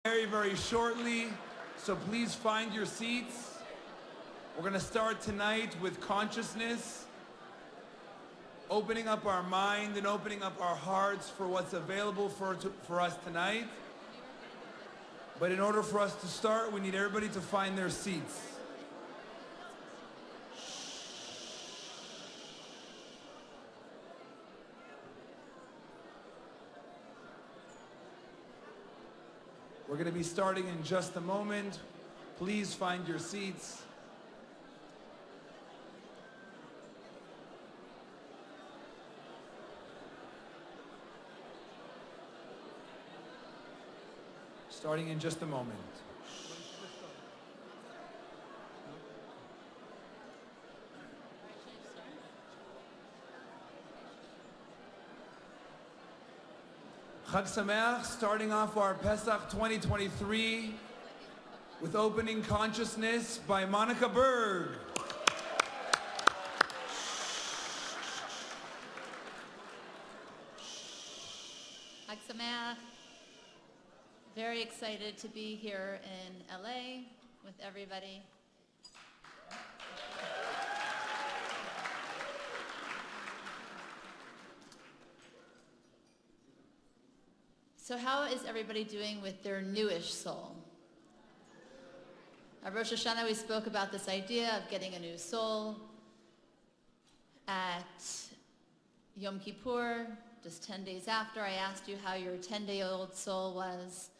Very, very shortly, so please find your seats. We're going to start tonight with consciousness, opening up our mind and opening up our hearts for what's available for us tonight. But in order for us to start, we need everybody to find their seats. We're going to be starting in just a moment. Please find your seats. Starting in just a moment. Chag Sameach, starting off our Pesach 2023 with Opening Consciousness by M Berg. Chag Sameach. Very excited to be here in LA with everybody. So how is everybody doing with their newish soul? At Rosh Hashanah, we spoke about this idea of getting a new soul. At Yom Kippur, just 10 days after, I asked you how your 10-day-old soul was.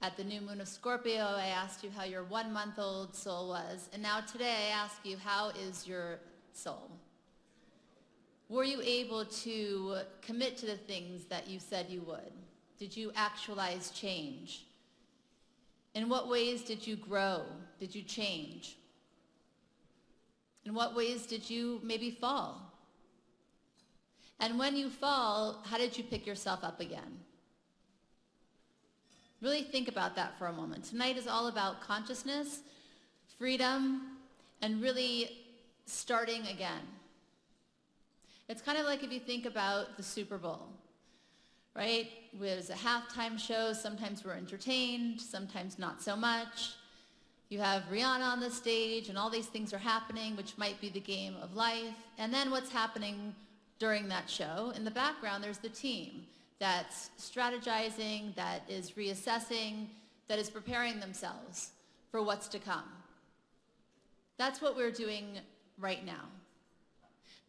At the new moon of Scorpio, I asked you how your 1-month-old soul was. And now today, I ask you, how is your soul? Were you able to commit to the things that you said you would? Did you actualize change? In what ways did you grow? Did you change? In what ways did you maybe fall? And when you fall, how did you pick yourself up again? Really think about that for a moment. Tonight is all about consciousness, freedom, and really starting again. It's kind of like if you think about the Super Bowl. Right? There's a halftime show. Sometimes we're entertained, sometimes not so much. You have Rihanna on the stage and all these things are happening, which might be the game of life. And then what's happening during that show? In the background, there's the team that's strategizing, that is reassessing, that is preparing themselves for what's to come. That's what we're doing right now.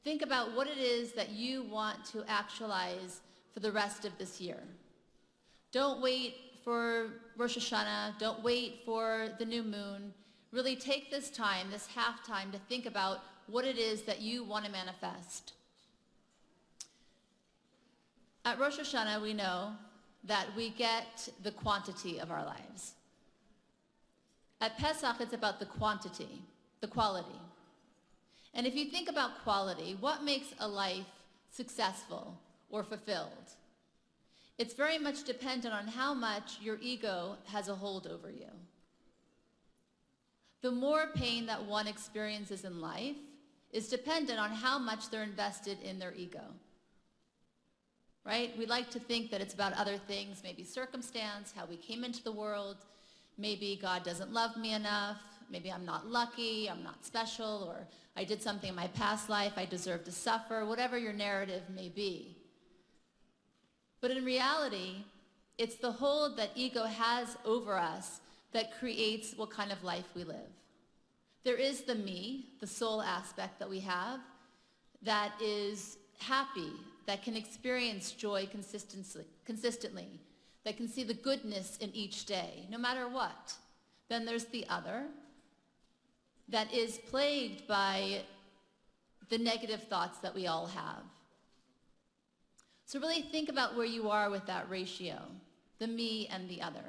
Think about what it is that you want to actualize for the rest of this year. Don't wait for Rosh Hashanah. Don't wait for the new moon. Really take this time, this halftime, to think about what it is that you want to manifest. At Rosh Hashanah, we know that we get the quantity of our lives. At Pesach, it's about the quantity, the quality. And if you think about quality, what makes a life successful or fulfilled? It's very much dependent on how much your ego has a hold over you. The more pain that one experiences in life is dependent on how much they're invested in their ego. Right? We like to think that it's about other things, maybe circumstance, how we came into the world, maybe God doesn't love me enough, maybe I'm not lucky, I'm not special, or I did something in my past life, I deserve to suffer, whatever your narrative may be. But in reality, it's the hold that ego has over us that creates what kind of life we live. There is the me, the soul aspect that we have, that is happy, that can experience joy consistently, that can see the goodness in each day, no matter what. Then there's the other, that is plagued by the negative thoughts that we all have. So really think about where you are with that ratio, the me and the other.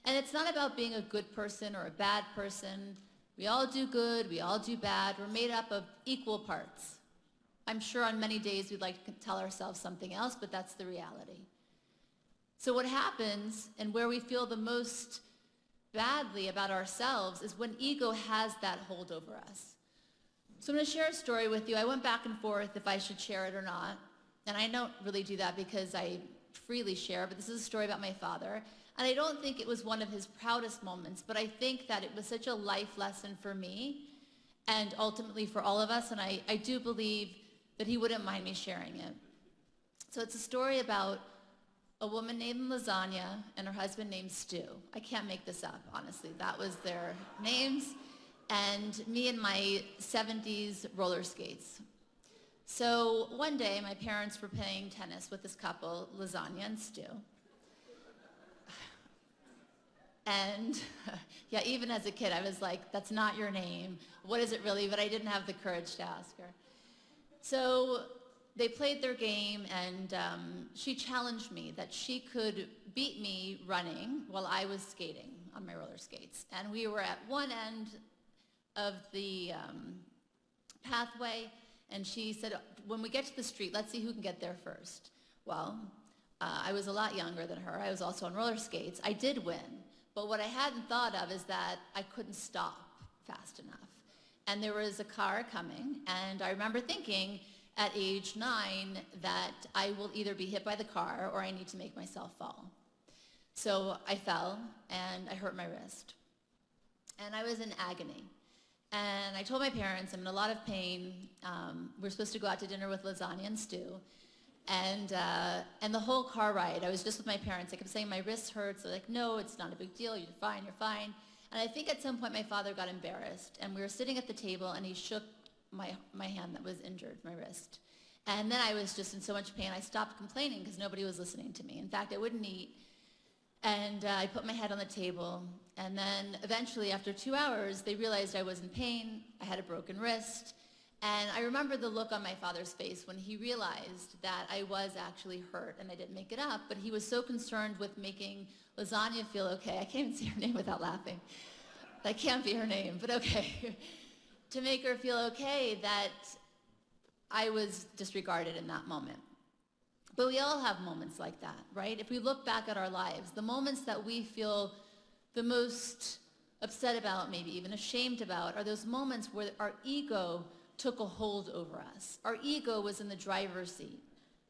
And it's not about being a good person or a bad person. We all do good, we all do bad. We're made up of equal parts. I'm sure on many days we'd like to tell ourselves something else, but that's the reality. So what happens, and where we feel the most badly about ourselves, is when ego has that hold over us. So I'm going to share a story with you. I went back and forth if I should share it or not. And I don't really do that because I freely share, but this is a story about my father. And I don't think it was one of his proudest moments, but I think that it was such a life lesson for me and ultimately for all of us, and I do believe that he wouldn't mind me sharing it. So it's a story about a woman named Lasagna and her husband named Stu. I can't make this up, honestly. That was their names. And me in my 70s roller skates. So one day, my parents were playing tennis with this couple, Lasagna and Stu. And yeah, even as a kid, I was like, that's not your name. What is it really? But I didn't have the courage to ask her. So they played their game, and she challenged me that she could beat me running while I was skating on my roller skates. And we were at one end of the pathway, and she said, when we get to the street, let's see who can get there first. Well, I was a lot younger than her. I was also on roller skates. I did win. But what I hadn't thought of is that I couldn't stop fast enough. And there was a car coming, and I remember thinking at age 9 that I will either be hit by the car or I need to make myself fall. So I fell, and I hurt my wrist. And I was in agony. And I told my parents, I'm in a lot of pain. We're supposed to go out to dinner with Lasagna and Stu. And the whole car ride, I was just with my parents. I kept saying, my wrist hurts. They're like, no, it's not a big deal. You're fine, you're fine. And I think at some point my father got embarrassed. And we were sitting at the table, and he shook my hand that was injured, my wrist. And then I was just in so much pain, I stopped complaining because nobody was listening to me. In fact, I wouldn't eat. And I put my head on the table. And then eventually, after 2 hours, they realized I was in pain. I had a broken wrist. And I remember the look on my father's face when he realized that I was actually hurt, and I didn't make it up, but he was so concerned with making Lasagna feel okay. I can't even say her name without laughing. That can't be her name, but okay. To make her feel okay that I was disregarded in that moment. But we all have moments like that, right? If we look back at our lives, the moments that we feel the most upset about, maybe even ashamed about, are those moments where our ego took a hold over us. Our ego was in the driver's seat.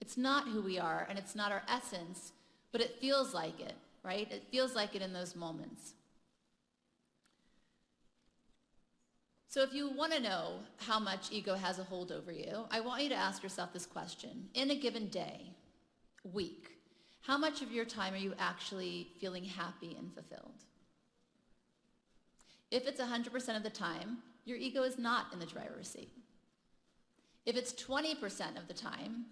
It's not who we are, and it's not our essence, but it feels like it, right? It feels like it in those moments. So if you want to know how much ego has a hold over you, I want you to ask yourself this question. In a given day, week, how much of your time are you actually feeling happy and fulfilled? If it's 100% of the time, your ego is not in the driver's seat. If it's 20% of the time,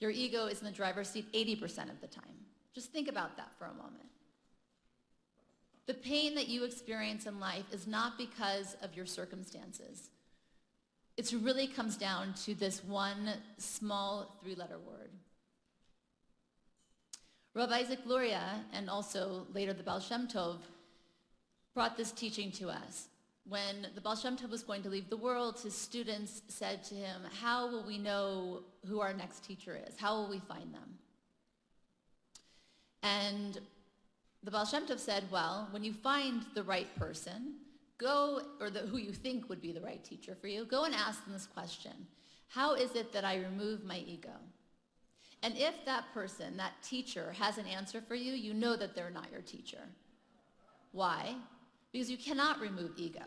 your ego is in the driver's seat 80% of the time. Just think about that for a moment. The pain that you experience in life is not because of your circumstances. It really comes down to this one small 3-letter word. Rav Isaac Luria, and also later the Baal Shem Tov, brought this teaching to us. When the Baal Shem Tov was going to leave the world, his students said to him, how will we know who our next teacher is? How will we find them? And the Baal Shem Tov said, well, when you find the right person, go, or who you think would be the right teacher for you, go and ask them this question. How is it that I remove my ego? And if that person, that teacher, has an answer for you, you know that they're not your teacher. Why? Because you cannot remove ego.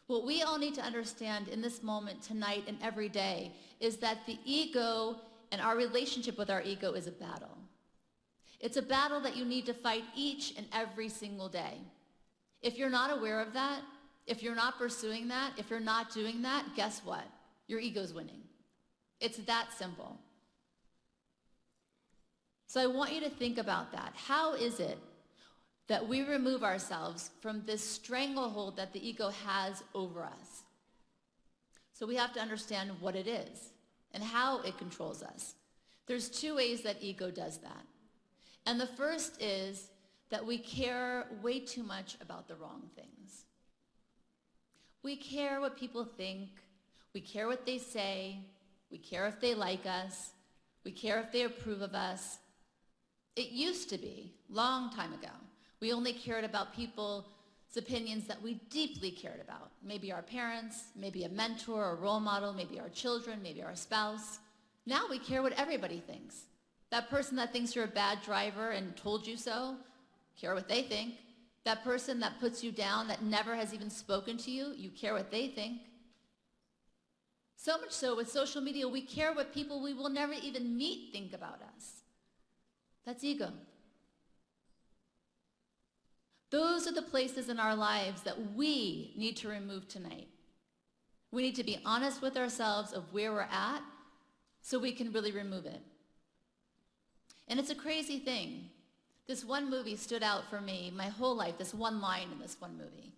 What we all need to understand in this moment, tonight, and every day is that the ego and our relationship with our ego is a battle. It's a battle that you need to fight each and every single day. If you're not aware of that, if you're not pursuing that, if you're not doing that, guess what? Your ego's winning. It's that simple. So I want you to think about that. How is it that we remove ourselves from this stranglehold that the ego has over us? So we have to understand what it is and how it controls us. There's 2 ways that ego does that. And the first is that we care way too much about the wrong things. We care what people think. We care what they say. We care if they like us. We care if they approve of us. It used to be, long time ago, we only cared about people's opinions that we deeply cared about. Maybe our parents, maybe a mentor or role model, maybe our children, maybe our spouse. Now we care what everybody thinks. That person that thinks you're a bad driver and told you so, care what they think. That person that puts you down, that never has even spoken to you, you care what they think. So much so with social media, we care what people we will never even meet think about us. That's ego. Those are the places in our lives that we need to remove tonight. We need to be honest with ourselves of where we're at so we can really remove it. And it's a crazy thing. This one movie stood out for me my whole life, this one line in this one movie.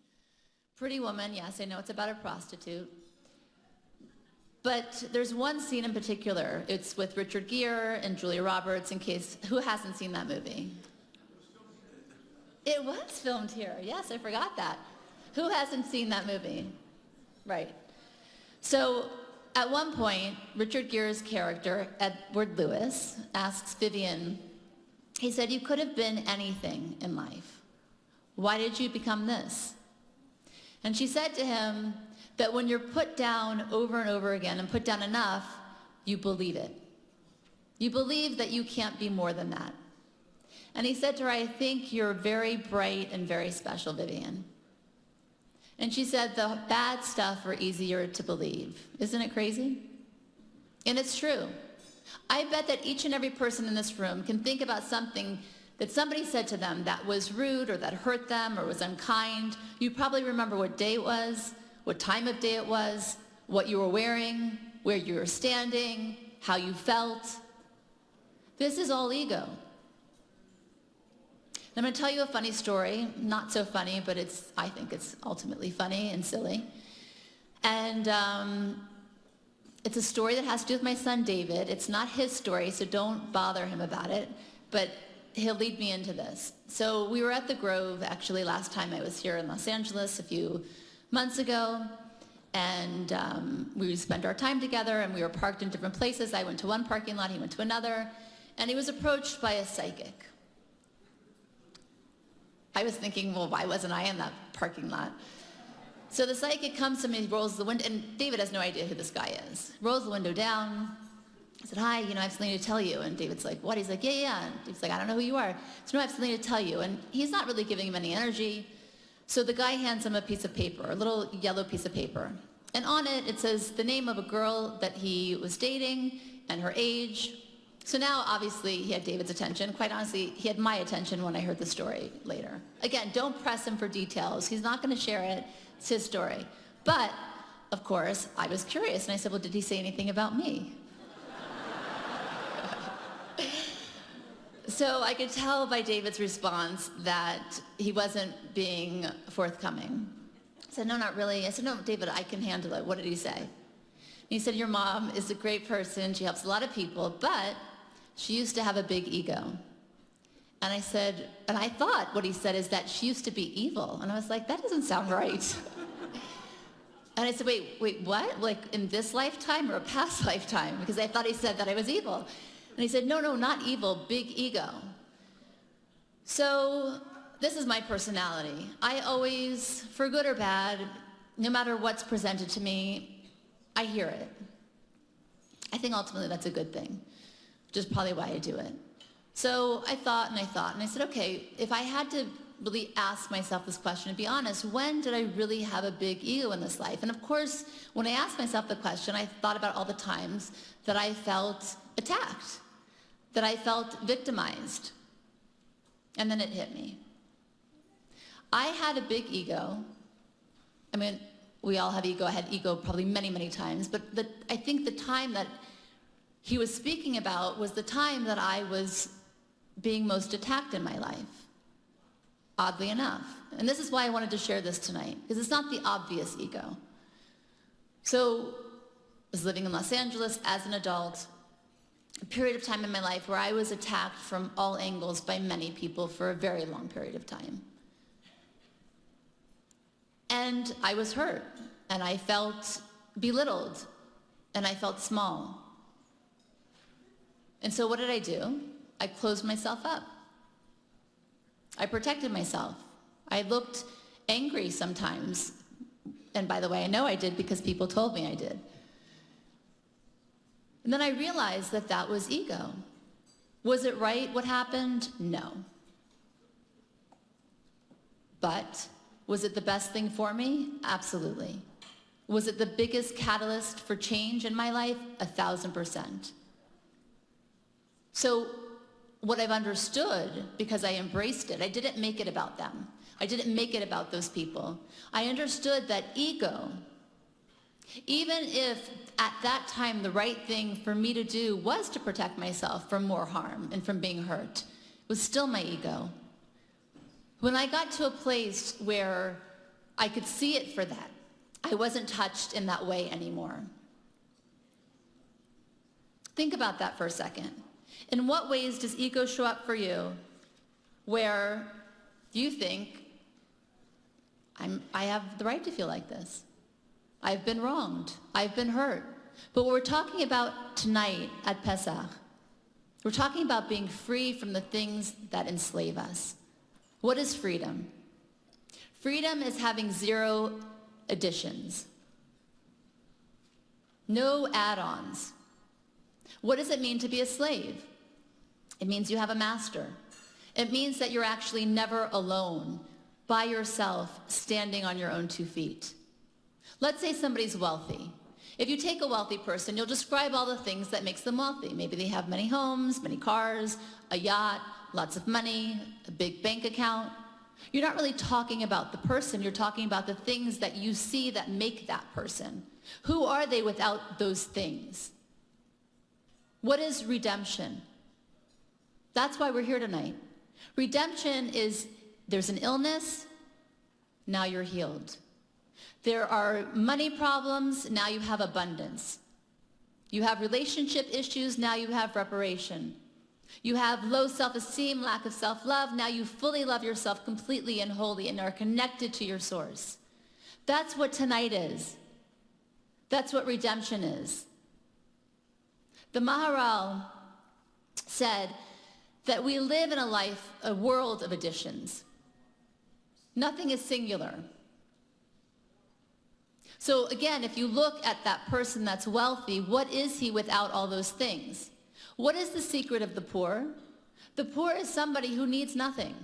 Pretty Woman, yes, I know it's about a prostitute. But there's one scene in particular. It's with Richard Gere and Julia Roberts, in case, who hasn't seen that movie? It was filmed here. Yes, I forgot that. Who hasn't seen that movie? Right. So at one point, Richard Gere's character, Edward Lewis, asks Vivian, he said, you could have been anything in life. Why did you become this? And she said to him that when you're put down over and over again and put down enough, you believe it. You believe that you can't be more than that. And he said to her, I think you're very bright and very special, Vivian. And she said, the bad stuff are easier to believe. Isn't it crazy? And it's true. I bet that each and every person in this room can think about something that somebody said to them that was rude or that hurt them or was unkind. You probably remember what day it was, what time of day it was, what you were wearing, where you were standing, how you felt. This is all ego. I'm going to tell you a funny story. Not so funny, but I think it's ultimately funny and silly. And it's a story that has to do with my son, David. It's not his story, so don't bother him about it. But he'll lead me into this. So we were at the Grove, actually, last time I was here in Los Angeles a few months ago. And we spent our time together, and we were parked in different places. I went to one parking lot, he went to another. And he was approached by a psychic. I was thinking, well, why wasn't I in that parking lot? So the psychic comes to me, rolls the window, and David has no idea who this guy is. Rolls the window down. I said, hi, I have something to tell you. And David's like, what? He's like, yeah. And David's like, I don't know who you are. So no, I have something to tell you. And he's not really giving him any energy. So the guy hands him a piece of paper, a little yellow piece of paper. And on it, it says the name of a girl that he was dating and her age. So now, obviously, he had David's attention. Quite honestly, he had my attention when I heard the story later. Again, don't press him for details. He's not going to share it. It's his story. But, of course, I was curious, and I said, well, did he say anything about me? So I could tell by David's response that he wasn't being forthcoming. I said, no, not really. I said, no, David, I can handle it. What did he say? And he said, your mom is a great person. She helps a lot of people, but she used to have a big ego. And I said, and I thought what he said is that she used to be evil. And I was like, that doesn't sound right. And I said, wait, what? Like in this lifetime or a past lifetime? Because I thought he said that I was evil. And he said, no, not evil, big ego. So this is my personality. I always, for good or bad, no matter what's presented to me, I hear it. I think ultimately that's a good thing, which is probably why I do it. So I thought, and I said, okay, if I had to really ask myself this question, to be honest, when did I really have a big ego in this life? And of course, when I asked myself the question, I thought about all the times that I felt attacked, that I felt victimized. And then it hit me. I had a big ego. I mean, we all have ego. I had ego probably many, many times. But I think the time that he was speaking about was the time that I was being most attacked in my life, oddly enough. And this is why I wanted to share this tonight, because it's not the obvious ego. So I was living in Los Angeles as an adult, a period of time in my life where I was attacked from all angles by many people for a very long period of time. And I was hurt, and I felt belittled, and I felt small. And so what did I do? I closed myself up. I protected myself. I looked angry sometimes. And by the way, I know I did because people told me I did. And then I realized that that was ego. Was it right what happened? No. But was it the best thing for me? Absolutely. Was it the biggest catalyst for change in my life? 1,000%. So what I've understood, because I embraced it, I didn't make it about them. I didn't make it about those people. I understood that ego, even if at that time the right thing for me to do was to protect myself from more harm and from being hurt, was still my ego. When I got to a place where I could see it for that, I wasn't touched in that way anymore. Think about that for a second. In what ways does ego show up for you where you think, I have the right to feel like this? I've been wronged. I've been hurt. But what we're talking about tonight at Pesach, we're talking about being free from the things that enslave us. What is freedom? Freedom is having 0 additions. No add-ons. What does it mean to be a slave? It means you have a master. It means that you're actually never alone, by yourself, standing on your own 2 feet. Let's say somebody's wealthy. If you take a wealthy person, you'll describe all the things that makes them wealthy. Maybe they have many homes, many cars, a yacht, lots of money, a big bank account. You're not really talking about the person. You're talking about the things that you see that make that person. Who are they without those things? What is redemption? That's why we're here tonight. Redemption is, there's an illness, now you're healed. There are money problems, now you have abundance. You have relationship issues, now you have reparation. You have low self-esteem, lack of self-love, now you fully love yourself completely and wholly and are connected to your source. That's what tonight is. That's what redemption is. The Maharal said that we live in a world of additions. Nothing is singular. So again, if you look at that person that's wealthy, what is he without all those things? What is the secret of the poor? The poor is somebody who needs nothing.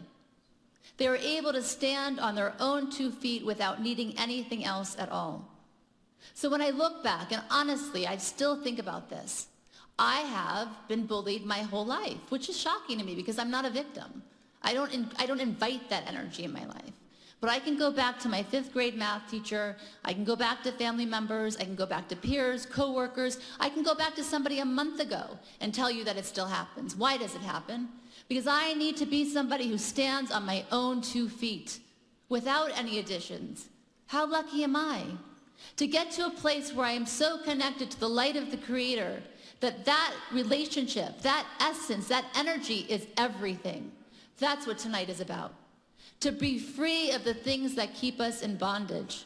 They are able to stand on their own 2 feet without needing anything else at all. So when I look back, and honestly, I still think about this, I have been bullied my whole life, which is shocking to me because I'm not a victim. I don't invite that energy in my life. But I can go back to my 5th grade math teacher. I can go back to family members. I can go back to peers, coworkers. I can go back to somebody a month ago and tell you that it still happens. Why does it happen? Because I need to be somebody who stands on my own 2 feet without any additions. How lucky am I to get to a place where I am so connected to the light of the Creator that relationship, that essence, that energy is everything. That's what tonight is about. To be free of the things that keep us in bondage,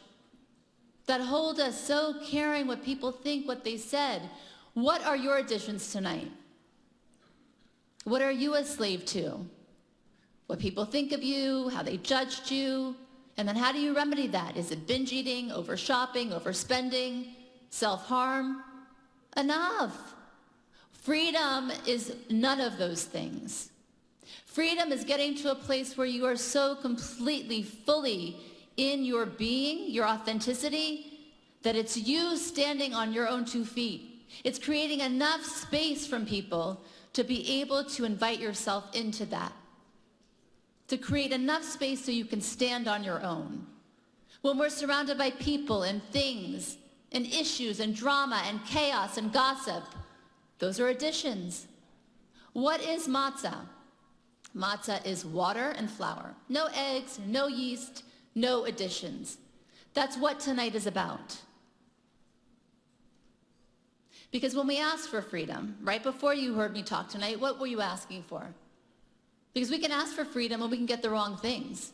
that hold us so caring what people think, what they said. What are your additions tonight? What are you a slave to? What people think of you, how they judged you, and then how do you remedy that? Is it binge eating, over shopping, overspending, self-harm? Enough. Freedom is none of those things. Freedom is getting to a place where you are so completely, fully in your being, your authenticity, that it's you standing on your own 2 feet. It's creating enough space from people to be able to invite yourself into that. To create enough space so you can stand on your own. When we're surrounded by people and things and issues and drama and chaos and gossip, those are additions. What is matzah? Matzah is water and flour. No eggs, no yeast, no additions. That's what tonight is about. Because when we ask for freedom, right before you heard me talk tonight, what were you asking for? Because we can ask for freedom and we can get the wrong things.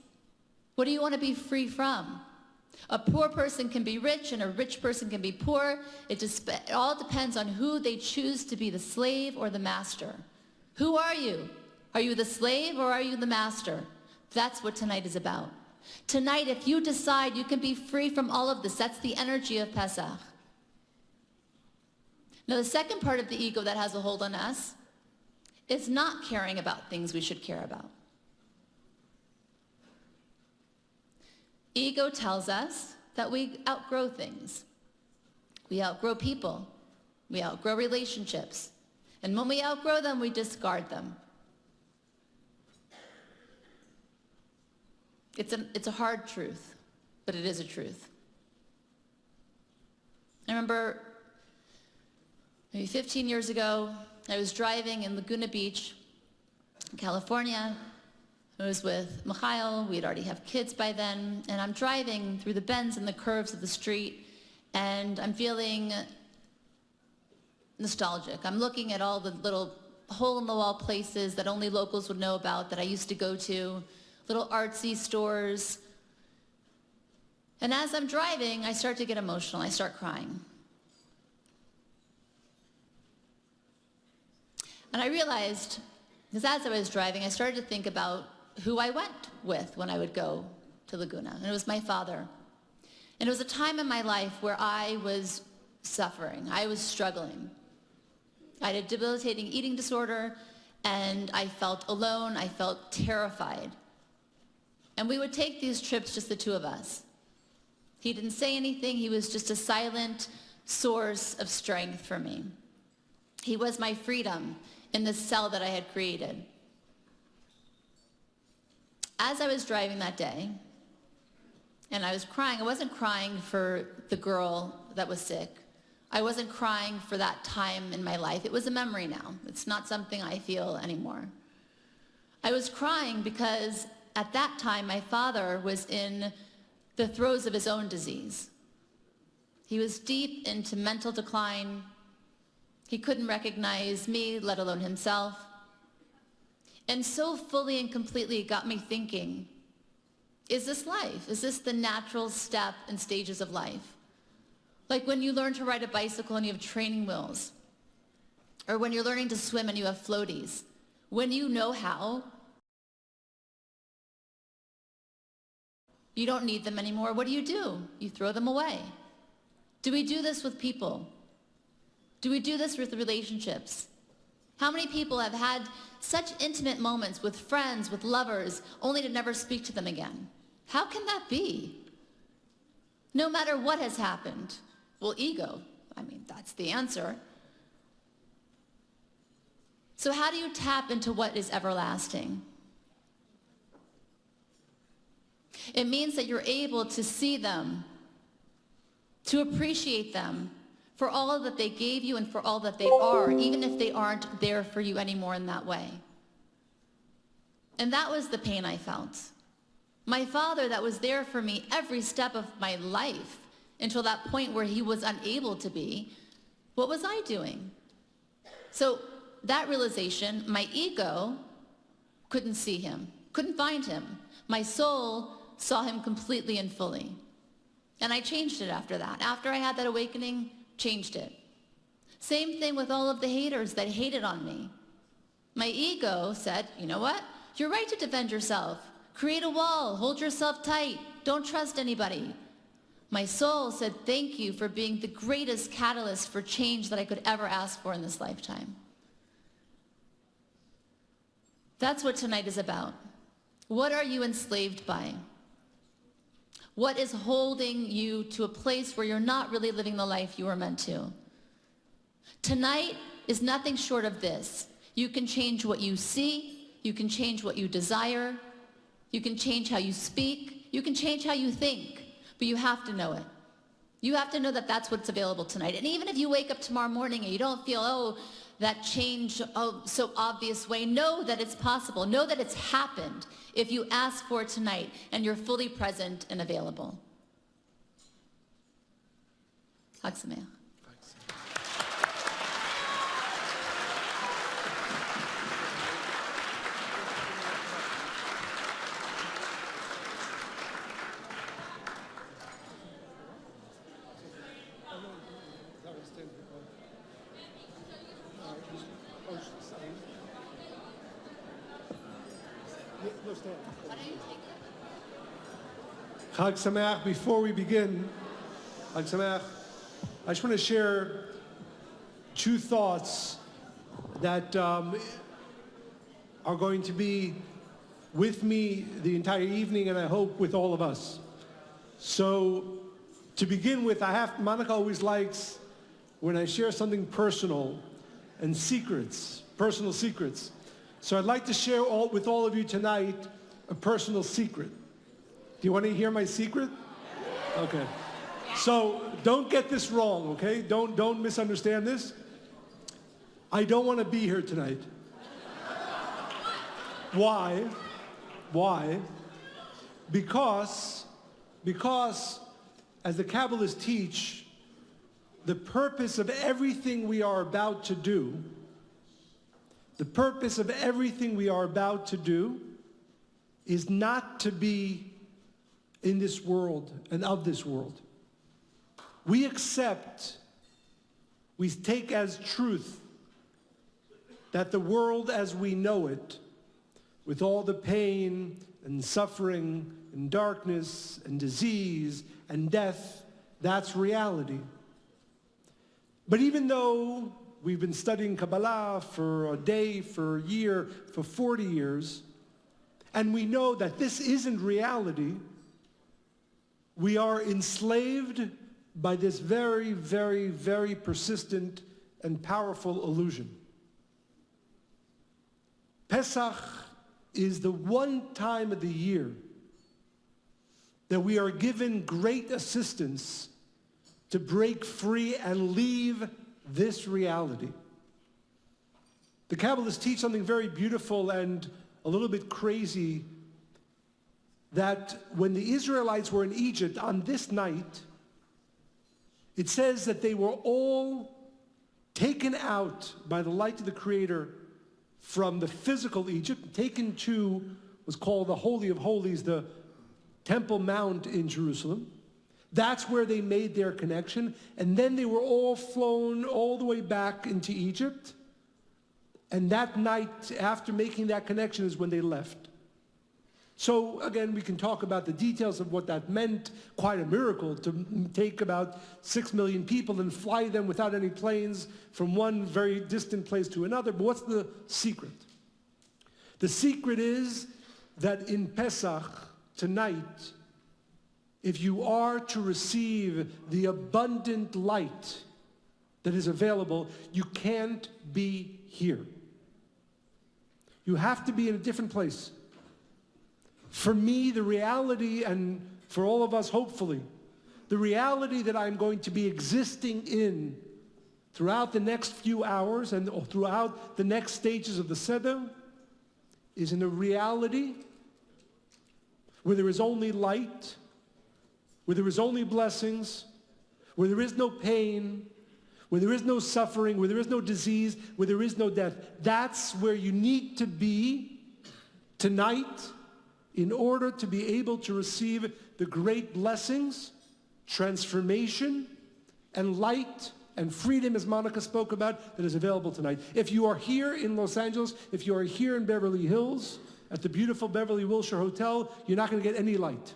What do you want to be free from? A poor person can be rich and a rich person can be poor. It all depends on who they choose to be, the slave or the master. Who are you? Are you the slave or are you the master? That's what tonight is about. Tonight, if you decide you can be free from all of this, that's the energy of Pesach. Now, the second part of the ego that has a hold on us is not caring about things we should care about. Ego tells us that we outgrow things. We outgrow people. We outgrow relationships. And when we outgrow them, we discard them. It's a hard truth, but it is a truth. I remember maybe 15 years ago, I was driving in Laguna Beach, California. I was with Mikhail. We'd already have kids by then. And I'm driving through the bends and the curves of the street, and I'm feeling nostalgic. I'm looking at all the little hole-in-the-wall places that only locals would know about that I used to go to, little artsy stores. And as I'm driving, I start to get emotional. I start crying. And I realized, because as I was driving, I started to think about who I went with when I would go to Laguna. And it was my father. And it was a time in my life where I was suffering. I was struggling. I had a debilitating eating disorder, and I felt alone. I felt terrified. And we would take these trips, just the two of us. He didn't say anything. He was just a silent source of strength for me. He was my freedom in this cell that I had created. As I was driving that day, and I was crying, I wasn't crying for the girl that was sick. I wasn't crying for that time in my life. It was a memory now. It's not something I feel anymore. I was crying because at that time, my father was in the throes of his own disease. He was deep into mental decline. He couldn't recognize me, let alone himself. And so fully and completely it got me thinking, is this life? Is this the natural step and stages of life? Like when you learn to ride a bicycle and you have training wheels, or when you're learning to swim and you have floaties. When you know how, you don't need them anymore. What do? You throw them away. Do we do this with people? Do we do this with relationships? How many people have had such intimate moments with friends, with lovers, only to never speak to them again? How can that be? No matter what has happened. Well, ego. I mean, that's the answer. So how do you tap into what is everlasting? It means that you're able to see them, to appreciate them for all that they gave you and for all that they are, even if they aren't there for you anymore in that way. And that was the pain I felt. My father that was there for me every step of my life until that point where he was unable to be, what was I doing? So that realization, my ego couldn't see him, couldn't find him. My soul saw him completely and fully. And I changed it after that. After I had that awakening, changed it. Same thing with all of the haters that hated on me. My ego said, you know what? You're right to defend yourself. Create a wall, hold yourself tight, don't trust anybody. My soul said, thank you for being the greatest catalyst for change that I could ever ask for in this lifetime. That's what tonight is about. What are you enslaved by? What is holding you to a place where you're not really living the life you were meant to? Tonight is nothing short of this. You can change what you see. You can change what you desire. You can change how you speak. You can change how you think. But you have to know it. You have to know that that's what's available tonight. And even if you wake up tomorrow morning and you don't feel, that change, so obvious way, know that it's possible. Know that it's happened if you ask for it tonight and you're fully present and available. Chag Sameach. Chag Sameach. Before we begin, Chag Sameach, I just want to share two thoughts that are going to be with me the entire evening, and I hope with all of us. So to begin with, Monica always likes when I share something personal and secrets, personal secrets. So I'd like to share with all of you tonight a personal secret. Do you want to hear my secret? Okay. So don't get this wrong, okay? Don't misunderstand this. I don't want to be here tonight. Why? Why? Because as the Kabbalists teach, the purpose of everything we are about to do, is not to be in this world and of this world. We take as truth that the world as we know it, with all the pain and suffering and darkness and disease and death, that's reality. But even though we've been studying Kabbalah for a day, for a year, for 40 years, and we know that this isn't reality, we are enslaved by this very, very, very persistent and powerful illusion. Pesach is the one time of the year that we are given great assistance to break free and leave this reality. The Kabbalists teach something very beautiful and a little bit crazy, that when the Israelites were in Egypt on this night, it says that they were all taken out by the light of the Creator from the physical Egypt, taken to what's called the Holy of Holies, the Temple Mount in Jerusalem. That's where they made their connection. And then they were all flown all the way back into Egypt. And that night, after making that connection, is when they left. So again, we can talk about the details of what that meant. Quite a miracle to take about 6 million people and fly them without any planes from one very distant place to another. But what's the secret? The secret is that in Pesach, tonight, if you are to receive the abundant light that is available, you can't be here. You have to be in a different place. For me, the reality, and for all of us, hopefully, the reality that I'm going to be existing in throughout the next few hours and throughout the next stages of the seder is in a reality where there is only light, where there is only blessings, where there is no pain, where there is no suffering, where there is no disease, where there is no death. That's where you need to be tonight in order to be able to receive the great blessings, transformation, and light and freedom, as Monica spoke about, that is available tonight. If you are here in Los Angeles, if you are here in Beverly Hills, at the beautiful Beverly Wilshire Hotel, you're not going to get any light.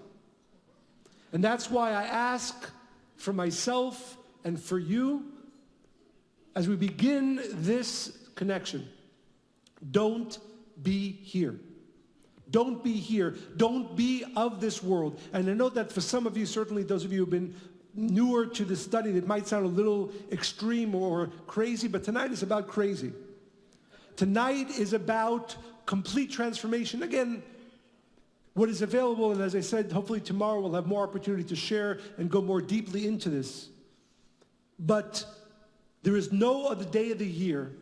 And that's why I ask for myself and for you, as we begin this connection, don't be here. Don't be here. Don't be of this world. And I know that for some of you, certainly those of you who have been newer to the study, that might sound a little extreme or crazy, but tonight is about crazy. Tonight is about complete transformation. Again, what is available, and as I said, hopefully tomorrow we'll have more opportunity to share and go more deeply into this. But there is no other day of the year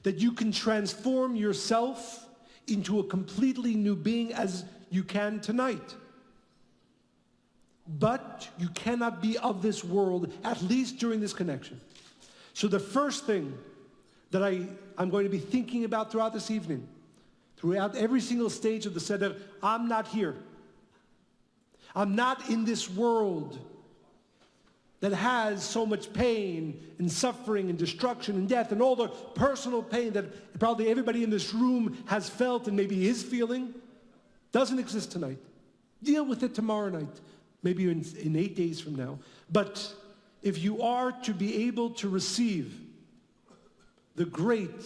that you can transform yourself into a completely new being as you can tonight. But you cannot be of this world, at least during this connection. So the first thing that I'm going to be thinking about throughout this evening, throughout every single stage of the seder, I'm not here. I'm not in this world that has so much pain and suffering and destruction and death and all the personal pain that probably everybody in this room has felt and maybe is feeling. Doesn't exist tonight. Deal with it tomorrow night, maybe in 8 days from now. But if you are to be able to receive the great,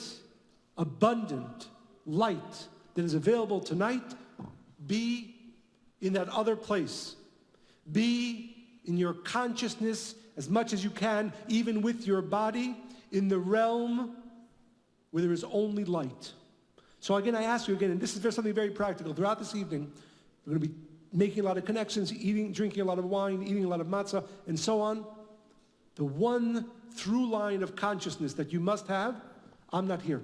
abundant light that is available tonight, be in that other place. Be in your consciousness as much as you can, even with your body, in the realm where there is only light. So again, I ask you again, and this is something very practical. Throughout this evening, we're going to be making a lot of connections, eating, drinking a lot of wine, eating a lot of matzah, and so on. The one through line of consciousness that you must have, I'm not here.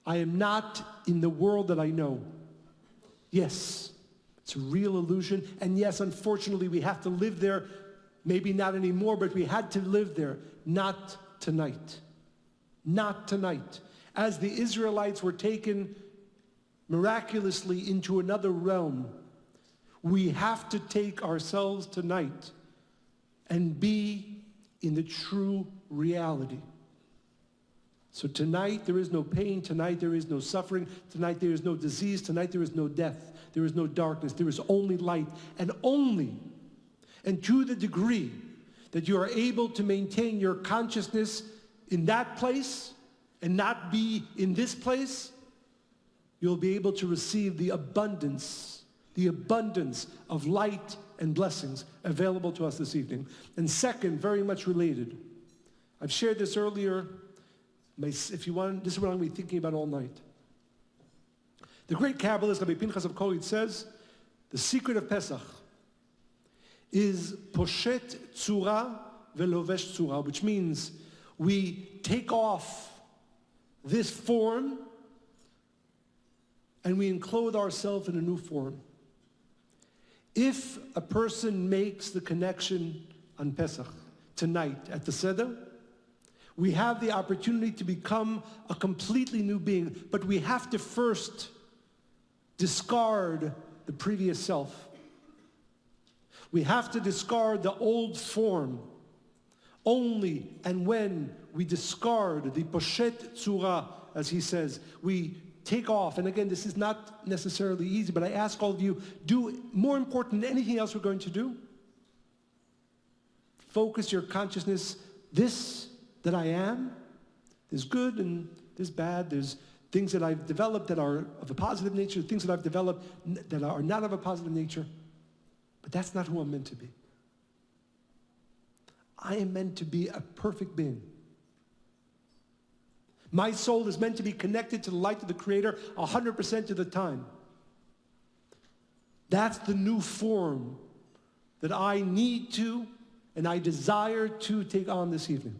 I am not in the world that I know. Yes, it's a real illusion, and yes, unfortunately, we have to live there. Maybe not anymore, but we had to live there. Not tonight. Not tonight. As the Israelites were taken miraculously into another realm, we have to take ourselves tonight and be in the true reality. So tonight there is no pain, tonight there is no suffering, tonight there is no disease, tonight there is no death, there is no darkness, there is only light, and to the degree that you are able to maintain your consciousness in that place and not be in this place, you'll be able to receive the abundance of light and blessings available to us this evening. And second, very much related, I've shared this earlier. If you want, this is what I'm going to be thinking about all night. The great Kabbalist Rabbi Pinchas of Kolit says, the secret of Pesach is poshet tzura velovesh tzura, which means we take off this form and we enclose ourselves in a new form. If a person makes the connection on Pesach tonight at the seder, we have the opportunity to become a completely new being, but we have to first discard the previous self. We have to discard the old form. Only and when we discard the poshet tzura, as he says, we take off. And again, this is not necessarily easy, but I ask all of you, do more important than anything else we're going to do, focus your consciousness, this that I am, there's good and there's bad, there's things that I've developed that are of a positive nature, things that I've developed that are not of a positive nature, but that's not who I'm meant to be. I am meant to be a perfect being. My soul is meant to be connected to the light of the Creator 100% of the time. That's the new form that I need to and I desire to take on this evening.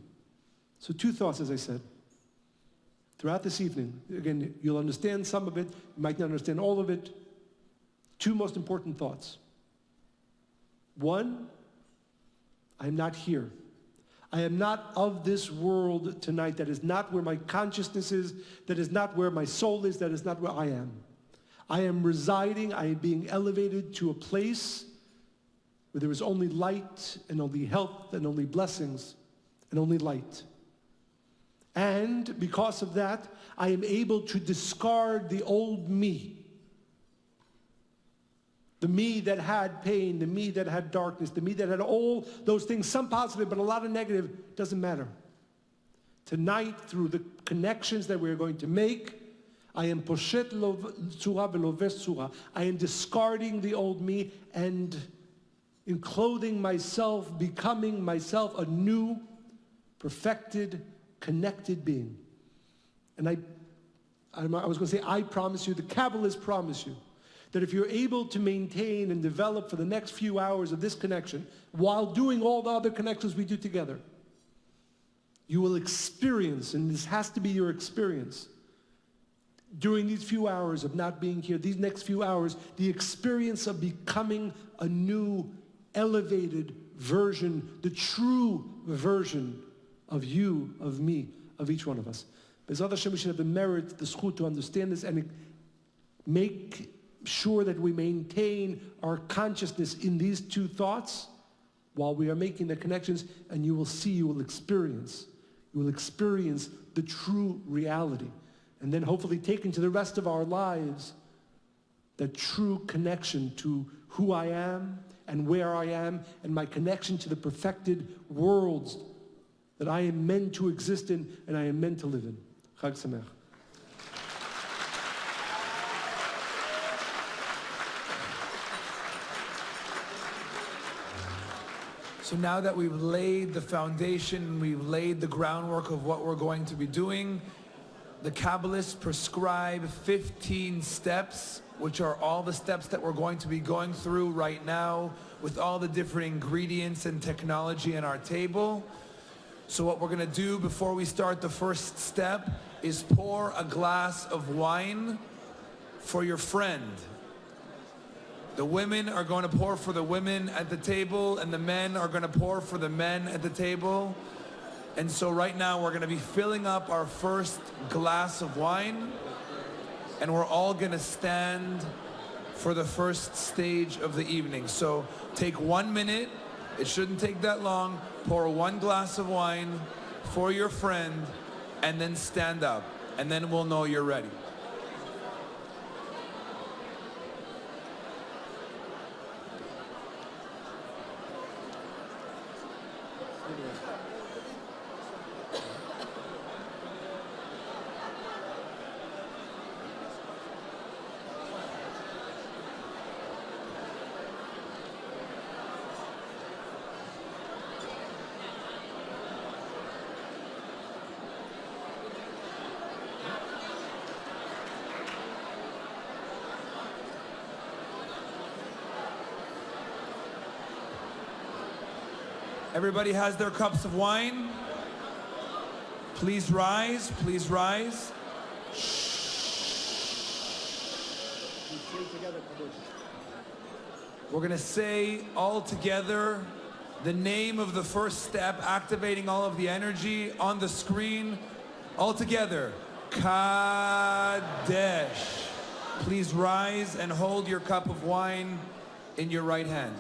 So two thoughts, as I said. Throughout this evening, again, you'll understand some of it, you might not understand all of it. Two most important thoughts. One, I'm not here. I am not of this world tonight. That is not where my consciousness is. That is not where my soul is. That is not where I am. I am residing, I am being elevated to a place where there is only light and only health and only blessings and only light. And because of that, I am able to discard the old me. The me that had pain, the me that had darkness, the me that had all those things, some positive, but a lot of negative, doesn't matter. Tonight, through the connections that we're going to make, I am poshet tzura velovesh tzura. I am discarding the old me and enclothing myself, becoming myself a new, perfected, connected being. And I was going to say, I promise you, the Kabbalists promise you, that if you're able to maintain and develop for the next few hours of this connection, while doing all the other connections we do together, you will experience, and this has to be your experience, during these few hours of not being here, these next few hours, the experience of becoming a new, elevated version, the true version of you, of me, of each one of us. B'ezrat Hashem, we should have the merit, the zchut to understand this and make sure that we maintain our consciousness in these two thoughts while we are making the connections, and you will see, you will experience the true reality. And then hopefully take into the rest of our lives that true connection to who I am and where I am and my connection to the perfected worlds that I am meant to exist in and I am meant to live in. Chag Sameach. So now that we've laid the foundation, we've laid the groundwork of what we're going to be doing, the Kabbalists prescribe 15 steps, which are all the steps that we're going to be going through right now with all the different ingredients and technology on our table. So what we're going to do before we start the first step is pour a glass of wine for your friend. The women are going to pour for the women at the table, and the men are going to pour for the men at the table. And so right now we're going to be filling up our first glass of wine, and we're all going to stand for the first stage of the evening. So take 1 minute. It shouldn't take that long. Pour 1 glass of wine for your friend, and then stand up, and then we'll know you're ready. Everybody has their cups of wine. Please rise, please rise. We're going to say all together the name of the first step, activating all of the energy on the screen. All together. Kadesh. Please rise and hold your cup of wine in your right hand.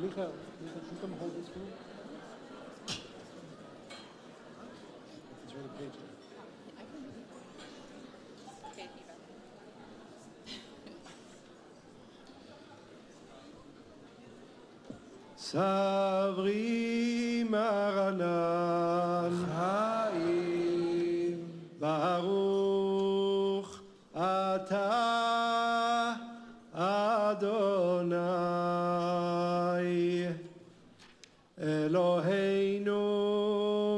Michael, can you come hold this for me? It's right on the page. Savri Maranan Chaim Baruch Atah Adonai Eloheinu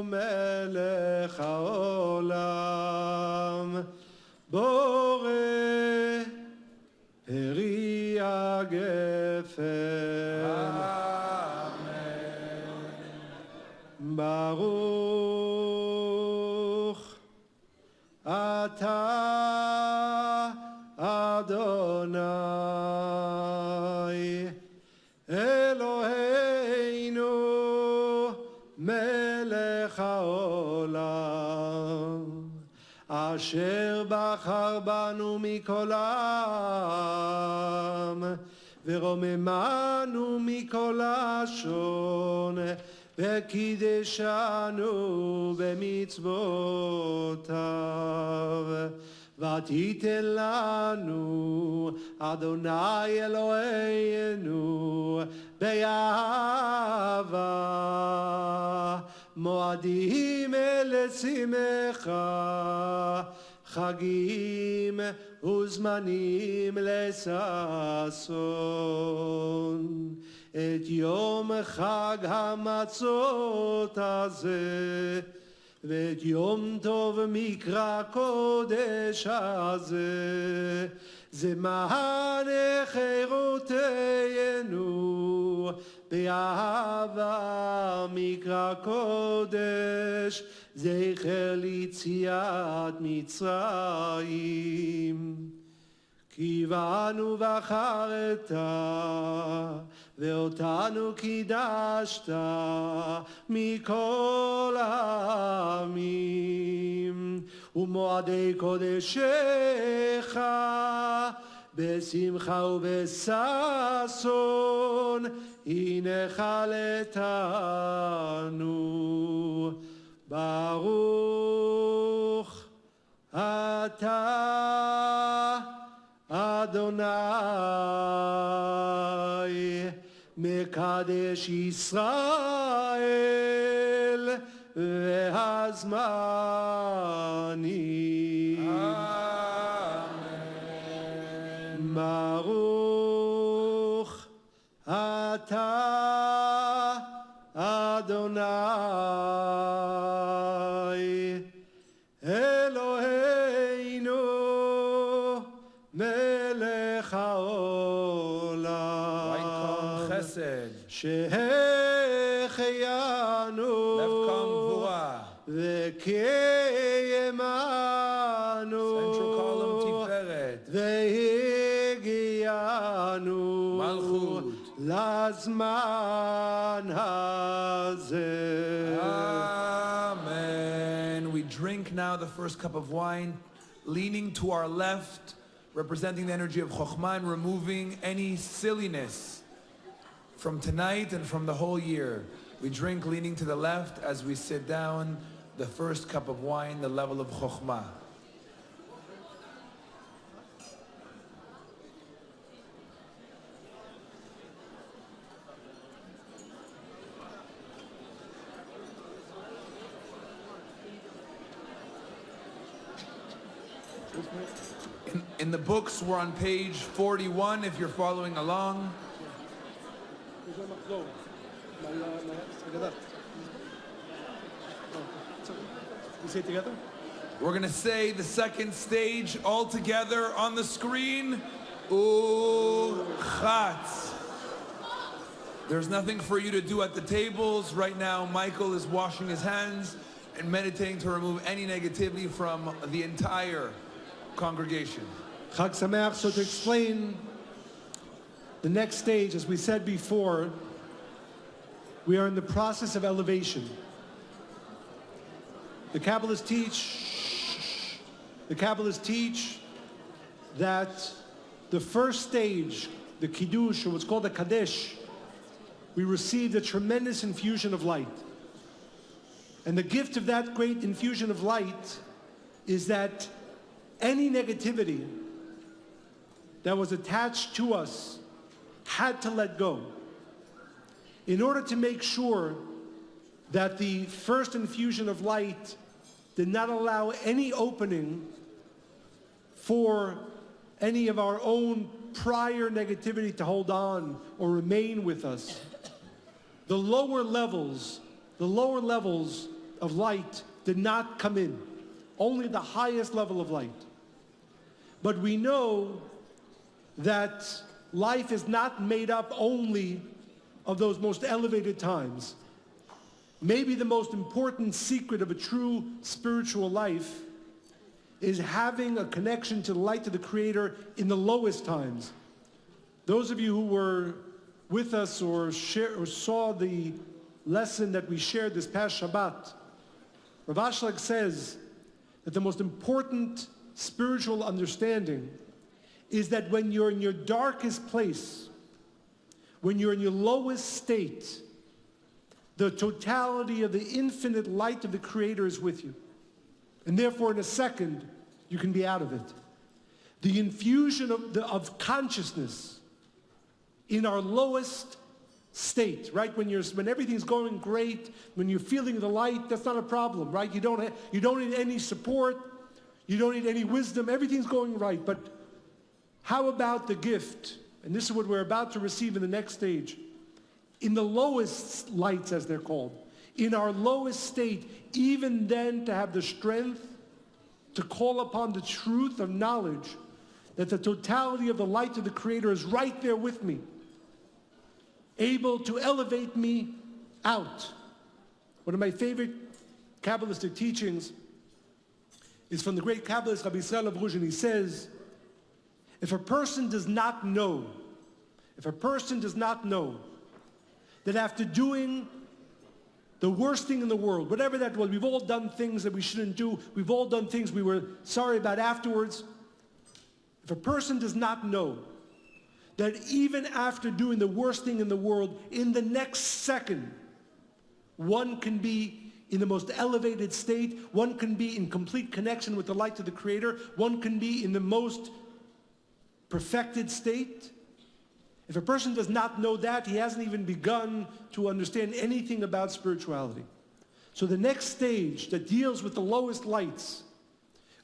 melech haolam boreh peri hagefen Baruch Atah Adonai Eloheinu melech haolam asher bachar banu mikol ha'am ורוממנו מכל לשון וקידשנו במצוותיו ותיתן לנו אדוני אלוהינו באהבה מועדים לשמחה חגים וזמנים לששון את יום חג המצות הזה ואת יום טוב מקרא קודש הזה זמן חירותנו באהבה מקרא קודש זכר ליציאת מצרים כי בנו בחרת ואותנו קידשת מכל העמים ומועדי קודשך בשמחה ובששון הנך לתנו ברוך אתה אדוני Adonai Mekadesh Yisrael Ve'azmani Amen. Baruch Ata Adonai Eloheinu Melech Right HaOlam come Chesed. Shehecheyanu Left come Gvura. V'keyemanu Central column Tiferet. V'higiyanu Malchut. Lazman hazeh. Amen. We drink now the first cup of wine, leaning to our left, representing the energy of Chokhmah and removing any silliness from tonight and from the whole year. We drink leaning to the left as we sit down, the first cup of wine, the level of Chokhmah. In the books, we're on page 41 if you're following along. We say it together? We're going to say the second stage all together on the screen. Uchat. There's nothing for you to do at the tables. Right now, Michael is washing his hands and meditating to remove any negativity from the entire congregation. Chag Sameach. So to explain the next stage, as we said before, we are in the process of elevation. The Kabbalists teach that the first stage, the Kiddush, or what's called the Kadesh, we received a tremendous infusion of light. And the gift of that great infusion of light is that any negativity that was attached to us had to let go in order to make sure that the first infusion of light did not allow any opening for any of our own prior negativity to hold on or remain with us. The lower levels of light did not come in, only the highest level of light. But we know that life is not made up only of those most elevated times. Maybe the most important secret of a true spiritual life is having a connection to the light of the Creator in the lowest times. Those of you who were with us or saw the lesson that we shared this past Shabbat, Rav Ashlag says that the most important spiritual understanding is that when you're in your darkest place, when you're in your lowest state, the totality of the infinite light of the Creator is with you. And therefore, in a second, you can be out of it. The infusion of consciousness in our lowest state, right? When everything's going great, when you're feeling the light, that's not a problem, right? You don't need any support. You don't need any wisdom. Everything's going right. But how about the gift? And this is what we're about to receive in the next stage. In the lowest lights, as they're called, in our lowest state, even then to have the strength to call upon the truth of knowledge that the totality of the light of the Creator is right there with me, able to elevate me out. One of my favorite Kabbalistic teachings is from the great Kabbalist Rabbi Yisrael of Ruzhin. He says, if a person does not know that after doing the worst thing in the world, whatever that was, we've all done things that we shouldn't do, we've all done things we were sorry about afterwards. If a person does not know that even after doing the worst thing in the world, in the next second, one can be in the most elevated state, one can be in complete connection with the light of the Creator, one can be in the most perfected state. If a person does not know that, he hasn't even begun to understand anything about spirituality. So the next stage that deals with the lowest lights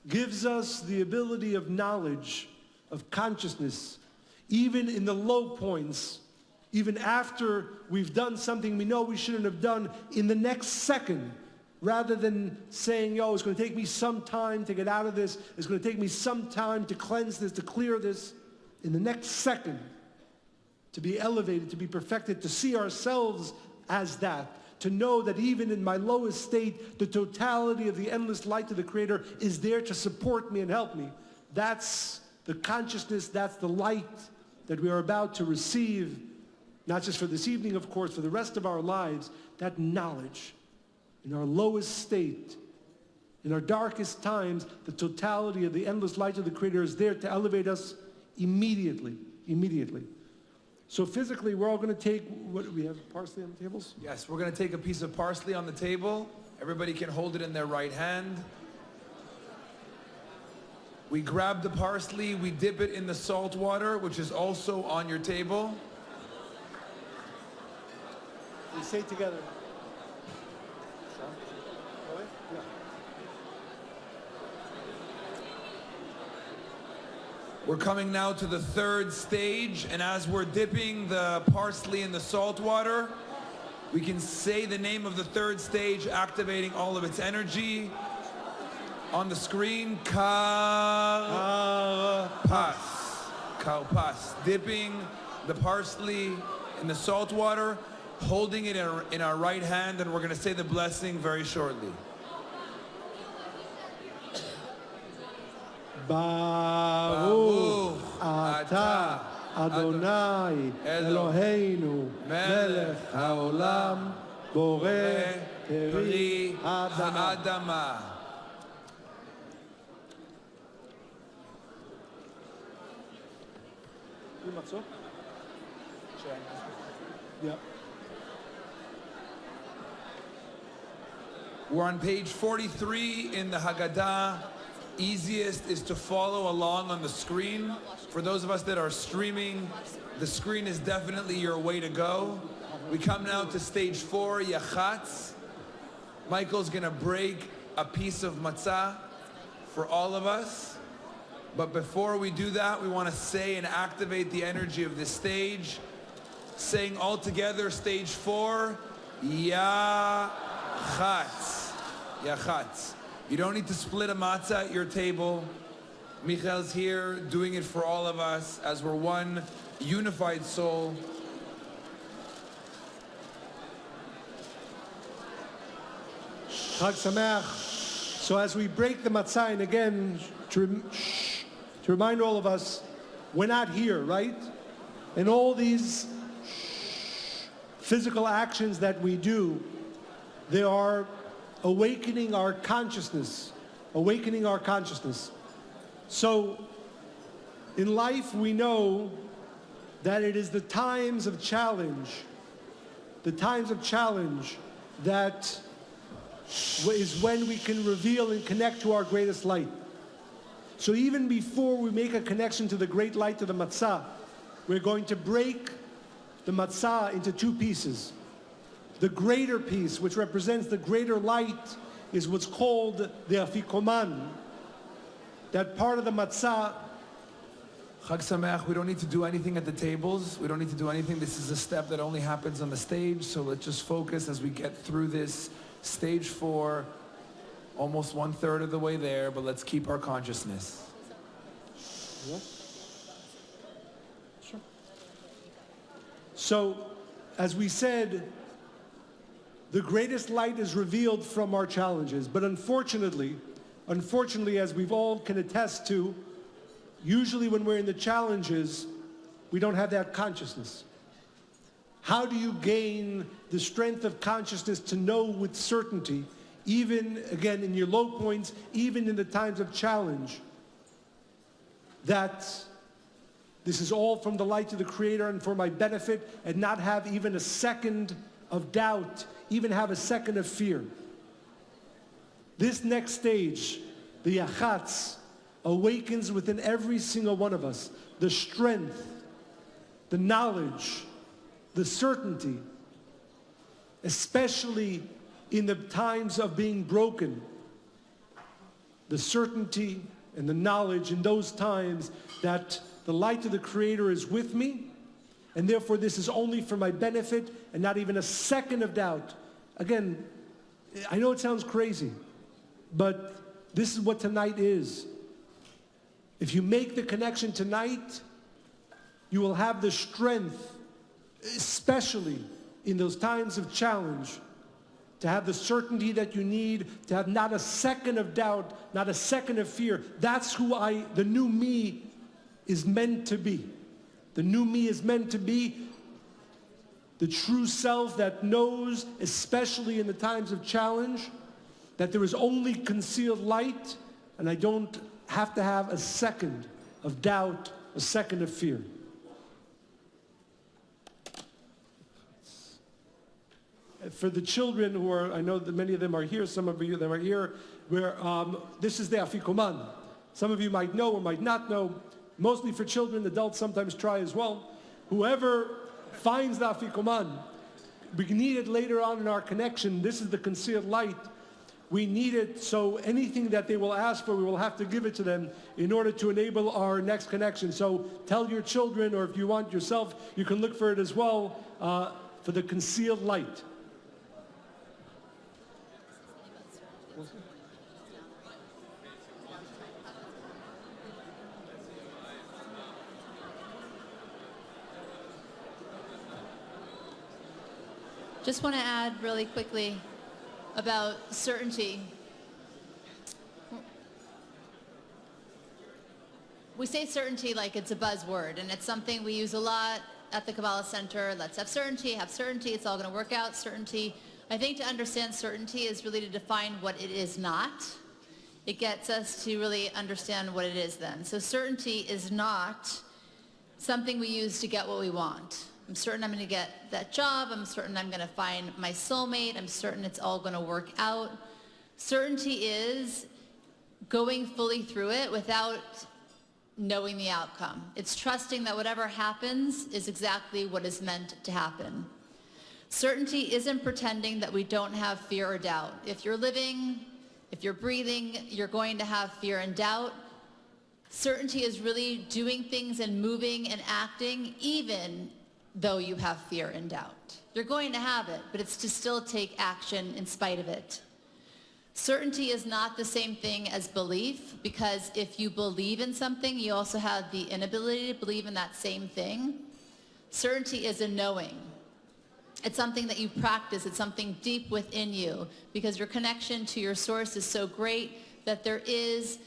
gives us the ability of knowledge, of consciousness, even in the low points, even after we've done something we know we shouldn't have done, in the next second, rather than saying, yo, it's going to take me some time to get out of this, it's going to take me some time to cleanse this, to clear this, in the next second, to be elevated, to be perfected, to see ourselves as that, to know that even in my lowest state, the totality of the endless light of the Creator is there to support me and help me. That's the consciousness, that's the light that we are about to receive, not just for this evening, of course, for the rest of our lives, that knowledge. In our lowest state, in our darkest times, the totality of the endless light of the Creator is there to elevate us immediately. So physically, we're all going to take, what do we have, parsley on the tables? Yes, we're going to take a piece of parsley on the table. Everybody can hold it in their right hand. We grab the parsley, we dip it in the salt water, which is also on your table. We say together. We're coming now to the third stage, and as we're dipping the parsley in the salt water, we can say the name of the third stage, activating all of its energy. On the screen, Kalpas. Dipping the parsley in the salt water, holding it in our right hand, and we're going to say the blessing very shortly. Baruch Atah Adonai Eloheinu Melech Haolam Borei Peri Ha'adama. Yeah. We're on page 43 in the Haggadah. Easiest is to follow along on the screen. For those of us that are streaming, the screen is definitely your way to go. We come now to stage 4, Yachatz. Michael's going to break a piece of matzah for all of us. But before we do that, we want to say and activate the energy of this stage. Saying all together, stage 4, Yachatz. Yachatz. You don't need to split a matzah at your table. Michel's here doing it for all of us as we're one unified soul. Chag Sameach. So as we break the matzah, and again, to remind all of us, we're not here, right? And all these physical actions that we do, they are awakening our consciousness. So in life we know that it is the times of challenge that is when we can reveal and connect to our greatest light. So even before we make a connection to the great light of the matzah, we're going to break the matzah into two pieces. The greater piece, which represents the greater light, is what's called the afikoman. That part of the matzah. Chag Sameach, we don't need to do anything at the tables. We don't need to do anything. This is a step that only happens on the stage. So let's just focus as we get through this stage 4, almost 1/3 of the way there, but let's keep our consciousness. Sure. So, as we said, the greatest light is revealed from our challenges. But unfortunately, as we've all can attest to, usually when we're in the challenges, we don't have that consciousness. How do you gain the strength of consciousness to know with certainty, even, again, in your low points, even in the times of challenge, that this is all from the light of the Creator and for my benefit, and not have even a second of doubt, even have a second of fear? This next stage, the Yachatz, awakens within every single one of us the strength, the knowledge, the certainty, especially in the times of being broken, the certainty and the knowledge in those times that the light of the Creator is with me, and therefore this is only for my benefit and not even a second of doubt. Again, I know it sounds crazy, but this is what tonight is. If you make the connection tonight, you will have the strength, especially in those times of challenge, to have the certainty that you need, to have not a second of doubt, not a second of fear. That's who the new me is meant to be. The new me is meant to be the true self that knows, especially in the times of challenge, that there is only concealed light, and I don't have to have a second of doubt, a second of fear. For the children who are, I know that many of them are here, some of you them are here, where this is the Afikoman. Some of you might know or might not know. Mostly for children, adults sometimes try as well. Whoever finds the Afikoman, we need it later on in our connection. This is the concealed light. We need it, so anything that they will ask for, we will have to give it to them in order to enable our next connection. So tell your children, or if you want yourself, you can look for it as well, for the concealed light. Just want to add really quickly about certainty. We say certainty like it's a buzzword, and it's something we use a lot at the Kabbalah Center. Let's have certainty, it's all going to work out, certainty. I think to understand certainty is really to define what it is not. It gets us to really understand what it is then. So certainty is not something we use to get what we want. I'm certain I'm going to get that job. I'm certain I'm going to find my soulmate. I'm certain it's all going to work out. Certainty is going fully through it without knowing the outcome. It's trusting that whatever happens is exactly what is meant to happen. Certainty isn't pretending that we don't have fear or doubt. If you're living, if you're breathing, you're going to have fear and doubt. Certainty is really doing things and moving and acting even though you have fear and doubt. You're going to have it, but it's to still take action in spite of it. Certainty is not the same thing as belief, because if you believe in something, you also have the inability to believe in that same thing. Certainty is a knowing. It's something that you practice. It's something deep within you, because your connection to your source is so great that there is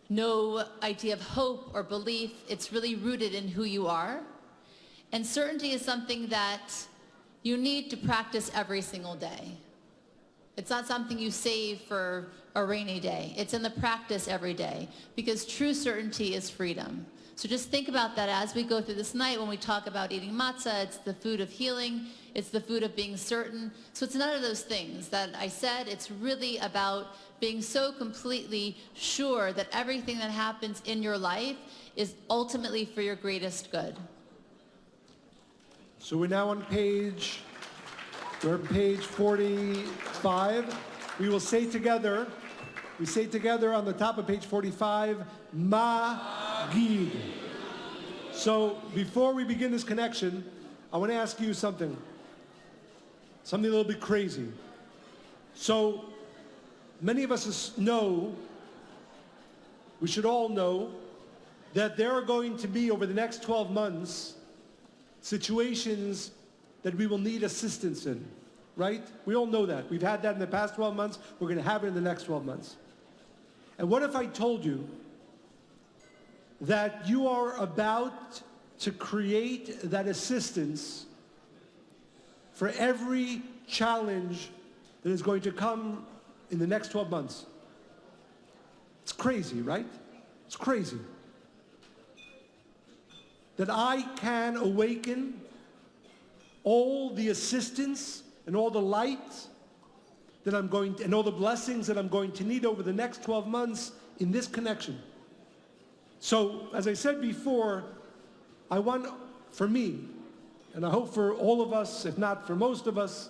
no idea of hope or belief. It's really rooted in who you are. And certainty is something that you need to practice every single day. It's not something you save for a rainy day. It's in the practice every day, because true certainty is freedom. So just think about that as we go through this night. When we talk about eating matzah, it's the food of healing. It's the food of being certain. So it's none of those things that I said. It's really about being so completely sure that everything that happens in your life is ultimately for your greatest good. So we're now on page 45. We will say together, on the top of page 45, Magid. So before we begin this connection, I want to ask you something a little bit crazy. So many of us know, we should all know, that there are going to be, over the next 12 months, situations that we will need assistance in, right? We all know that. We've had that in the past 12 months. We're going to have it in the next 12 months. And what if I told you that you are about to create that assistance for every challenge that is going to come in the next 12 months? It's crazy, right? It's crazy. That I can awaken all the assistance and all the light that I'm going to, and all the blessings that I'm going to need over the next 12 months in this connection. So, as I said before, I want, for me, and I hope for all of us, if not for most of us,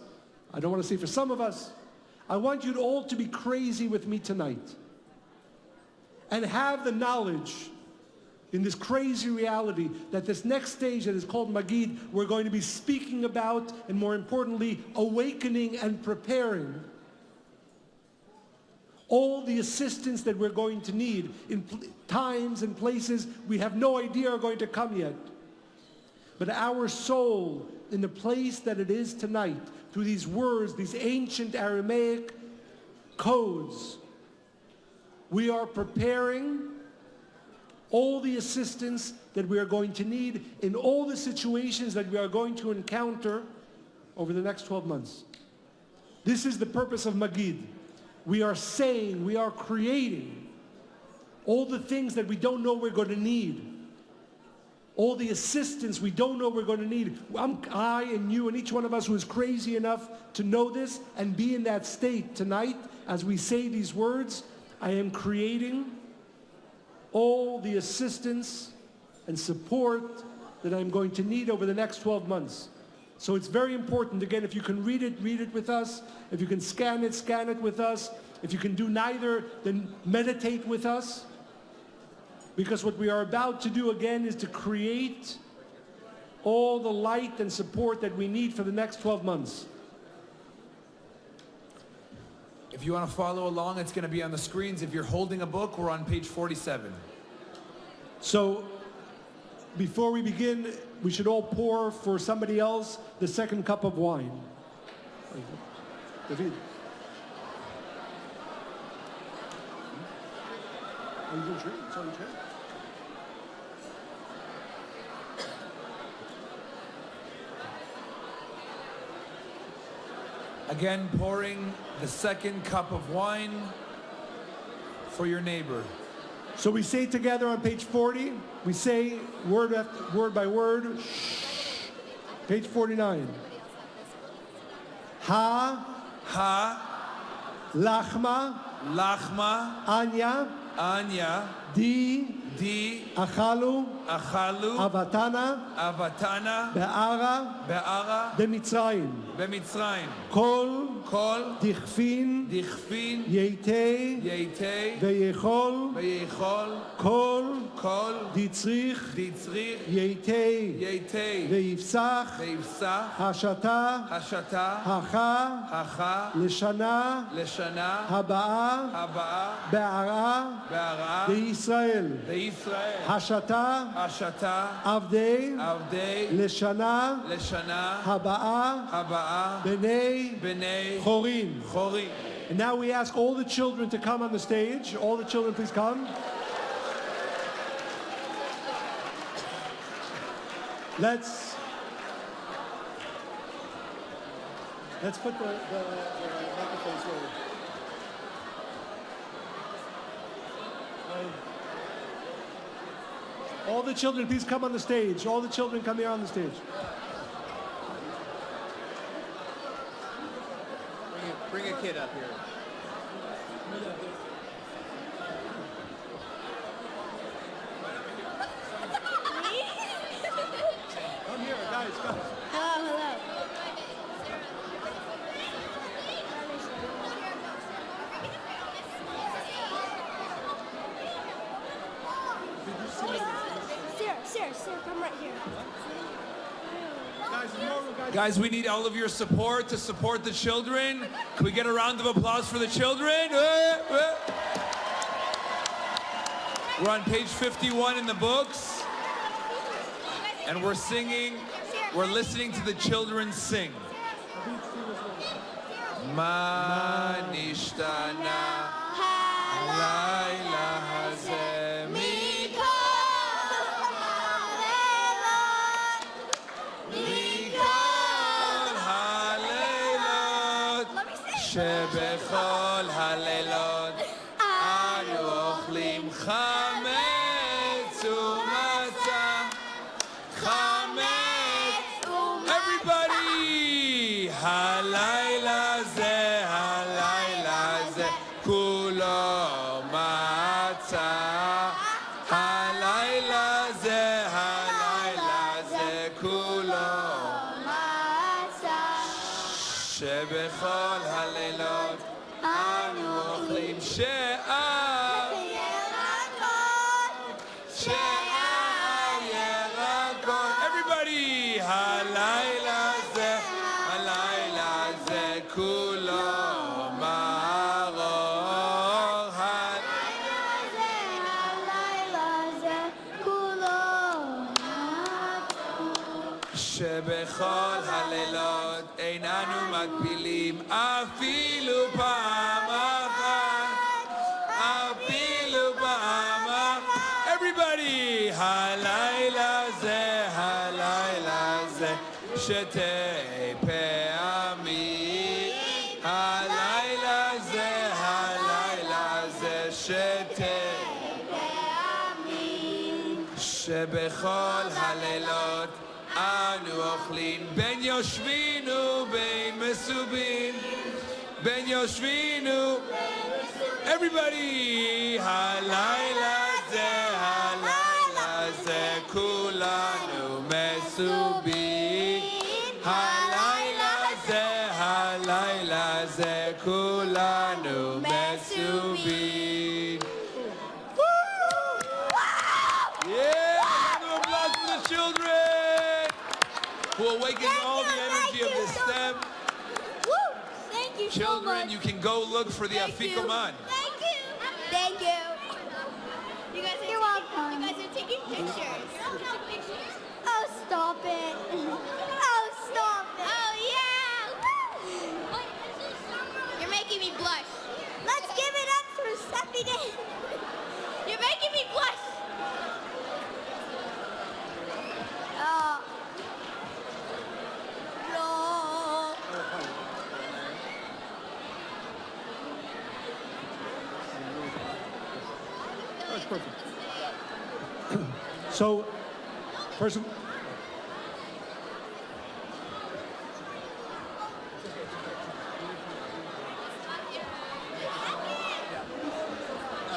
I don't want to say for some of us, I want you all to be crazy with me tonight and have the knowledge in this crazy reality that this next stage that is called Magid, we're going to be speaking about, and more importantly, awakening and preparing all the assistance that we're going to need in times and places we have no idea are going to come yet. But our soul, in the place that it is tonight, through these words, these ancient Aramaic codes, we are preparing all the assistance that we are going to need in all the situations that we are going to encounter over the next 12 months. This is the purpose of Magid. We are saying, we are creating all the things that we don't know we're going to need. All the assistance we don't know we're going to need. I and you and each one of us who is crazy enough to know this and be in that state tonight as we say these words, I am creating all the assistance and support that I'm going to need over the next 12 months. So it's very important, again, if you can read it with us. If you can scan it with us. If you can do neither, then meditate with us. Because what we are about to do, again, is to create all the light and support that we need for the next 12 months. If you want to follow along, it's going to be on the screens. If you're holding a book, we're on page 47. So, before we begin, we should all pour for somebody else the second cup of wine. David. Are you going to drink? It's on your chair. Again, pouring the second cup of wine for your neighbor. So we say together on page 40, we say word by word. Page 49. Lachma, Anya, Di, Achalu, Avatana, Be'ara, Bemitzrayim, Kol, Dichfin, Yeitei, Veyechol, Kol, Ditzrich, Yeitei, Veyifsach, Hashata, Hacha, Leshana, Haba'a, Be'ara, Israel, Hashata, Avdei, Leshana, Haba'a, Bnei, Chorin. And now we ask all the children to come on the stage. All the children, please come. Let's put the microphones forward. All the children, please come on the stage. All the children come here on the stage. Bring a kid up here. Come here, guys, come. Hello. Sarah, come right here. Guys, we need all of your support to support the children. Can we get a round of applause for the children? We're on page 51 in the books. And we're listening to the children sing. Ma nishtana halayla hazeh mikol haleilot shebechol haleilot anu ochlim chametz umatzah. Everybody! Halayla zeh, kulo matzah. שבכל הלילות אנו אוכלים שאר ירקות. Everybody! הלילה זה כולו מארור. שבכל הלילות אין אנו מגבילים אפילו פעם אחת, אפילו פעם אחת. Everybody! הלילה זה שתי פעמים. הלילה זה שתי פעמים. שבכל הלילות אנו אוכלים בין יושבים ובין מסובין, בין יושבים. Everybody! הלילה זה כולנו מסובין. הלילה זה כולנו מסובין. Yeah! Round of applause for the children who awaken all the energy of this stem. Thank you so Children, much. you can go look for the afikoman. Thank you. Thank you. You're welcome. You guys are taking pictures. Oh, stop it. Oh, stop it. Oh, yeah. Woo. You're making me blush. Let's give it up for Stephanie. You're making me blush. No. That's perfect. So, first of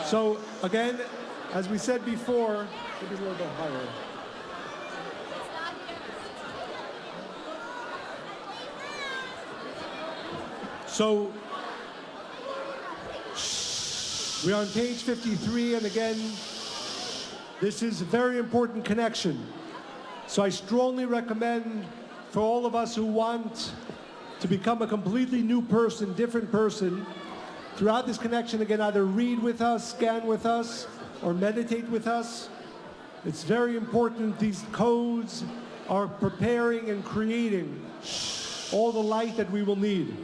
So, again, as we said before, maybe a little bit higher. So, we're on page 53, and again, this is a very important connection. So I strongly recommend for all of us who want to become a completely new person, different person, throughout this connection, again, either read with us, scan with us, or meditate with us. It's very important. These codes are preparing and creating all the light that we will need.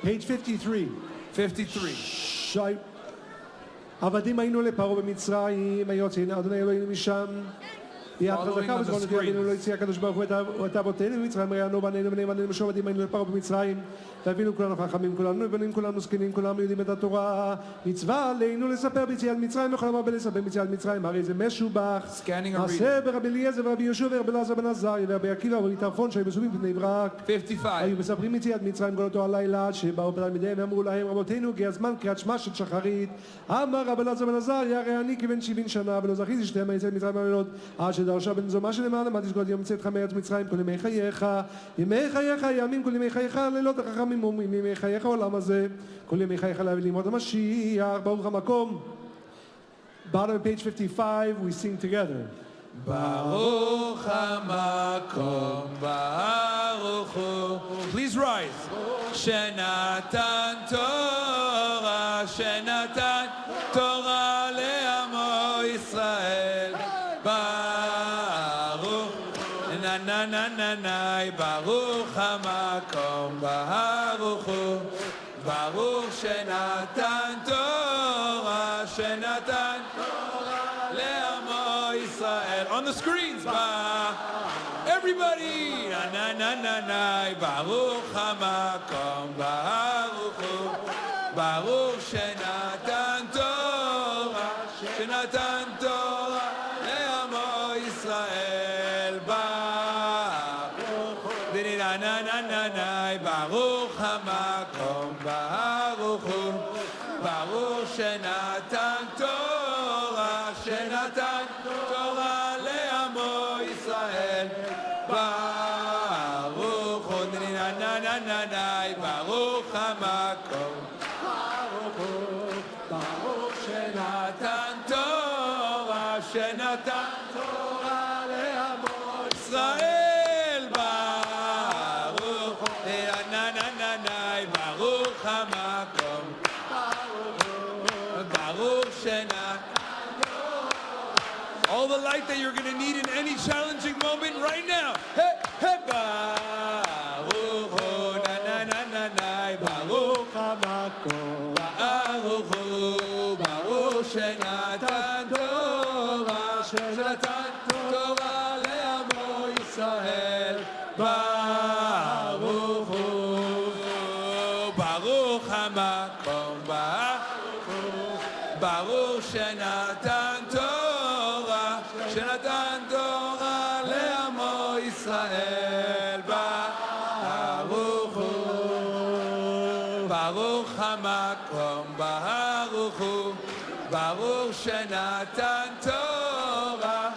Page 53. 53. שי... עבדים היינו לפרעה במצרים, היוצאין אדוני אלוהינו משם. ביד חזקה וזרוע נטויה לא הציע הקדוש ברוך הוא את אבותינו במצרים, ראינו בנינו בני בנינו משום עבדים היינו לפרעה במצרים. ואבינו כולנו חכמים, כולנו בנים, כולנו זקנים, כולנו יודעים את התורה. מצווה עלינו לספר ביציאת מצרים, וכל המרבה לספר ביציאת מצרים, הרי זה משובח. מעשה ברבי אליעזר ורבי יהושע ורבי אלעזר בן עזריה ורבי עקיבא ורבי טרפון שהיו מסובים בבני ברק. 55. היו מספרים יציאת מצרים כל אותו הלילה, שבאו תלמידיהם ואמרו להם, רבותינו, הגיע הזמן קריאת שמע של שחרית. אמר רבי אלעזר בן עזריה, הרי אני כבן 70 שנה ולא זכיתי שתהיה מיציאת מצרים בלילות, עד שדרשה בן זומא שנאמר למדתי שכל יום יצאתך מארץ מצרים כל ימי חייך, ימי חייך ימים כל ימי חייך לילות החכמים אומרים ימי חייך העולם הזה כל ימי חייך להביא לימוד המשיח. ברוך המקום. Bottom of page 55, we sing together. Baruch HaMakom, Baruch Hu. Please rise. Shenatan Torah, Shenatan Torah le'amo Yisrael. Baruch, na na na na na, Baruch HaMakom, Baruch Hu. Baruch Shenatan Torah, Shenatan Torah le'amo Israel. On the screens, everybody, na na na na na, Baruch HaMakom, Baruch Hu, Baruch Shenatan Torah, Shenatan Torah le'amo Israel. Baruch, na na na na na, Baruch HaMakom, Baruch Hu, Baruch Shenatan Torah, Shenatan Torah le'amo Yisrael. Baruch Hu, na na na na na, Baruch hamakom. Baruch shenatan Torah, shenatan Torah le'amo Yisrael. Baruch na na na na, Baruch hamakom. Baruch shenatan. All the light that you're going to need in any challenging moment right now. Hey, hey, Baruch na na na na na, Baruch hamakom. Baruch shenatan Torah, shenatan Torah le'amo Yisrael. Baruch Baruch hamakom. Baruch shenatan Torah, shenatan Torah le'amo Yisrael. Baruch Baruch hamakom. Baruch shenatan Torah.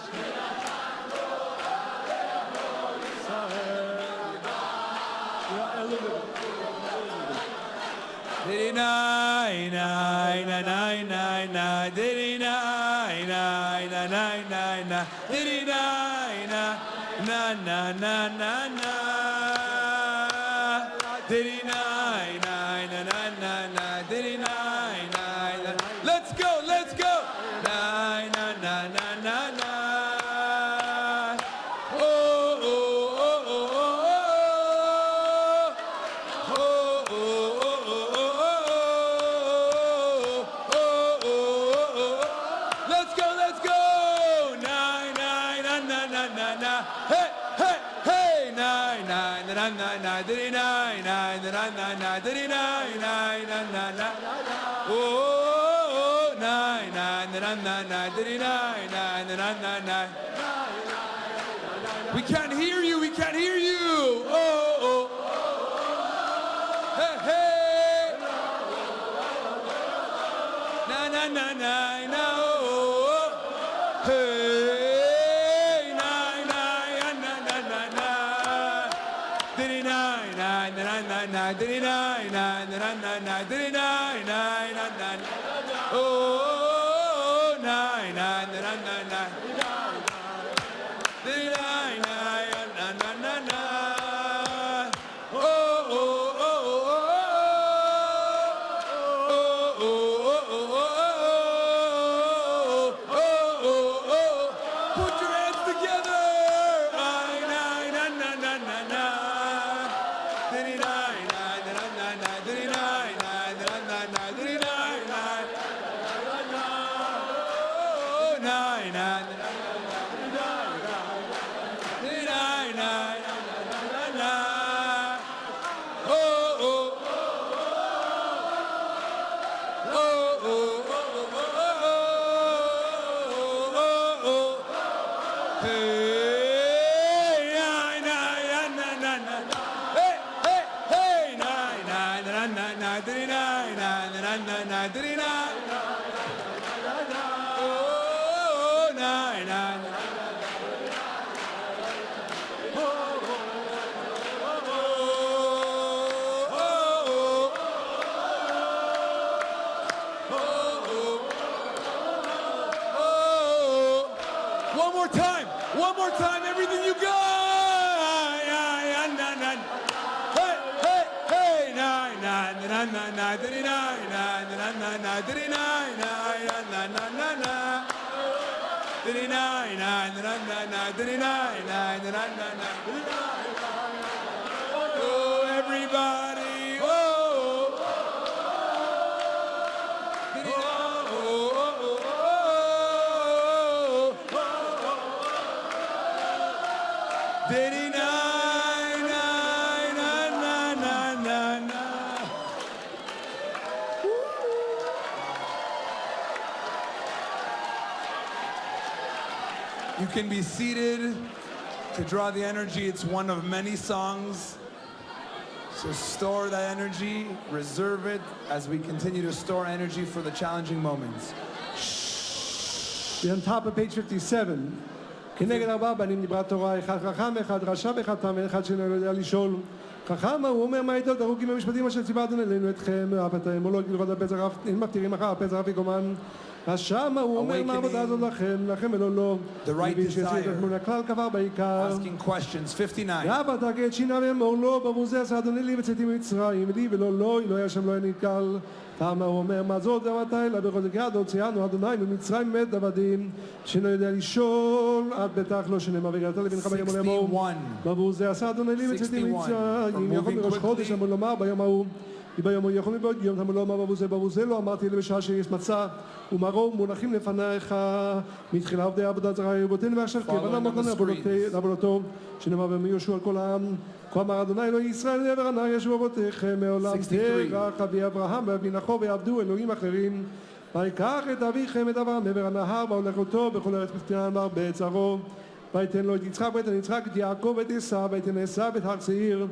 Diddy nine nine nine nine nine, diddy nine nine nine nine nine, diddy nine na na na na na, diddy nine nine nine nine nine, diddy nine nine. Let's go, let's go. Nine na na na na na. Oh oh oh oh oh oh oh oh oh. Let's go, let's go. Nine nine na na na na na. Hey hey hey. Nine nine na na na. Diddy nine nine na na na. Diddy nine nine na na na. Oh, nine nine na na na. Diddy nine nine na na na. We can't hear you. We can't hear you. Oh oh. Hey hey. Na na na na na. Oh. Hey. Nine nine na na na na. Diddy nine nine na na na. Diddy nine nine na na na. Diddy nine nine na na. Oh, nine nine na na na. Diddy nine nine na na na na. Oh oh oh oh oh oh oh oh oh oh. Put your hands together. Nine nine na na na na na. Diddy nine nine na na na. Diddy nine nine na na na. Diddy nine nine. Oh, nine nine. Diddy nine nine na na na. Oh oh. Oh oh oh oh oh oh. Hey, nine nine na na na. Hey hey hey, nine nine na na na. Diddy nine nine na na na. Diddy nine. Oh, nine nine. One more time, everything you got. Hey, hey, hey, nine, nine, nine, nine, nine, nine, nine, nine, nine, nine, nine, nine, nine, nine. Diddy nine, nine, nine, nine, nine, diddy nine, nine, nine, nine, nine. Oh, everybody, oh. Diddy nine, oh, oh, oh, oh, oh. Diddy nine, nine, nine, nine, nine, nine, nine. You can be seated to draw the energy. It's one of many songs. So store that energy, reserve it as we continue to store energy for the challenging moments. On top of page 57, כנגד ארבעה בנים דיברה תורה, אחד חכם, אחד רשע ואחד טמא, אחד שאינו יודע לשאול. חכם הוא אומר מה איתו דרוכים במשפטים אשר ציווה אלינו אתכם אף אתם או לא הלכות הפסח אין מפטירים אחר הפסח אף יקומן השם הוא אומר מה העבודה הזאת לכם ולא לא The right desire. הכלל כבר בעיקר Asking questions. 59. ואבא תגיד שינה ואמור לו ברבוזה עשה אדוני לי וצאתי ממצרים לי ולא לא אלוהי השם לא היה נתקל תמה הוא אומר מה זאת ומתי לה בכל יד הוציאנו אדוני ממצרים מת עבדים שאינו יודע לשאול עד בטח לא שנאמר וגלת לבנך ביום ולאמור 61. ברבוזה עשה אדוני לי וצאתי 61. ממצרים יכול Moving מראש quickly. חודש אמור לומר ביום ההוא ביום הוא יכול מבעוד יום תמול לא אמר ברבוזה לא אמרתי לי בשעה שיש מצה ומרום מונחים לפניך מתחילה עובדי עבודת זרה רבותינו ועכשיו כבנה מוכן לעבודתו שנאמר ביהושע על כל העם כה אמר אדוני אלוהי ישראל לעבר הנהר ישבו אבותיכם מעולם תרח אבי אברהם ואבי נחור ויעבדו אלוהים אחרים ויקח את אביכם את אברהם מעבר הנהר והולך אותו בכל ארץ כנען והרבה צרו ויתן לו את יצחק ואת יצחק את יעקב ואת עשיו ויתן עשיו את הר שעיר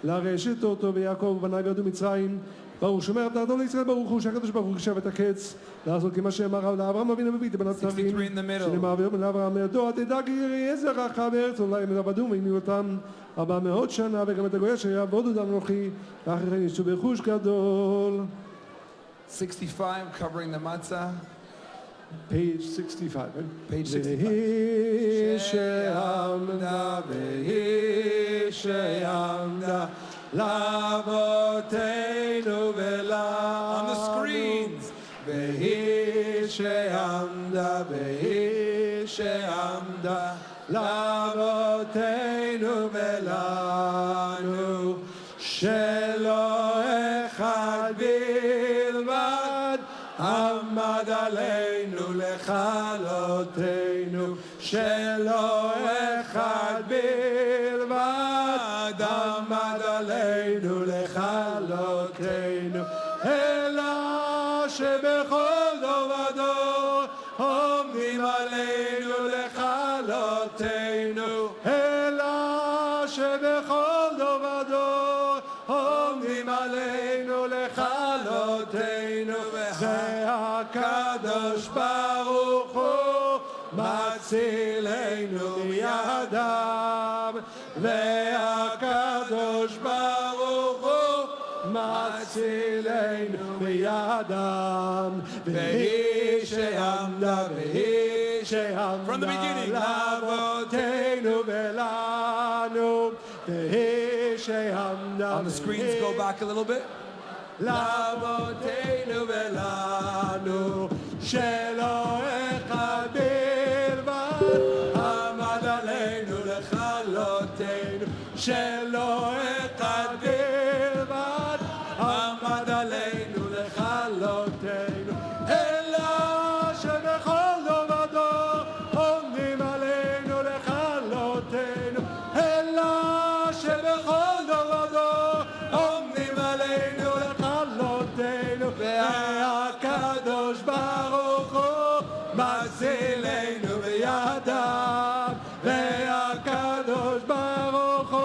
לרשת אותו ויעקב ובניו וירדו מצרים ברוך שומר את האדון לישראל ברוך הוא שהקדוש ברוך הוא ישב את הקץ לעשות כמה שאמר לאברהם אבינו מביא לבנות צרים שנאמר ויאמר לאברהם ידוע תדאג יהיה זרעך בארץ אולי הם עבדו ועינו אותם 400 שנה וגם את הגוי אשר יעבודו דם אנוכי ואחרי כן ישתו ברכוש גדול. 65, covering the matzah. Page 65, right? Page 65. והיא שעמדה והיא שעמדה לאבותינו ולנו On the screens. והיא שעמדה והיא שעמדה לאבותינו ולנו שלא אחד בלבד עמד עלינו לכלותנו שלא אחד בלבד עמד עלינו לכלותנו אלא שבכל דור ודור עומדים עלינו לכלותנו אלא שבכל דור ודור עומדים עלינו לכלותנו והקדוש ברוך הוא מצילנו מידם והקדוש ברוך הוא מצילנו מידם והיא שעמדה והיא שעמדה לאבותינו ולנו והיא שעמדה On the screens, go back a little bit. לאבותינו ולנו שלא אחד בלבד עמד עלינו לכלותנו שלא אחד בלבד עמד עלינו לכלותנו אלא שבכל דור ודור עומדים עלינו לכלותנו אלא שבכל דור ודור עומדים עלינו לכלותנו והקדוש ברוך הוא מצילנו בידם והקדוש ברוך הוא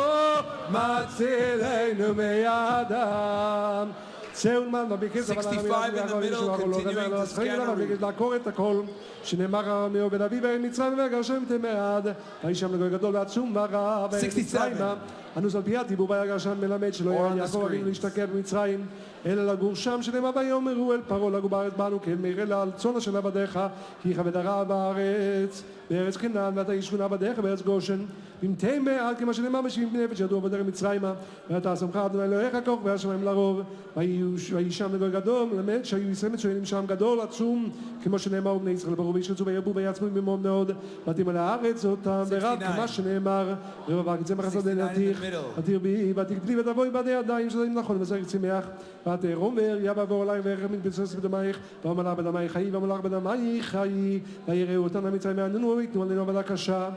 מצילנו מידם 65 in the middle, continuing to scan and לעקור את הכל שנאמר מעובד אביו ואל מצרים וגרשם תמעד וישם לגוי גדול ועצום ורע ואל מצרימה אנוס על פי הדיבור ויגרשם מלמד שלא יהיה יעקב אבינו להשתקע במצרים אלא לגור שם שנאמר ויאמרו אל פרעה לגור בארץ בנו כאל מרעה על צאן אשר עבדיך כי כבד הרע בארץ בארץ כנען ואתה איש שכונה עבדיך בארץ גושן במתי מעט כמה שנאמר בשבעים בני נפש ידוע בדרך מצרימה ואתה שמך אדוני אלוהיך כוך והשמיים לרוב ויהי שם לגוי גדול מלמד שהיו ישראל מצוינים שם גדול עצום כמו שנאמר ובני ישראל ברור וישרצו וירבו ויעצמו במאוד מאוד ותימלא הארץ אותם ורב כמה שנאמר רבבה כי צמח השדה נתיך ותרבי ותגדלי ותבואי בעדי ידיים שזרים נכון וזרק צמח ותרום ויריה ועבור עלי וערך מתבסס בדמייך ואמר בדמייך חיי ואמר בדמייך חיי ויראו אותנו המצרים ועננו ויתנו עלינו עבודה קשה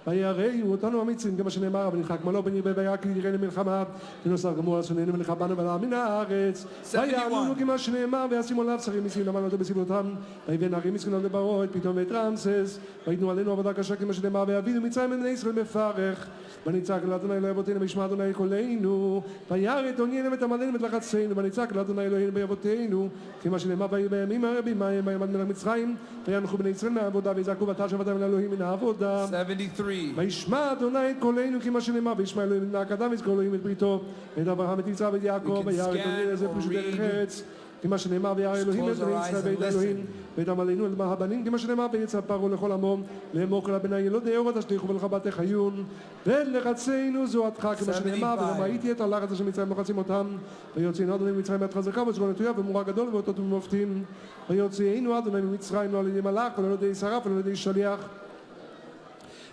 ויראו אותנו המצרים כמה שנאמר ונלחק מלא בן ירבה ויקל יראה למלחמה ונוסף גמור אסוננו ונלחם בנו ולעם מן הארץ ויענו כמה שנאמר וישימו עליו שרים מסים למען אותו בסבלותם ויבן הרים מסכנו לברות פתאום ואת רמסס ויתנו עלינו עבודה קשה כמה שנאמר ויביאו מצרים בני ישראל בפרך ונצעק לאדוני אלוהי אבותינו וישמע אדוני קולנו וירא את עוניינו ואת עמלנו ואת לחצנו ונצעק לאדוני אלוהינו באבותינו כי מה שנאמר בימים הרבים ההם וימד מלך מצרים וינחו בני ישראל מהעבודה ויזעקו בתר שבתם לאלוהים מן העבודה 73. וישמע אדוני את קולנו כי מה שנאמר וישמע אלוהים את נאק אדם ויזכור אלוהים את בריתו ואת אברהם את יצחק ואת יעקב וירא את עוניינו הזה פשוט דרך ארץ כי מה שנאמר וירא אלוהים את בני ישראל ואת אלוהים ואת עמלנו אל הבנים כי מה שנאמר ויצא פרעה לכל עמו לאמור כל הבני ילודי אורות תשליכו ולחבתי חיון ולחצנו זועתך כי מה שנאמר וגם ראיתי את הלחץ אשר מצרים לוחצים אותם ויוציאנו אדוני ממצרים ביד חזקה וזרוע נטויה ומורה גדול ואותות ומופתים ויוציאנו אדוני ממצרים לא על ידי מלאך ולא על ידי שרף ולא על ידי שליח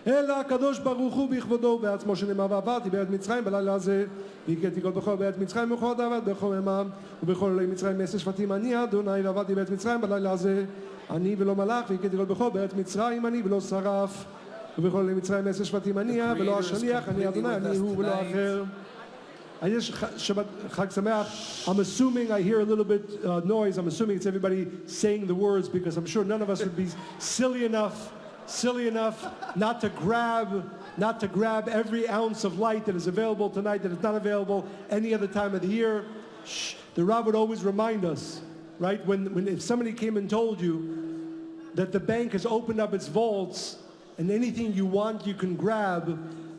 אלא הקדוש ברוך הוא בכבודו בעצמו שנאמר ועברתי ביד מצרים בלילה הזה והכיתי כל בכור ביד מצרים ובכל עבד בכל עמם ובכל אלוהי מצרים מעשר שבטים אני אדוני ועבדתי ביד מצרים בלילה הזה אני ולא מלאך והכיתי כל בכור ביד מצרים אני ולא שרף ובכל אלוהי מצרים מעשר שבטים אני ולא השליח אני אדוני אני הוא ולא אחר. I just Shabbat Chag Sameach. I'm assuming I hear a little bit noise. I'm assuming it's everybody saying the words because I'm sure none of us would be silly enough not to grab every ounce of light that is available tonight that is not available any other time of the year. The Rav would always remind us, right? When if somebody came and told you that the bank has opened up its vaults and anything you want you can grab,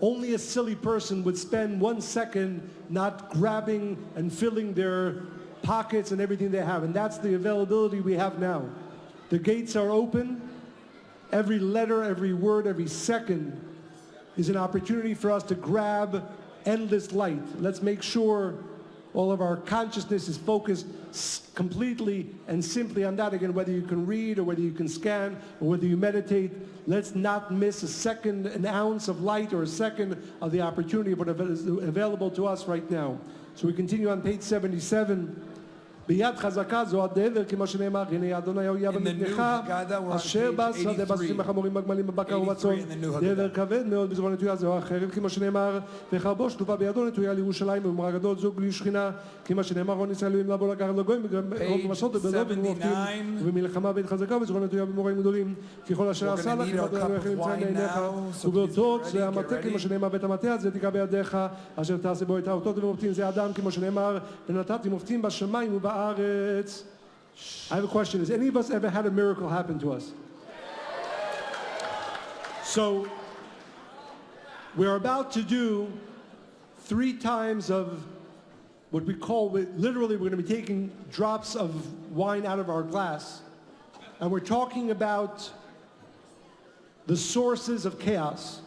only a silly person would spend 1 second not grabbing and filling their pockets and everything they have. And that's the availability we have now. The gates are open. Every letter, every word, every second is an opportunity for us to grab endless light. Let's make sure all of our consciousness is focused completely and simply on that. Again, whether you can read or whether you can scan or whether you meditate, let's not miss a second, an ounce of light or a second of the opportunity of what is available to us right now. So we continue on page 77. ביד חזקה זו הדבר כמו שנאמר הנה אדוני האויב במפניך אשר בשדה בסוסים החמורים בגמלים בבקר ובצאן דבר כבד מאוד בזרוע נטויה זו החרב כמו שנאמר וחרבו שלופה בידו נטויה לירושלים ובמורה גדול זוג לשכינה כמו שנאמר רון ישראל אלוהים לבוא לקחת לגויים ברוב ומסות ובדוב ובמופתים ובמלחמה בית חזקה בזרוע נטויה במוראים גדולים ככל אשר עשה לך לבוא אלוהיכם נמצא מעיניך ובאותות זה המטה כמו שנאמר בית המטה הזה תיגע בידיך אשר תעשה בו את האותות ומופתים זה אדם כמו שנאמר ונתתי מופתים בשמיים I have a question. Has any of us ever had a miracle happen to us? So, we're about to do 3 times of what we call, literally we're going to be taking drops of wine out of our glass. And we're talking about the sources of chaos.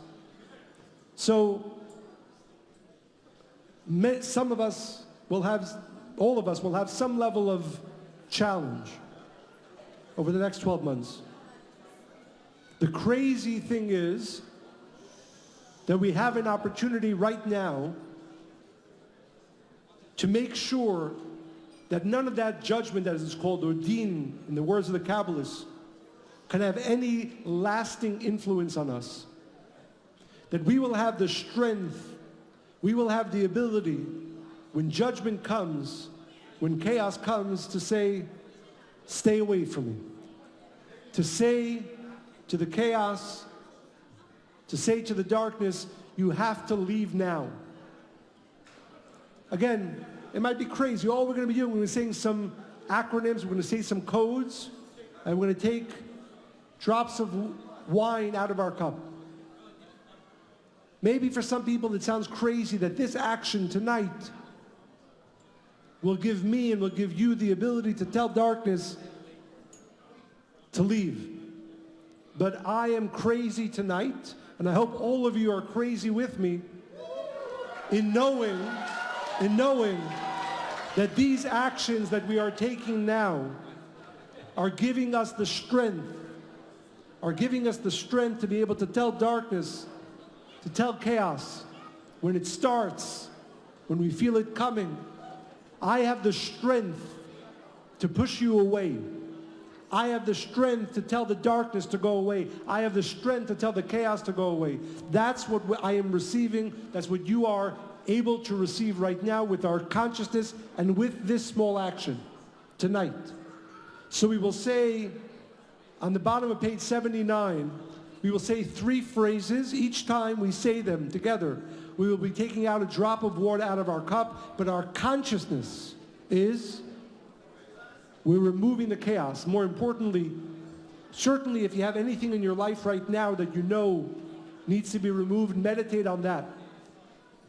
So, some of us will have, all of us will have some level of challenge over the next 12 months. The crazy thing is that we have an opportunity right now to make sure that none of that judgment that is called Odin in the words of the Kabbalists can have any lasting influence on us. That we will have the strength, we will have the ability when judgment comes, when chaos comes, to say, stay away from me. To say to the chaos, to say to the darkness, you have to leave now. Again, it might be crazy. All we're going to be doing, we're going to be saying some acronyms, we're going to say some codes, and we're going to take drops of wine out of our cup. Maybe for some people it sounds crazy that this action tonight will give me and will give you the ability to tell darkness to leave. But I am crazy tonight, and I hope all of you are crazy with me in knowing that these actions that we are taking now are giving us the strength, to be able to tell darkness, to tell chaos, when it starts, when we feel it coming. I have the strength to push you away. I have the strength to tell the darkness to go away. I have the strength to tell the chaos to go away. That's what I am receiving. That's what you are able to receive right now with our consciousness and with this small action tonight. So we will say on the bottom of page 79, We will say 3 phrases. Each time we say them together, we will be taking out a drop of water out of our cup, but our consciousness is we're removing the chaos. More importantly, certainly if you have anything in your life right now that you know needs to be removed, meditate on that.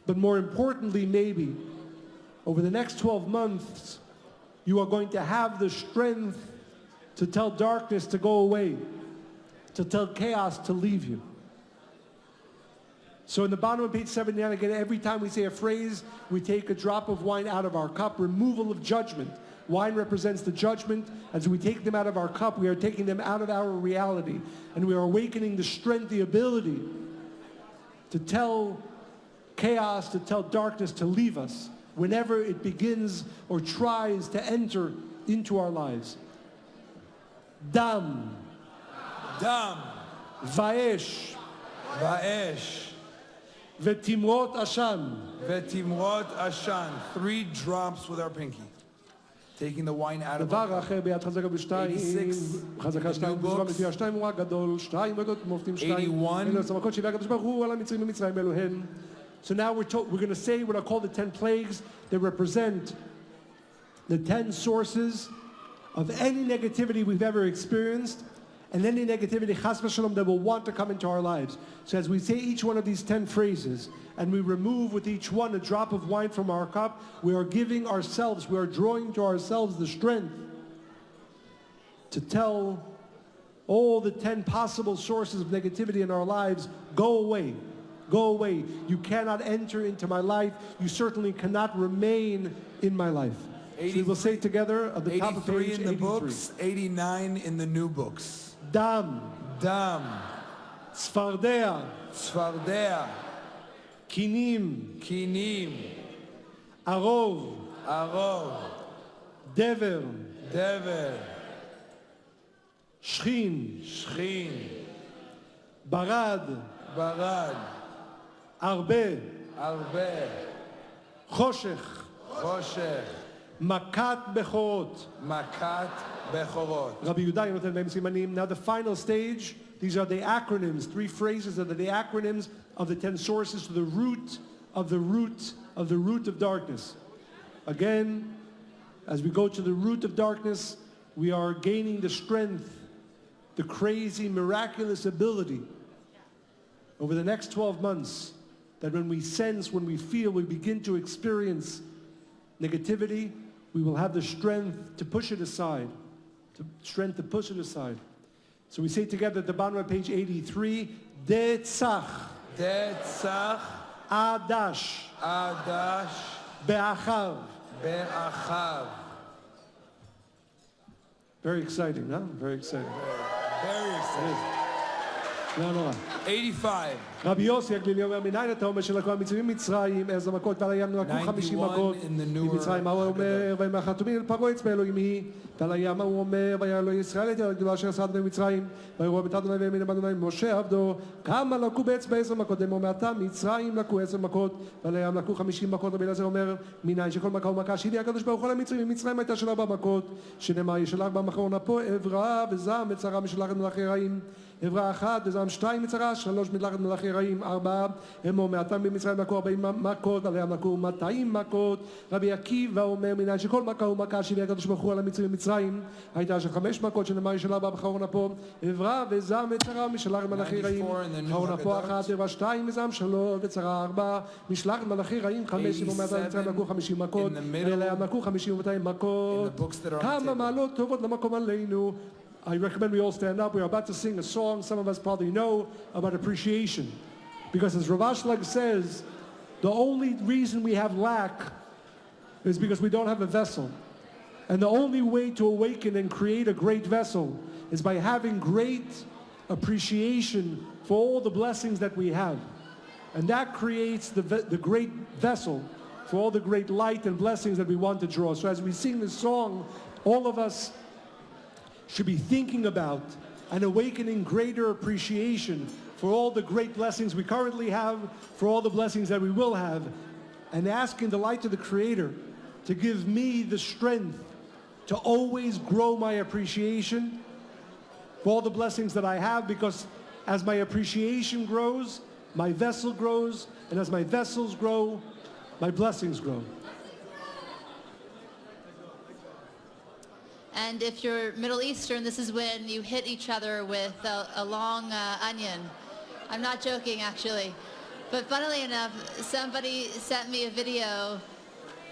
But more importantly, maybe, over the next 12 months, you are going to have the strength to tell darkness to go away, to tell chaos to leave you. So in the bottom of page 79, again, every time we say a phrase, we take a drop of wine out of our cup, removal of judgment. Wine represents the judgment. As we take them out of our cup, we are taking them out of our reality. And we are awakening the strength, the ability to tell chaos, to tell darkness to leave us whenever it begins or tries to enter into our lives. Dam. Dam. Vaesh. Vaesh. Vetimrot Ashan. Vetimrot Ashan. 3 drops with our pinky. Taking the wine out of our דבר cup. אחר ביד חזקה בשתיים, 86, חזקה שתיים, new books. לפי השתיים הוא הגדול, 2 רגות מופתים 2, 81. אלו הסמכות שהביא הקדוש ברוך הוא על המצרים במצרים אלוהן. So now we're going to say what I call the 10 plagues that represent the 10 sources of any negativity we've ever experienced and any negativity, chas v'shalom, that will want to come into our lives. So as we say each one of these 10 phrases, and we remove with each one a drop of wine from our cup, we are giving ourselves, we are drawing to ourselves the strength to tell all the 10 possible sources of negativity in our lives, go away. Go away. You cannot enter into my life. You certainly cannot remain in my life. So we will say together at the top of 83 page in the 83. books, 89 in the new books. Dam, Dam. Tzfardea, Tzfardea. Kinim, Kinim. Arov, Arov. Dever, Dever. Shchin, Shchin. Barad, Barad. Arbe, Arbe. Choshech, Choshech. Makat Bechorot. Makat Bechorot. Rabbi Yehuda noten beim simanim. Now the final stage, these are the acronyms, 3 phrases that are the acronyms of the 10 sources to the root of the root of the root of darkness. Again, as we go to the root of darkness, we are gaining the strength, the crazy, miraculous ability over the next 12 months that when we sense, when we feel, we begin to experience negativity, we will have the strength to push it aside. Strength to push it aside. So we say together at the bottom of page 83, Detzach. Detzach. Adash. Adash. Be'achav. Be'achav. Very exciting, huh? Very exciting. Very exciting. No. 85. רבי יוסי הגלילי אומר, מניין אתה אומר שלקחו המצרים ממצרים, אז המכות ועל הים לקחו 50 מכות, ממצרים מה הוא אומר, והם החתומים אל פרעה אצבע אלוהים היא, ועל הים הוא אומר, והיה אלוהי ישראל את הגדולה אשר עשה אדוני במצרים, ויראו בית אדוני וימין אדוני משה עבדו, כמה לקחו באצבע 10 מכות, אמר מעתה מצרים לקחו 10 מכות, ועל הים לקחו 50 מכות, רבי אלעזר אומר, מניין שכל מכה ומכה שהביא הקדוש ברוך הוא למצרים, מצרים הייתה של 4 מכות, שנאמר ישלח במחרון אפו עברה וזעם וצרה משלחת מלאכי רעים. עברה 1, וזעם 2 מצרה, 3 מדלחת מלאכי רעים, 4, אמור מעתם במצרים לקחו 40 מכות, עליהם לקחו 200 מכות, רבי עקיבא אומר מניין שכל מכה ומכה שהביא הקדוש ברוך הוא על המצרים במצרים, הייתה של 5 מכות, שנאמר ישלח באחרון אפו, עברה וזעם וצרה משלחת מלאכי רעים, אחרון אפו 1, עברה 2 וזעם 3 וצרה 4, משלחת מלאכי רעים 5, אמור מעתם במצרים לקחו 50 מכות, עליהם לקחו 50 ו200 מכות, כמה מעלות טובות למקום עלינו. I recommend we all stand up. We're about to sing a song some of us probably know about appreciation. Because as Rav Ashlag says, the only reason we have lack is because we don't have a vessel. And the only way to awaken and create a great vessel is by having great appreciation for all the blessings that we have. And that creates the great vessel for all the great light and blessings that we want to draw. So as we sing this song, all of us should be thinking about and awakening greater appreciation for all the great blessings we currently have, for all the blessings that we will have, and asking the light of the Creator to give me the strength to always grow my appreciation for all the blessings that I have, because As my appreciation grows, my vessel grows, and as my vessels grow, my blessings grow. And if you're Middle Eastern, this is when you hit each other with a long onion. I'm not joking, actually. But funnily enough, somebody sent me a video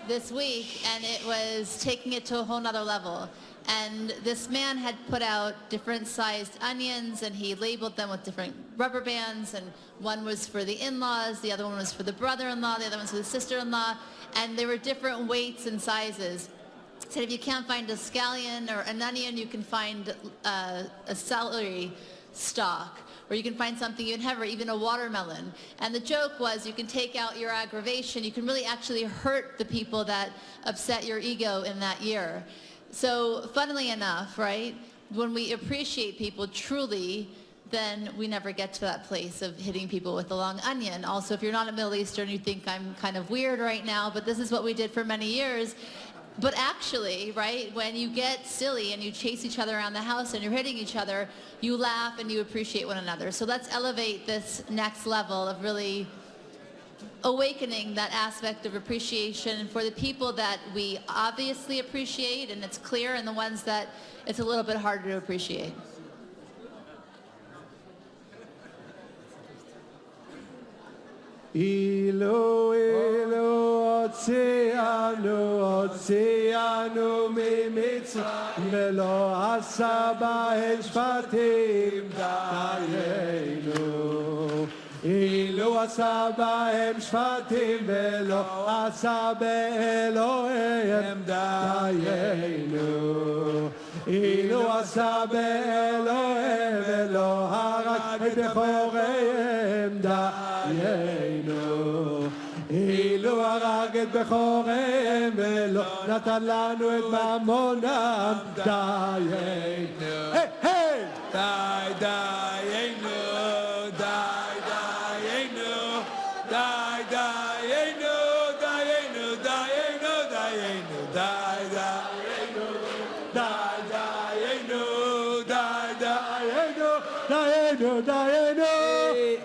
this week, and it was taking it to a whole nother level. And this man had put out different sized onions, and he labeled them with different rubber bands, and one was for the in-laws, the other one was for the brother-in-law, the other one was for the sister-in-law, and they were different weights and sizes. Said if you can't find a scallion or an onion, you can find a celery stalk, or you can find something even heavier, even a watermelon. And the joke was you can take out your aggravation, you can really actually hurt the people that upset your ego in that year. So funnily enough, right, when we appreciate people truly, then we never get to that place of hitting people with a long onion. Also, if you're not a Middle Eastern, you think I'm kind of weird right now, but this is what we did for many years. But actually, right, when you get silly and you chase each other around the house and you're hitting each other, you laugh and you appreciate one another. So let's elevate this next level of really awakening that aspect of appreciation for the people that we obviously appreciate and it's clear, and the ones that it's a little bit harder to appreciate. Elo, Elo, Oceano, Oceano, Mitzrayim, Velo asa bahem shvatim dayenu. Elo asa bahem shvatim, Velo asa be'elohem dayenu. Elo asa be'elohem, Velo harag et bechorehem dayenu. אילו הרג את בכוריהם ולא נתן לנו את ממונם, דיינו, די דיינו, די דיינו, די דיינו, דיינו, דיינו, דיינו, די דיינו, די דיינו, די דיינו, דיינו, דיינו.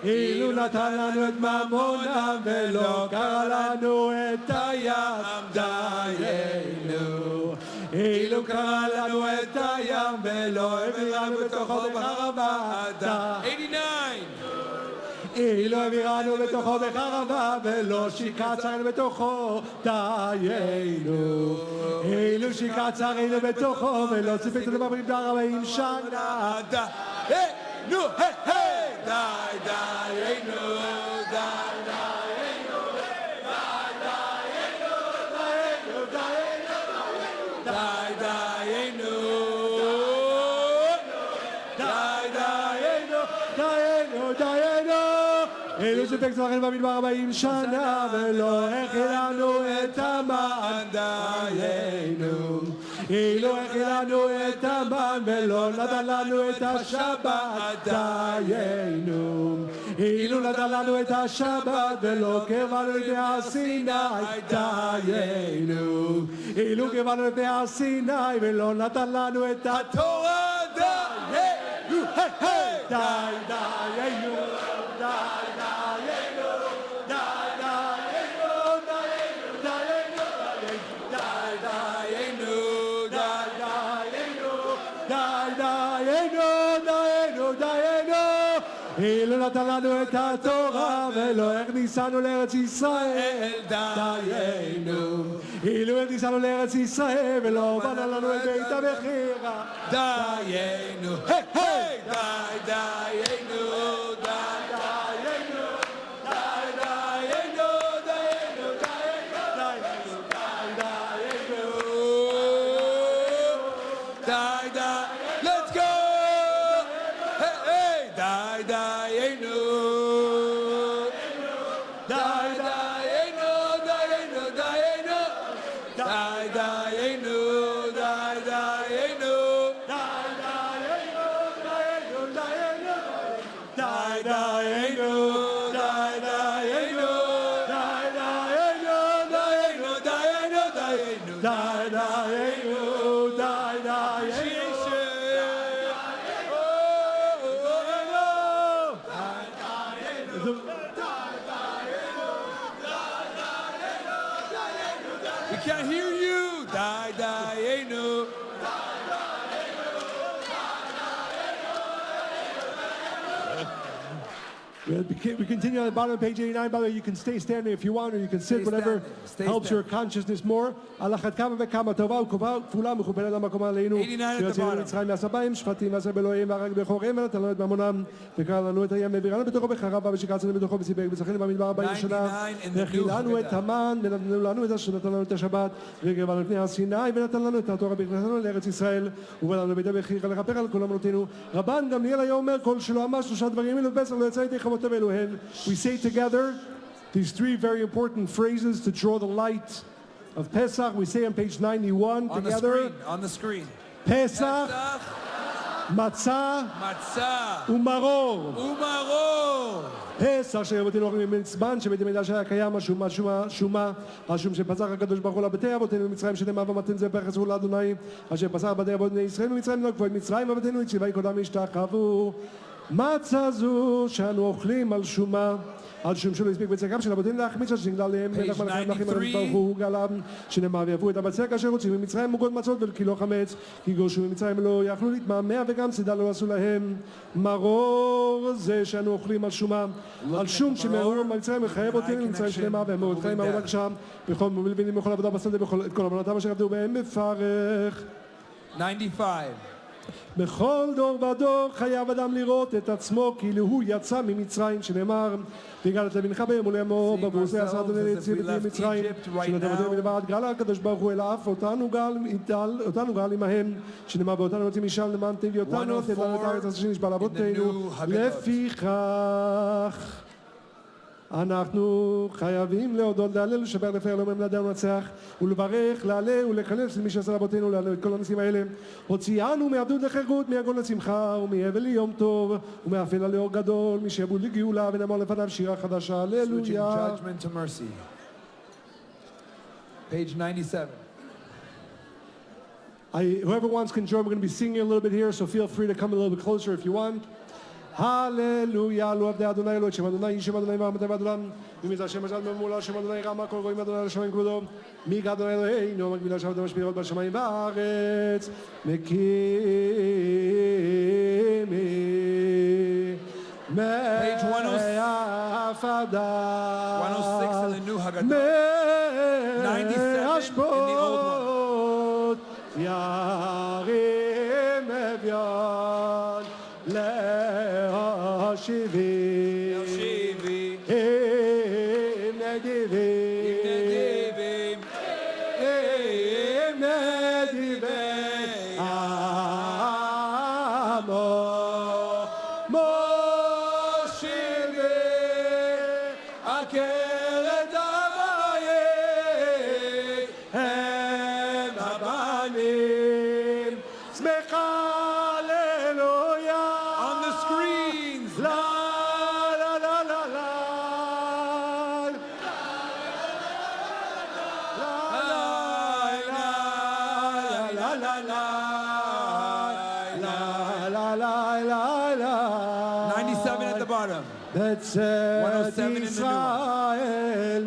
אילו נתן לנו את ממונם ולא קרא לנו את הים, דיינו. אילו קרא לנו את הים ולא העבירנו בתוכו בחרבה, 89. אילו העבירנו בתוכו בחרבה ולא שיקצרנו בתוכו, דיינו. אילו שיקצרנו בתוכו ולא ציפיתנו במדבר 40 שנה, דיינו. Die, die, no, die, die, no, die, die, no, die, die, no, die, die, no, die, no. אלו שפקצרנו במדבר 40 שנה ולא הכין לנו את המן, דיינו. אילו הכין לנו את המן ולא נתן לנו את השבת, דיינו. אילו נתן לנו את השבת ולא קרבנו לפני הר סיני, דיינו. אילו קרבנו לפני הר סיני ולא נתן לנו את התורה, דיינו. די, דיינו, די, דיינו, די, דיינו, דיינו, דיינו, דיינו, דיינו. אילו נתן לנו את התורה ולא הכניסנו לארץ ישראל, דיינו. אילו הכניסנו לארץ ישראל ולא בנה לנו את בית המכירה, דיינו. דיינו. We can't hear you. Die, Dayenu. We continue on the bottom of page 89. By the way, you can stay standing if you want, or you can sit, whatever helps your consciousness more. 89 at the bottom. We say together these three very important phrases to draw the light of Pesach. We say on page 91 together. On the screen. Pesach, Matzah, Umaror. פסח שאבותינו אוכלים במצבן שבית המקדש היה קיים שומה השום שפסח הקדוש ברוך הוא לבתי אבותינו במצרים שנאמר ומתן זה פרח זכור לאדוני אשר פסח בתי אבות בני ישראל במצרים לא גבוה את מצרים אבותינו הציווי קודם השתחוו מצה זו שאנו אוכלים על שומה על שום שלא הספיק בצקם של אבותינו להחמיץ אשר נגלה עליהם מלך מלכים מלכים מלכים ברוך הוא גלם שנאמר ויבואו את הבצק אשר רוצים במצרים מוגות מצות וכי לא חמץ כי גורשו במצרים לא יכלו להתמהמה וגם צידה לא עשו להם מרור זה שאנו אוכלים על שומה על שום שמאור במצרים מחייב אותנו במצרים שלמה והם מאוד חיים מאוד הגשם בכל מוביל וינים בכל עבודה בשדה את כל עבודתם אשר עבדו בהם מפרך 95 בכל דור ודור חייב אדם לראות את עצמו כאילו הוא יצא ממצרים שנאמר והגעת לבנך ביום ולאמור בבוזי עשה אדוני להציל אותי ממצרים שנתן אותי מלבד גאל הקדוש ברוך הוא אלא אף אותנו גאל עמהם שנאמר ואותנו יוצאים משם למען תביא אותנו תן לנו את הארץ אשר שנשבע לאבותינו לפיכך אנחנו חייבים להודות להלל לשבח לפאר לאומם לאדם לנצח ולברך להלל ולכנס למי שעשה לאבותינו להלל את כל הנושאים האלה הוציאנו מעבדות לחירות מהגון לשמחה ומאבל ליום טוב ומאפלה לאור גדול משעבוד לגאולה ונאמר לפניו שירה חדשה הללויה Page 97 Whoever wants can join. We're going to be singing a little bit here, so feel free to come a little bit closer if you want. Hallelujah, lo avde Adonai lo Shem Adonai Yishem Adonai v'amatei v'adolam v'mizah Shem Azad memula Shem Adonai Rama kol goyim Adonai l'shamayim kvodo mi Adonai Eloheinu magvila shav d'mashpirot b'shamayim v'aretz mekimi Page 106 in the new Haggadah 97 in the old one Yarim Evyon Le'ashivi Im Nedivim Im Nedivim Amo Moshivi Akeret Abayim Hem Abanim Smecha בצאת ישראל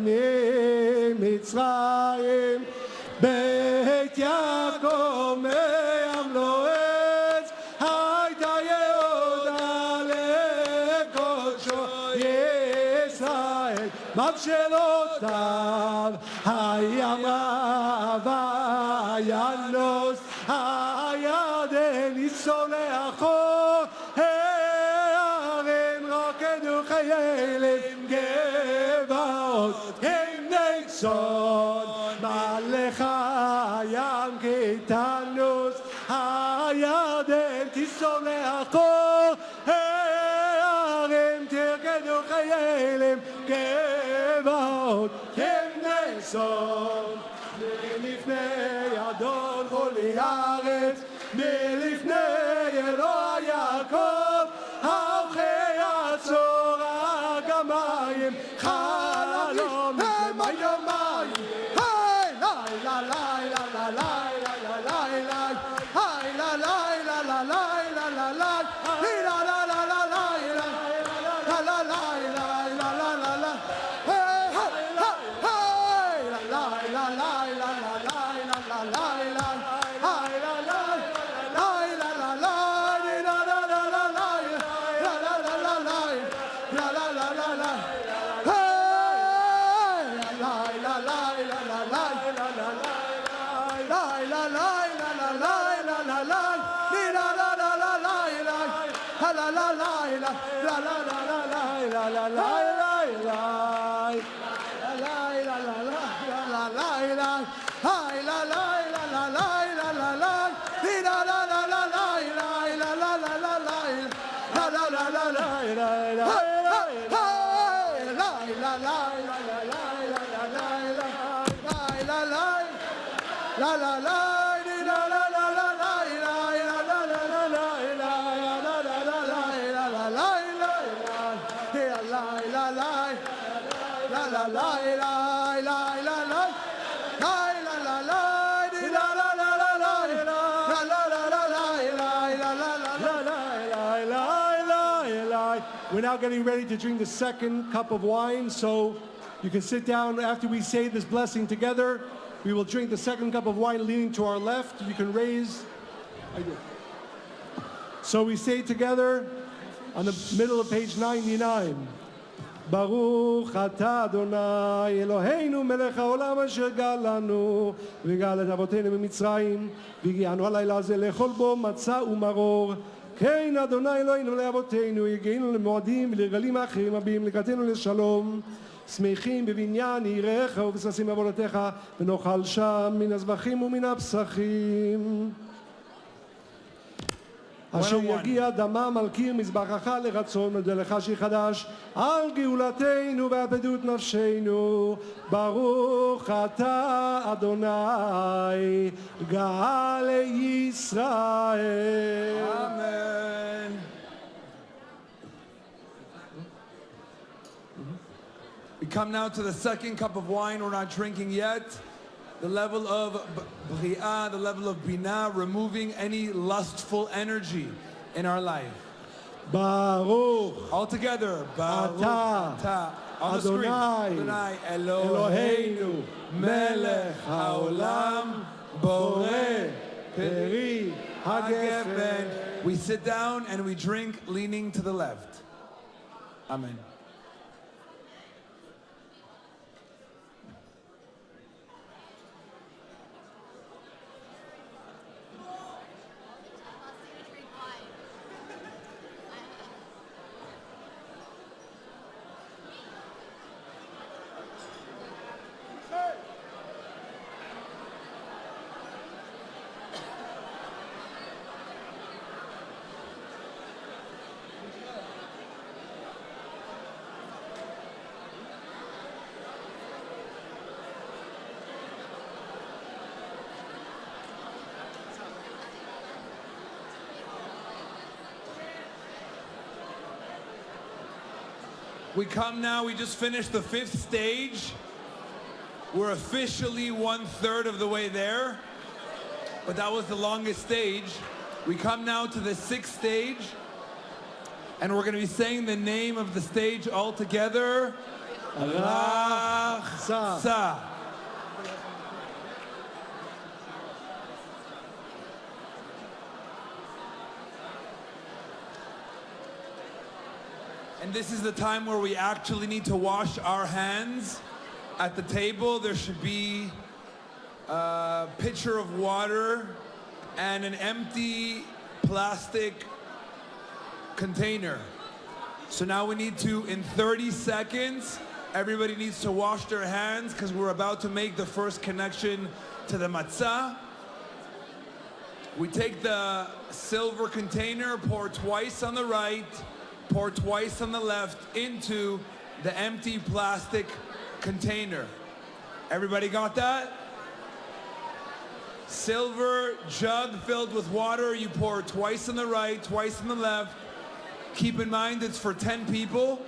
ממצרים בית יעקב מעם לא עץ הייתה יהודה לקודשו ישראל מבשלותיו הים רב הינוס הירדן ייסעו לאחור חיילים גבעות הם נגסון מלך הים קיטנוס הירדן תיסעו לאחור הערים תרקדו חיילים גבעות הם נגסון מלפני אדון חולי הארץ מלפני אלוה יעקב צור הגמיים חלום מיימיים היי ליי ליי ליי ליי ליי היי ליי ליי ליי ליי ליי We're now getting ready to drink the second cup of wine, so you can sit down after we say this blessing together. We will drink the second cup of wine leaning to our left. You can raise. So we say together on the middle of page 99. Baruch atah Adonai Eloheinu melech haolam asher gal lanu v'gal et avotenu mimitzrayim v'gianu halayla hazeh לאכול בו מצה ומרור כן אדוני אלוהינו לאבותינו יגענו למועדים ולרגלים האחרים הבאים לקראתנו לשלום שמחים בבניין עירך ובששים עבודתך ונאכל שם מן הזבחים ומן הפסחים אשר יגיע דמם על קיר מזבחך לרצון נודה לך שיחדש על גאולתנו ועבדות נפשנו ברוך אתה אדוני גאל ישראל. Amen. We come now to the second cup of wine. We're not drinking yet. The level of b'ri'ah, the level of binah, removing any lustful energy in our life. Baruch All together. Baruch atah on the screen. Adonai Eloheinu melech haolam boreh peri hagefen. We sit down and we drink leaning to the left. Amen. We come now, we just finished the 5th stage. We're officially 1/3 of the way there, but that was the longest stage. We come now to the 6th stage, and we're going to be saying the name of the stage all together. Rachsa. And this is the time where we actually need to wash our hands. At the table, there should be a pitcher of water and an empty plastic container. So now we need to, in 30 seconds, everybody needs to wash their hands because we're about to make the first connection to the matzah. We take the silver container, pour twice on the right, pour twice on the left into the empty plastic container. Everybody got that? Silver jug filled with water. You pour twice on the right, twice on the left. Keep in mind it's for 10 people,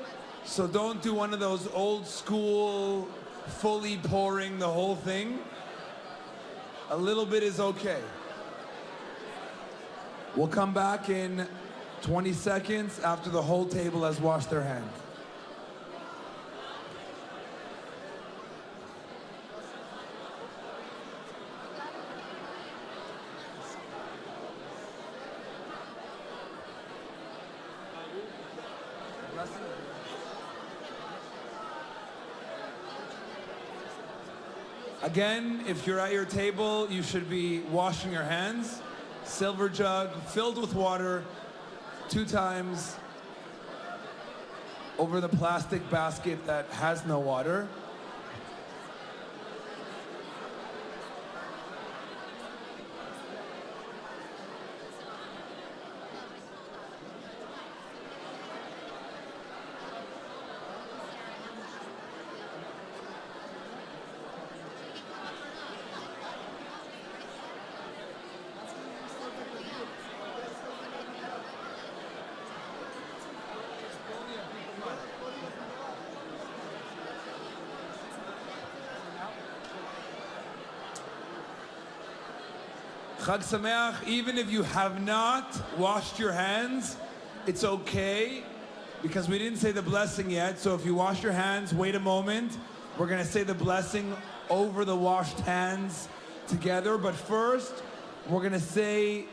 so don't do one of those old school fully pouring the whole thing. A little bit is okay. We'll come back in 20 seconds after the whole table has washed their hands. Again, if you're at your table, you should be washing your hands. Silver jug filled with water 2 times over the plastic basket that has no water. Chag Sameach, even if you have not washed your hands, it's okay, because we didn't say the blessing yet. So if you wash your hands, wait a moment. We're going to say the blessing over the washed hands together. But first, we're going to say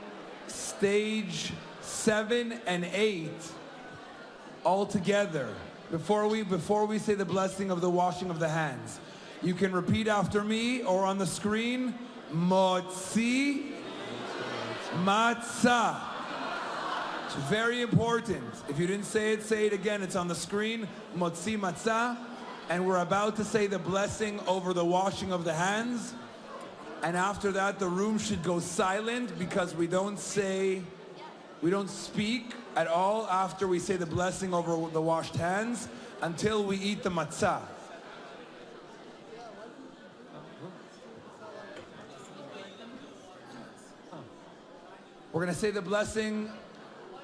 stage 7 and 8 all together before we say the blessing of the washing of the hands. You can repeat after me or on the screen. Motzi matzah. It's very important. If you didn't say it again. It's on the screen. Motzi matzah. And we're about to say the blessing over the washing of the hands. And after that, the room should go silent, because we don't speak at all after we say the blessing over the washed hands until we eat the matzah. We're going to say the blessing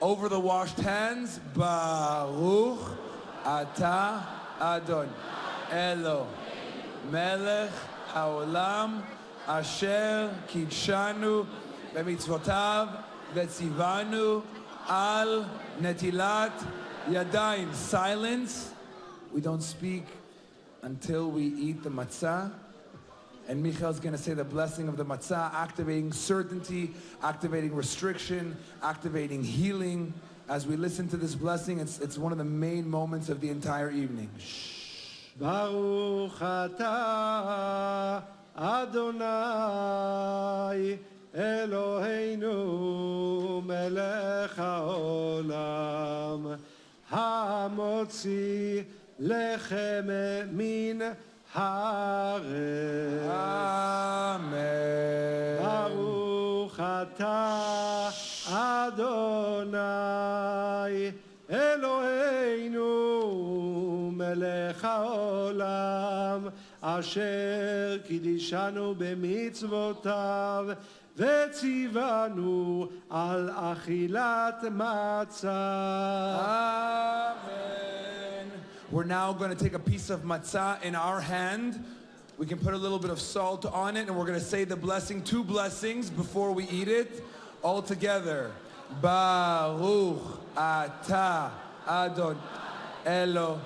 over the washed hands. Baruch atah Adon Elo Melech haolam asher kidshanu b'mitzvotav v'tzivanu al netilat yadayim. Silence. We don't speak until we eat the matzah. And Michal's going to say the blessing of the matzah, activating certainty, activating restriction, activating healing. As we listen to this blessing, it's one of the main moments of the entire evening. Baruch atah Adonai Eloheinu melech haolam hamotzi lechem min haaretz. Amen. Baruch atah Adonai Eloheinu melech haolam asher kidishanu b'mitzvotav v'tzivanu al achilat matzah. Amen. We're now going to take a piece of matzah in our hand. We can put a little bit of salt on it, and we're going to say the blessing, 2 blessings before we eat it, all together. Baruch atah Adon Elo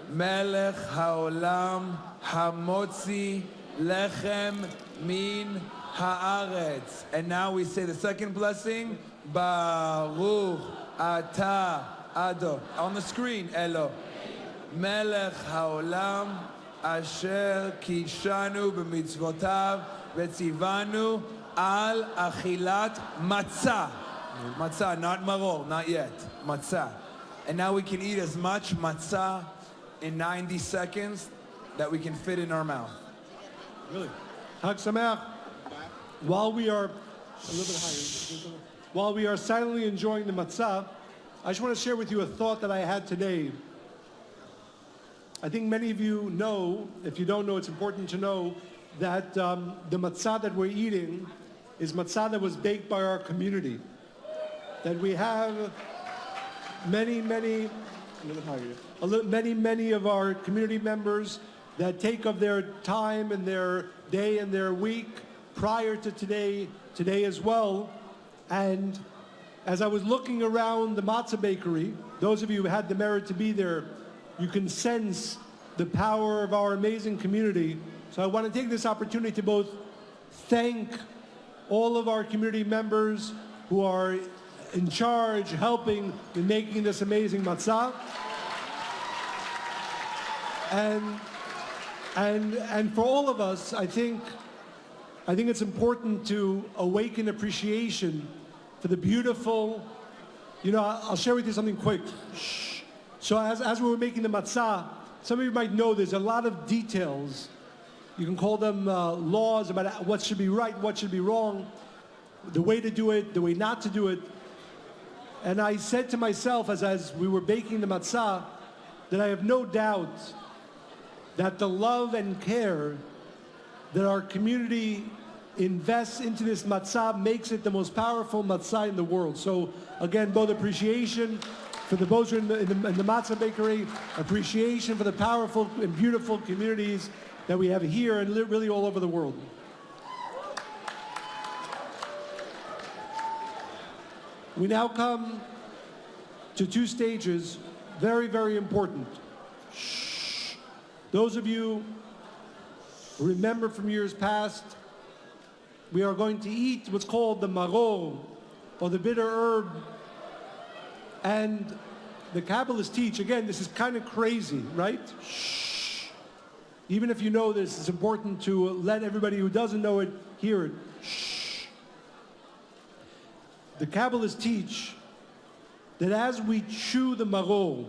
Melech haolam hamotzi lechem min haaretz. And now we say the second blessing. Baruch atah Adon. On the screen. Elo Melech haolam asher kidshanu b'mitzvotav v'tzivanu al achilat matzah. Matzah, not maror, not yet. Matzah. And now we can eat as much matzah in 90 seconds that we can fit in our mouth. Really? Chag Sameach. While we are a little bit higher, while we are silently enjoying the matzah, I just want to share with you a thought that I had today. I think many of you know, if you don't know, it's important to know that the matzah that we're eating is matzah that was baked by our community. That we have many of our community members that take of their time and their day and their week prior to today as well. And as I was looking around the matzah bakery, those of you who had the merit to be there, you can sense the power of our amazing community. So I want to take this opportunity to both thank all of our community members who are in charge, helping in making this amazing matzah. And for all of us, I think it's important to awaken appreciation for the beautiful. You know, I'll share with you something quick. Shh. So as we were making the matzah, some of you might know there's a lot of details. You can call them laws about what should be right, what should be wrong, the way to do it, the way not to do it. And I said to myself as we were baking the matzah that I have no doubt that the love and care that our community invests into this matzah makes it the most powerful matzah in the world. So again, both appreciation for the those who are in the matzah bakery, appreciation for the powerful and beautiful communities that we have here and really all over the world. We now come to two stages, very, very important. Shh. Those of you who remember from years past, we are going to eat what's called the maror, or the bitter herb. And the Kabbalists teach, again, this is kind of crazy, right? Shh. Even if you know this, it's important to let everybody who doesn't know it hear it. Shh. The Kabbalists teach that as we chew the maror,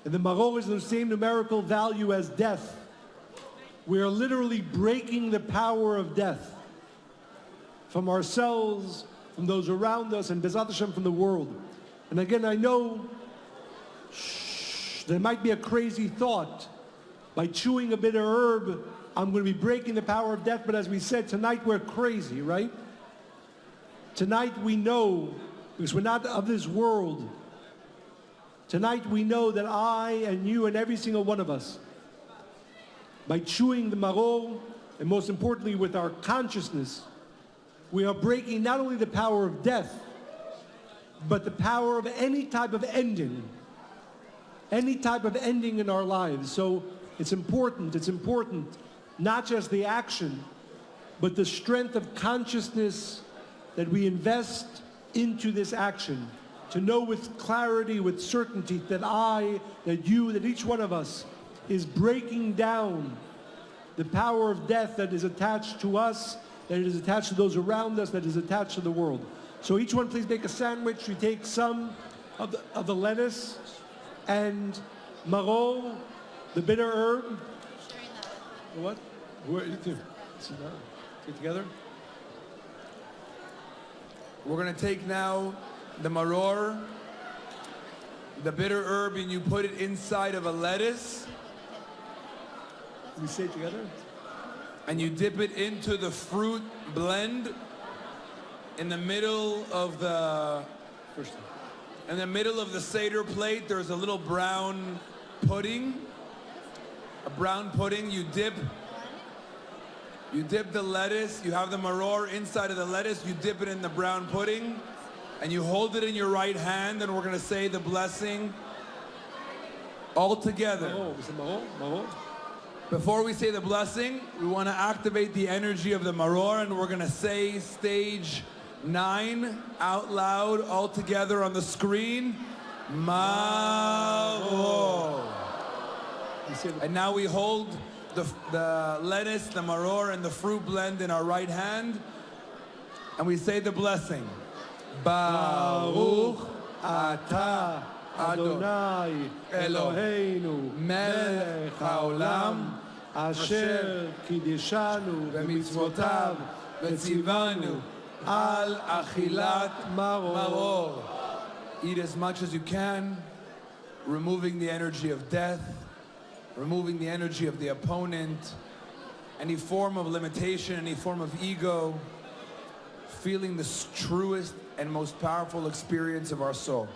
and the maror is the same numerical value as death, we are literally breaking the power of death from ourselves, from those around us, and B'ezrat Hashem from the world. And again, I know there might be a crazy thought. By chewing a bitter herb, I'm going to be breaking the power of death. But as we said, tonight we're crazy, right? Tonight we know, because we're not of this world, tonight we know that I and you and every single one of us, by chewing the maror, and most importantly with our consciousness, we are breaking not only the power of death, but the power of any type of ending in our lives. So it's important, not just the action, but the strength of consciousness that we invest into this action, to know with clarity, with certainty that I, that you, that each one of us is breaking down the power of death that is attached to us, that is attached to those around us, that is attached to the world. So each one please make a sandwich. You take some of the lettuce and maror, the bitter herb. What? Where, take together. We're going to take now the maror, the bitter herb, and you put it inside of a lettuce. We say it together? And you dip it into the fruit blend in the middle of the seder plate. There's a little brown pudding. A brown pudding. You dip the lettuce. You have the maror inside of the lettuce. You dip it in the brown pudding, and you hold it in your right hand. And we're going to say the blessing all together. Before we say the blessing, we want to activate the energy of the maror, and we're going to say stage 9 out loud, all together on the screen. Maror. And now we hold the lettuce, the maror, and the fruit blend in our right hand, and we say the blessing. Baruch atah Adonai Eloheinu melech haolam asher kiddushanu b'mitzvotav v'tzivanu al achilat maror. Eat as much as you can, removing the energy of death, removing the energy of the opponent, any form of limitation, any form of ego, feeling the truest and most powerful experience of our soul.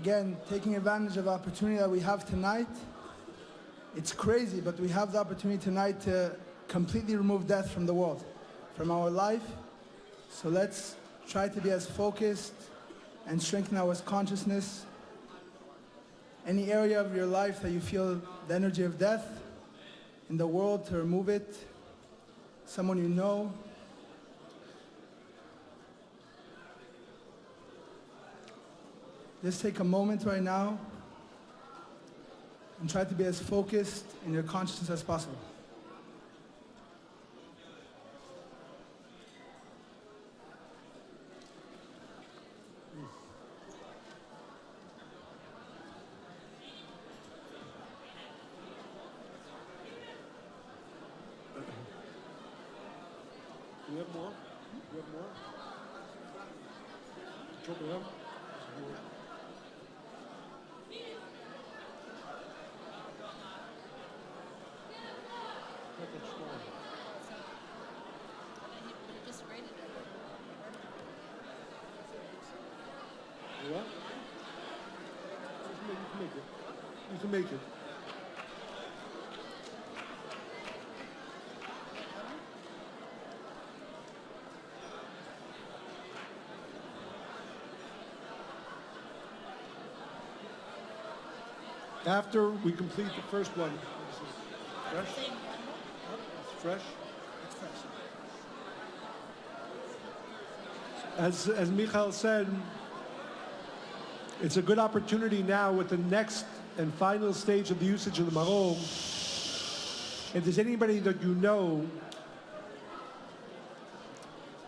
again, taking advantage of the opportunity that we have tonight. It's crazy, but we have the opportunity tonight to completely remove death from the world, from our life. So let's try to be as focused and strengthen our consciousness. Any area of your life that you feel the energy of death in the world, to remove it. Someone you know. Just take a moment right now and try to be as focused in your consciousness as possible. Do we have more? Do we have more? Drop it up. What? You can make it. You can make it. After we complete the first one, this is fresh. It's fresh. As Michael said, it's a good opportunity now with the next and final stage of the usage of the maror. If there's anybody that you know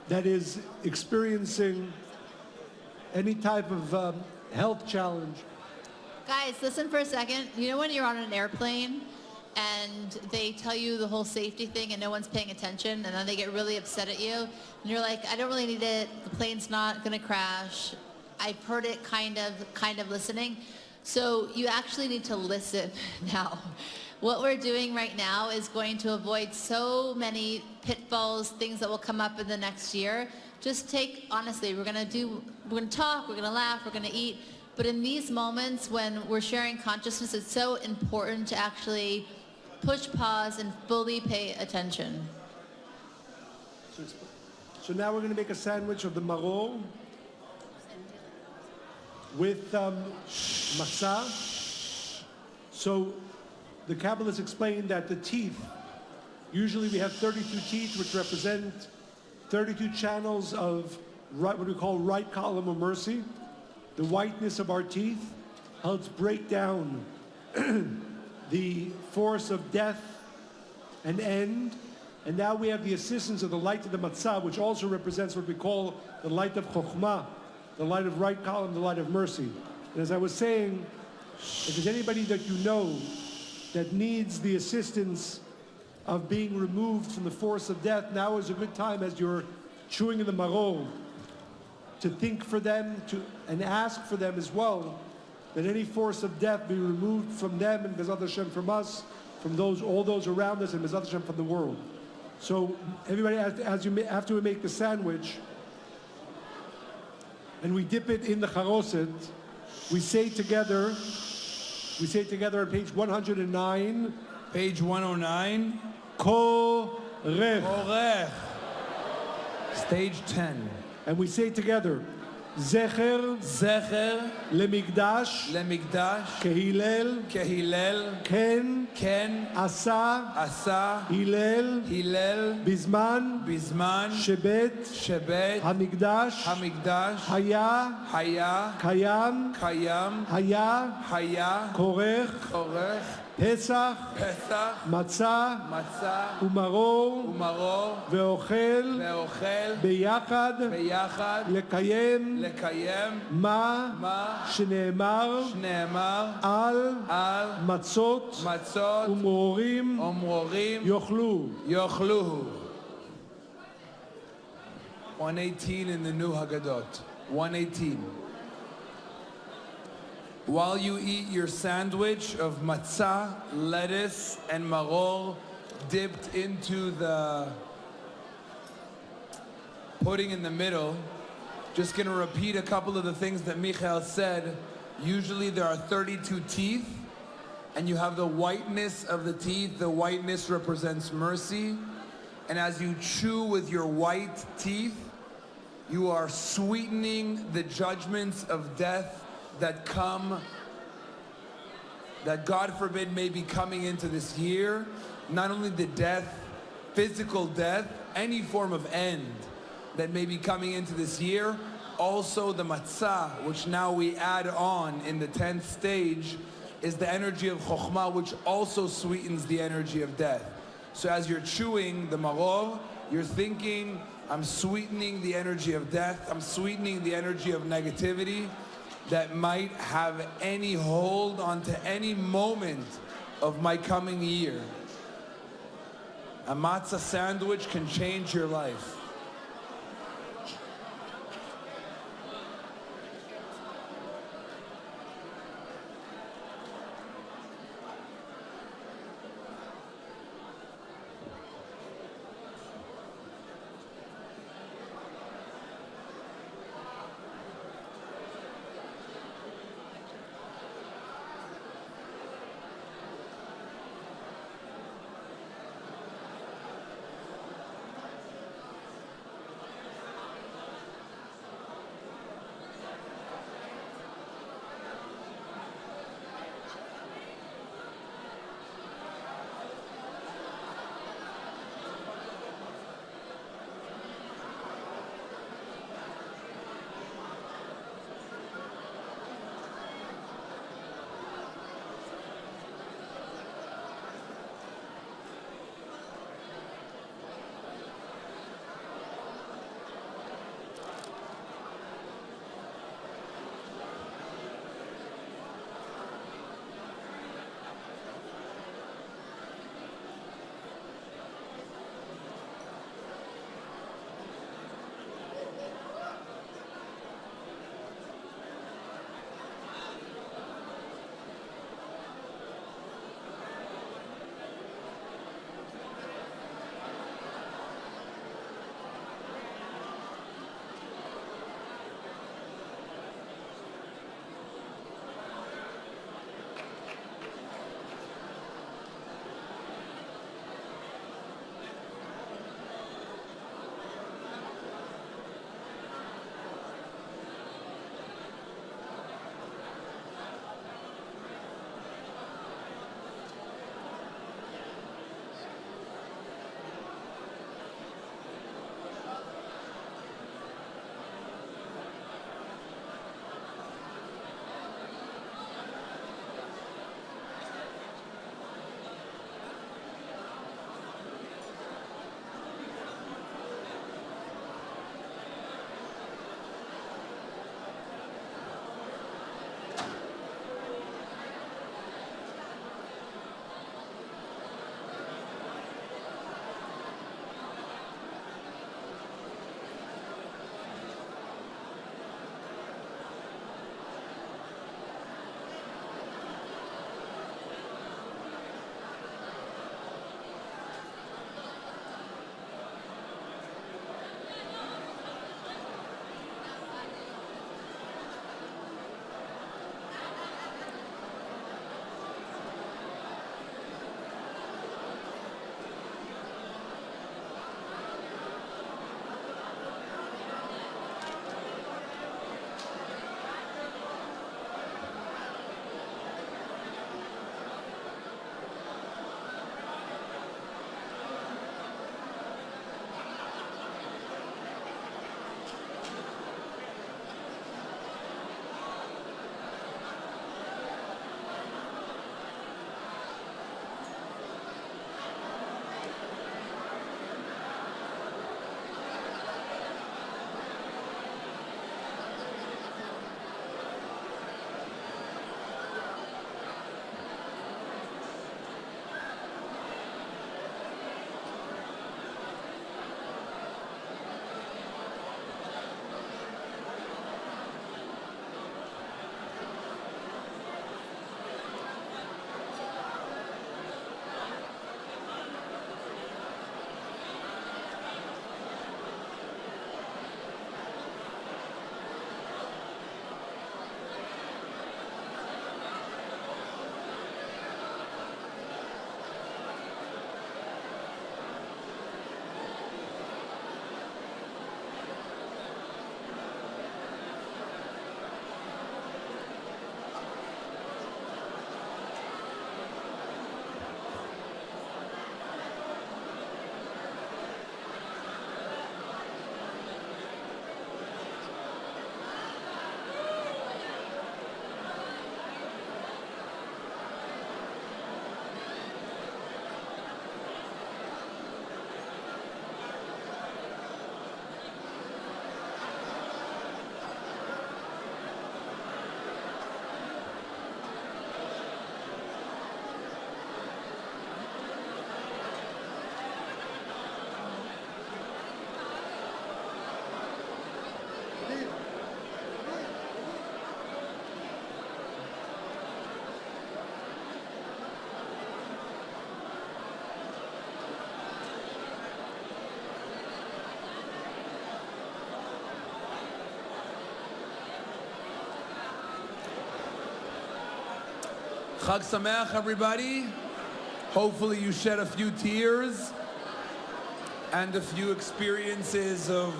that is experiencing any type of health challenge. Guys, listen for a second. You know when you're on an airplane and they tell you the whole safety thing and no one's paying attention, and then they get really upset at you, and you're like, I don't really need it. The plane's not going to crash. I've heard it kind of listening. So you actually need to listen now. What we're doing right now is going to avoid so many pitfalls, things that will come up in the next year. Just take, honestly, we're going to talk, we're going to laugh, we're going to eat. But in these moments when we're sharing consciousness, it's so important to actually push pause and fully pay attention. So now we're going to make a sandwich of the maror with matzah. So the Kabbalists explain that the teeth, usually we have 32 teeth, which represent 32 channels of what we call right column of mercy. The whiteness of our teeth helps break down the force of death and end. And now we have the assistance of the light of the matzah, which also represents what we call the light of chokhmah, the light of right column, the light of mercy. And as I was saying, if there's anybody that you know that needs the assistance of being removed from the force of death, now is a good time as you're chewing in the maror to think for them and ask for them as well, that any force of death be removed from them and B'ezrat Hashem from us, from all those around us, and B'ezrat Hashem from the world. So everybody, after we make the sandwich, and we dip it in the charoset, we say together on page 109. Page 109. Korech. Korech. Stage 10. And we say together, Zecher, Zecher, Lemigdash, Lemigdash, Kehilel, Kehilel, Ken, Ken, Asa, Asa, Hillel, Hillel, Bizman, Bizman, Shebet, Shebet, Hamigdash, Hamigdash, Haya, Haya, Kayam, Kayam, Haya, Haya, Korech, Korech, Pesach, Pesach, Matzah, Matzah, Umaror, Umaror, Veochel, Veochel, Beyachad, Beyachad, Lekayem, Lekayem, Ma, Shneemar, Shneemar, Al, Matzot, Matzot, Umrorim, Umrorim, Yochlu. Yochluhu. 118 in the new Haggadot. 118. While you eat your sandwich of matzah, lettuce, and maror dipped into the pudding in the middle, just going to repeat a couple of the things that Michael said Usually there are 32 teeth, and you have the whiteness of the teeth. The whiteness represents mercy. And as you chew with your white teeth, you are sweetening the judgments of death that come, that God forbid may be coming into this year. Not only the death, physical death, any form of end that may be coming into this year, also the matzah, which now we add on in the 10th stage, is the energy of chokhmah, which also sweetens the energy of death. So as you're chewing the maror, you're thinking, I'm sweetening the energy of death, I'm sweetening the energy of negativity that might have any hold onto any moment of my coming year. A matzah sandwich can change your life. Chag Sameach, everybody. Hopefully you shed a few tears and a few experiences of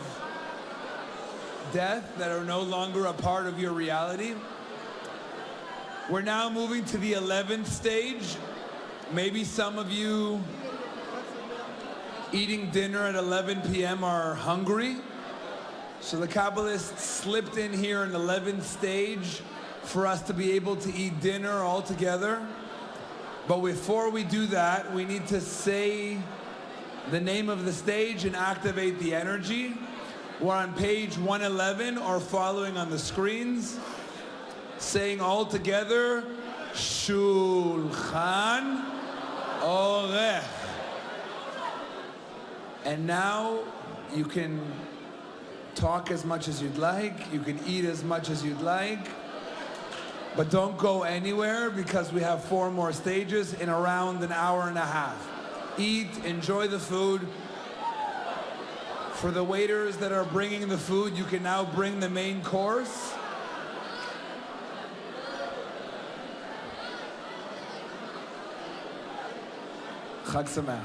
death that are no longer a part of your reality. We're now moving to the 11th stage. Maybe some of you eating dinner at 11 p.m. are hungry. So the Kabbalists slipped in here an 11th stage for us to be able to eat dinner all together. But before we do that, we need to say the name of the stage and activate the energy. We're on page 111 or following on the screens, saying all together, Shulchan Orech. And now you can talk as much as you'd like, you can eat as much as you'd like, but don't go anywhere because we have 4 more stages in around an hour and a half. Eat, enjoy the food. For the waiters that are bringing the food, you can now bring the main course. Chag Sameach.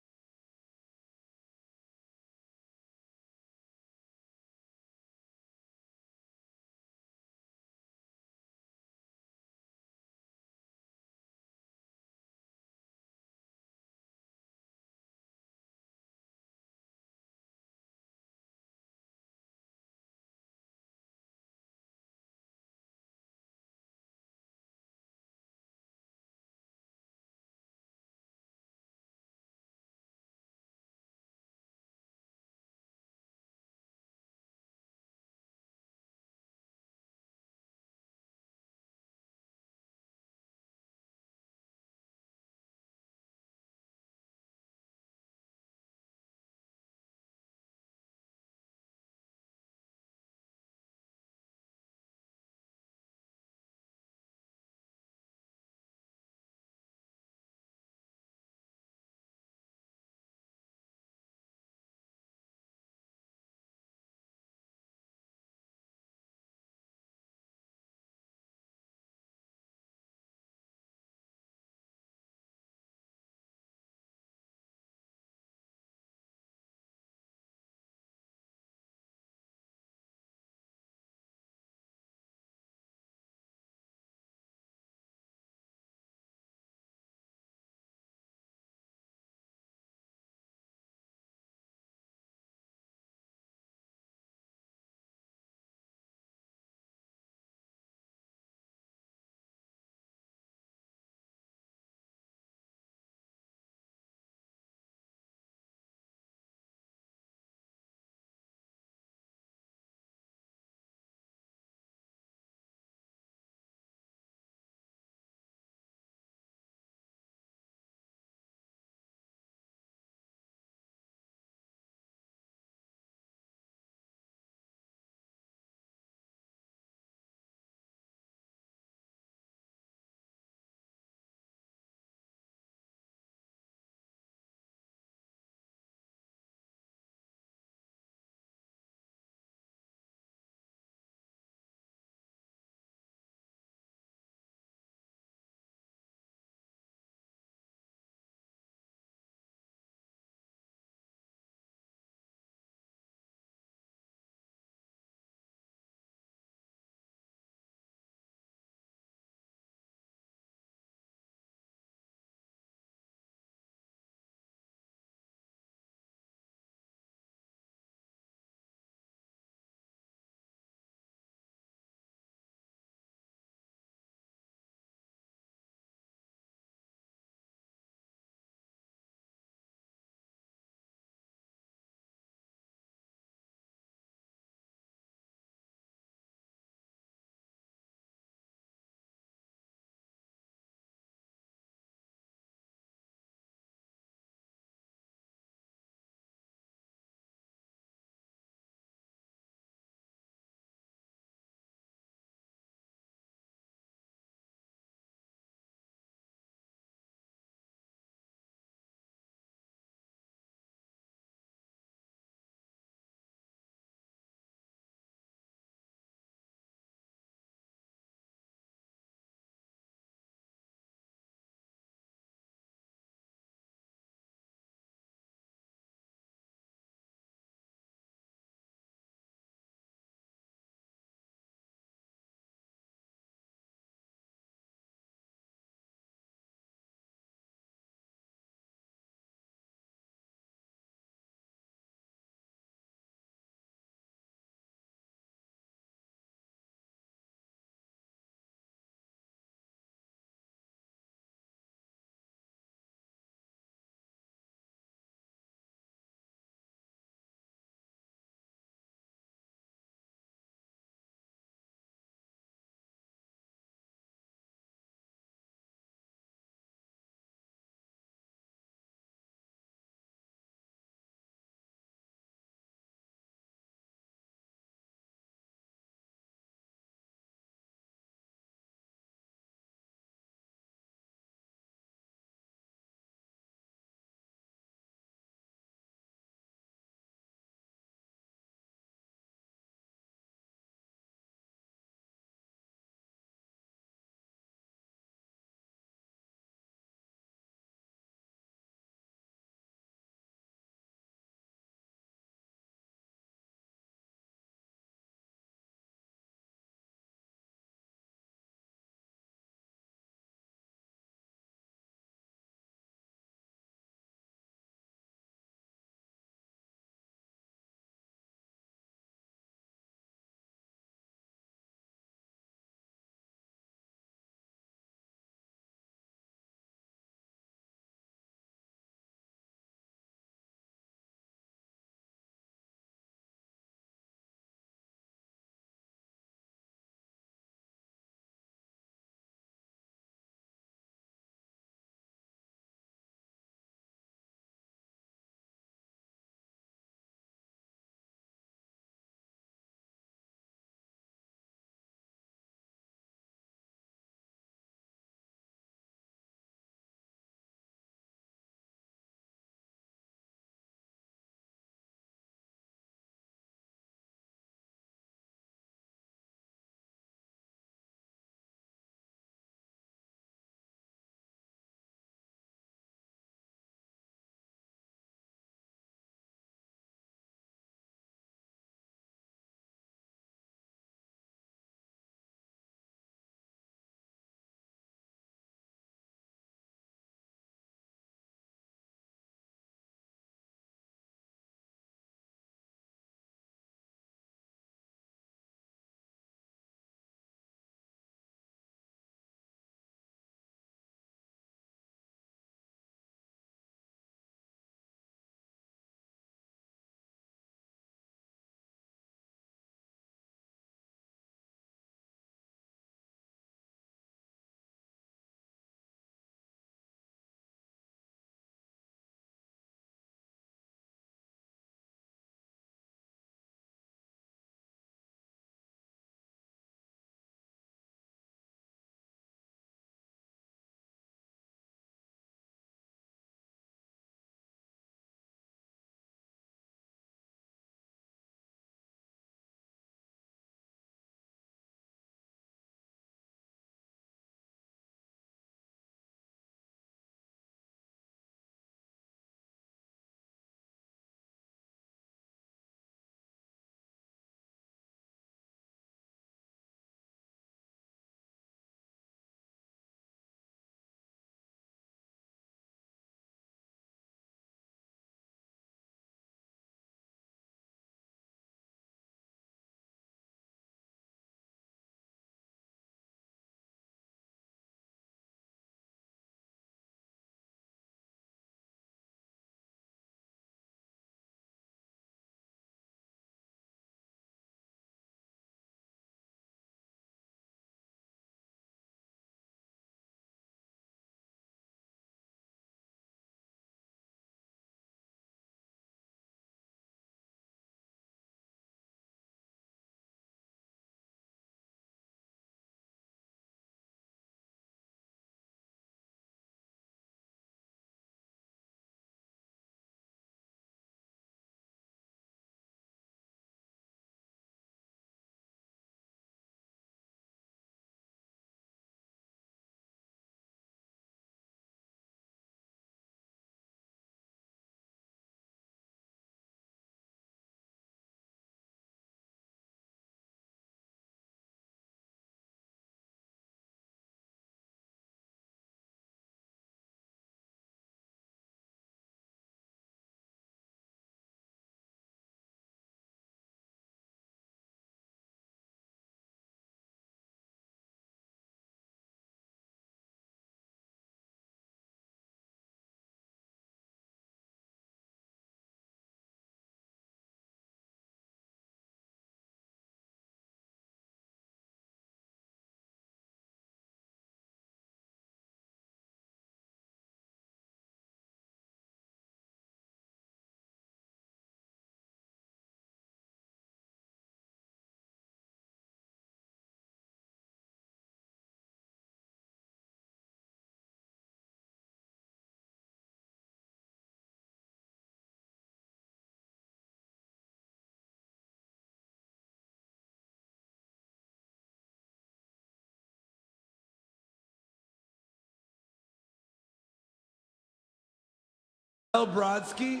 Brodsky.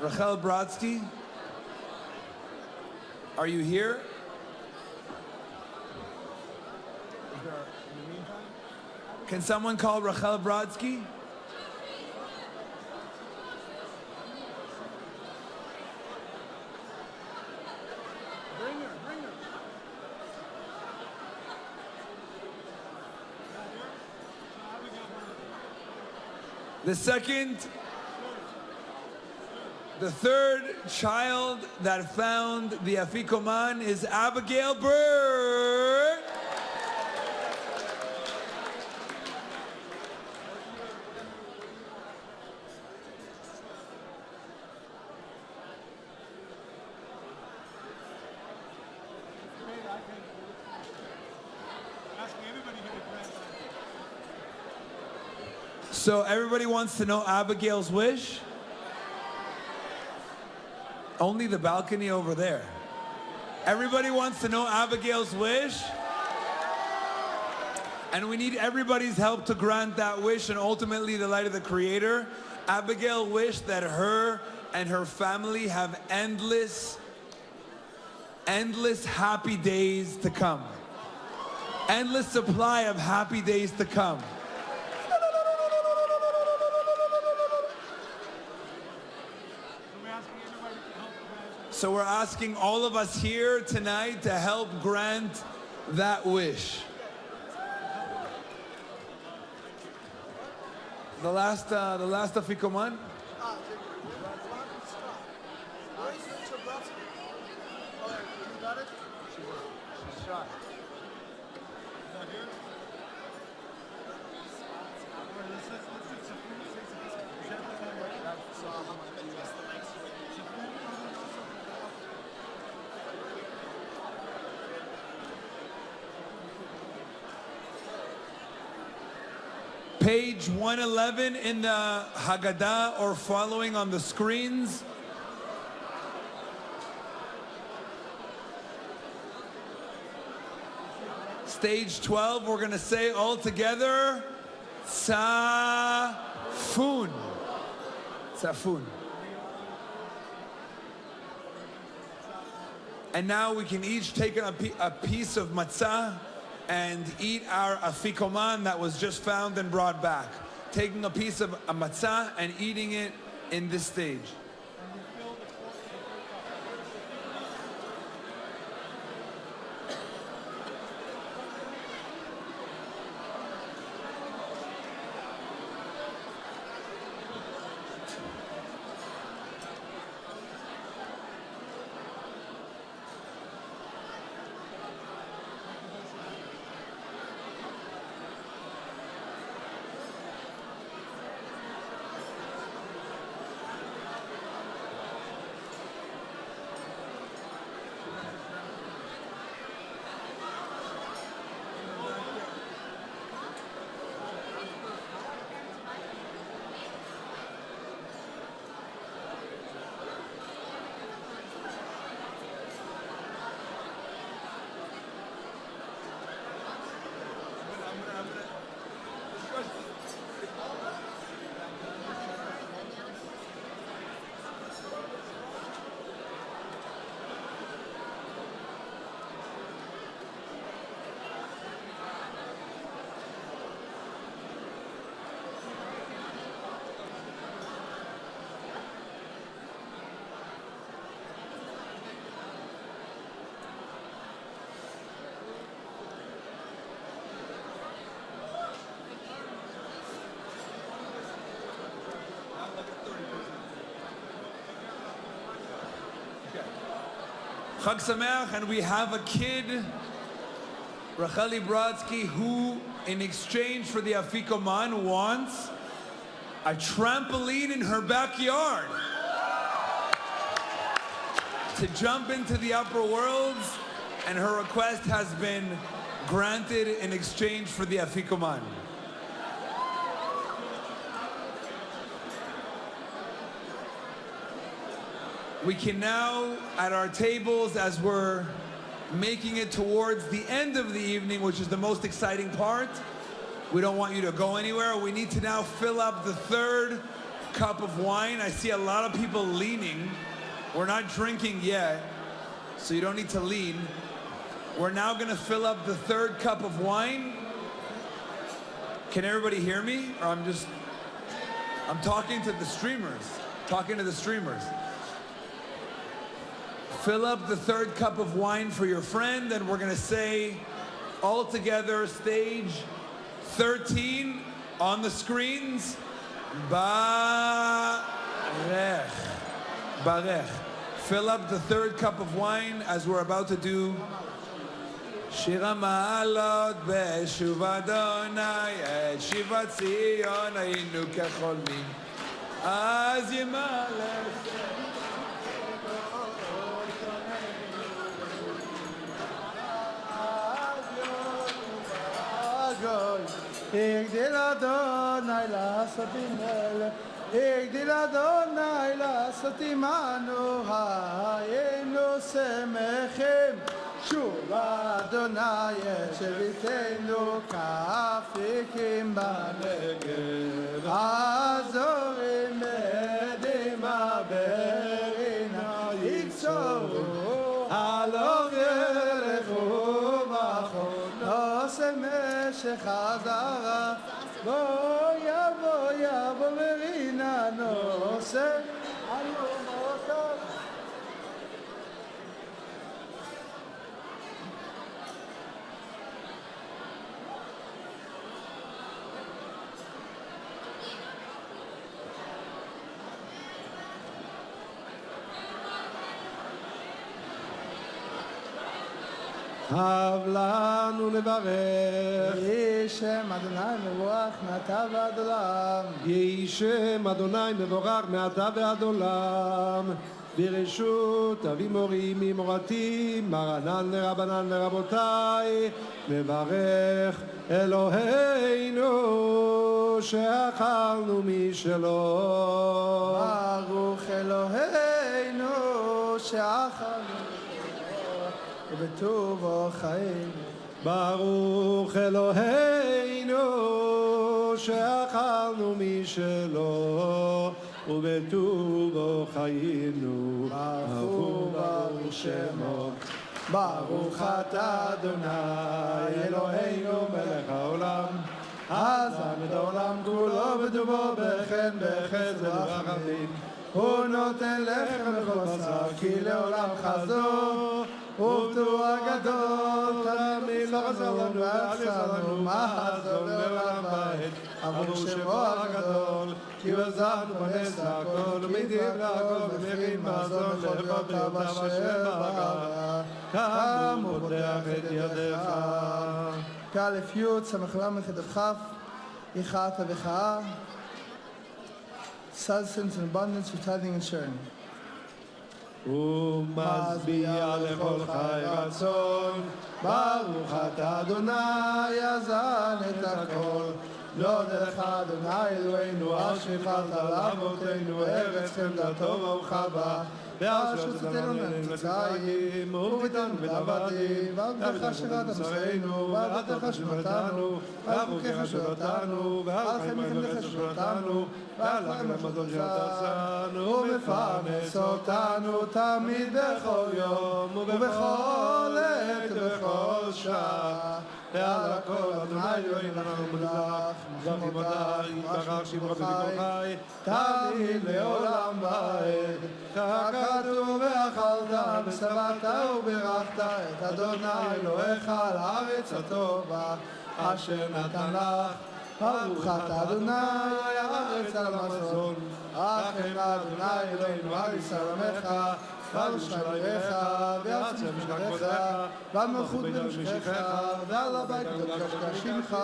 Rachel Brodsky. Are you here? Can someone call Rachel Brodsky? The third child that found the Afikoman is Abigail Berg. So everybody wants to know Abigail's wish? Only the balcony over there. Everybody wants to know Abigail's wish? And we need everybody's help to grant that wish and ultimately the light of the Creator. Abigail wished that her and her family have endless happy days to come. Endless supply of happy days to come. So we're asking all of us here tonight to help grant that wish. The last Afikoman. Page 111 in the Haggadah or following on the screens. Stage 12, we're going to say all together, Tzafun. Tzafun. And now we can each take a piece of matzah and eat our afikoman that was just found and brought back. Taking a piece of a matzah and eating it in this stage. Chag Sameach, and we have a kid, Racheli Brodsky, who, in exchange for the Afikoman, wants a trampoline in her backyard to jump into the upper worlds, and her request has been granted in exchange for the Afikoman. We can now, at our tables, as we're making it towards the end of the evening, which is the most exciting part, we don't want you to go anywhere. We need to now fill up the third cup of wine. I see a lot of people leaning. We're not drinking yet, so you don't need to lean. We're now going to fill up the third cup of wine. Can everybody hear me? Or I'm talking to the streamers. Fill up the third cup of wine for your friend, and we're going to say all together, stage 13 on the screens, Barech. Barech. Fill up the third cup of wine as we're about to do שיר המעלות בשוב אדוני את שיבת ציון היינו כחולמים אז ימלא הגדיל אדוני לעשות עמנו הגדיל אדוני לעשות עמנו היינו שמחים שוב אדוני שביתנו כאפיקים בנגב הזורים מדמעה ברינה יקצורו הלוך ילכו בחור נושא משך הזרה בוא יבוא מרינה נושא אלומותיו הב לנו לברך. יהי שם אדוני מבורך מעתה ועד עולם. יהי שם אדוני מבורך מעתה ועד עולם. ברשות אבי מורי ממורתי, מרנן לרבנן לרבותיי, מברך אלוהינו שאכלנו משלו. ברוך אלוהינו שאכלנו ובטובו חיים. ברוך אלוהינו שאכלנו משלו ובטובו חיינו. ברוך שמו. ברוך אתה אדוני אלוהינו מלך העולם עזב את העולם כולו בטובו בחן בחסד ורחמים. הוא נותן לחם לכל בשר כי לעולם חסדו ובטור הגדול תמיד לא חסר לנו ואל יחסרנו מה חסר לעולם בית עבור שמו הגדול כי הוא עזרנו בנס הכל ומדיב להכל ומרים מזון לכל תאווה אשר ברא קם ופותח את ידיך. כאלף י' סמ"ל כ"כ איכה ובכאה substance and abundance for tithing and sharing. ומשביע לכל חי רצון ברוך אתה אדוני יזן את הכל. להודות לך אדוני אלוהינו על שכיחת לאבותינו ארץ חמדתו ברוכה בה ועל שותתנו לנצחיים וביתנו בדעבדים ועבדך שירת בשרנו ועבדך שמרתנו ועל חוקיך שורתנו ועל חמיך שורתנו ועל לחם המזון שתעשנו ומפרנס אותנו תמיד בכל יום ובכל עת ובכל שעה ועל הכל אדוני אלוהינו מלך מזרח עמדי יתברך שמך בכל חי תמיד לעולם ועד. ככתוב ואכלת ושבעת וברכת את אדוני אלוהיך על הארץ הטובה אשר נתן לך. ברוך אתה אדוני הארץ על המזון אכן אדוני אלוהינו על ישראל עמך ועל שליחך ועל משכבך ועל מלכות במשכך ועל הבית הקדוש שמך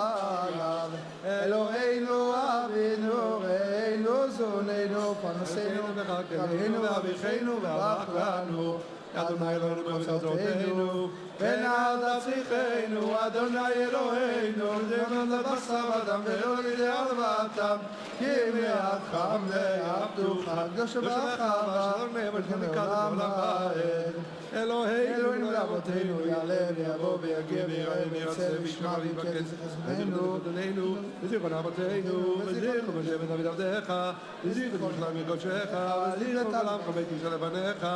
עליו. אלוהינו אבינו ראינו זוננו פרנסנו רבינו ואביכנו וברך לנו. אדוני אלוהינו במצוותינו ונעל תצליחנו. אדוני אלוהינו למען לבשר אדם ולא לידי עלוותם כי מידך לעבדוך קדוש ברוך ולעולם ועד. אלוהינו לאבותינו, יעלה ויבוא ויגיע ויראה וירצה וישמע ויבקש חסדנו, אדוננו, וזיכרון אבותינו, וזיכרון שבט דוד עבדיך, וזיכרון שלום מקודשך, וזיכרון כל עמך בית ישראל לבניך,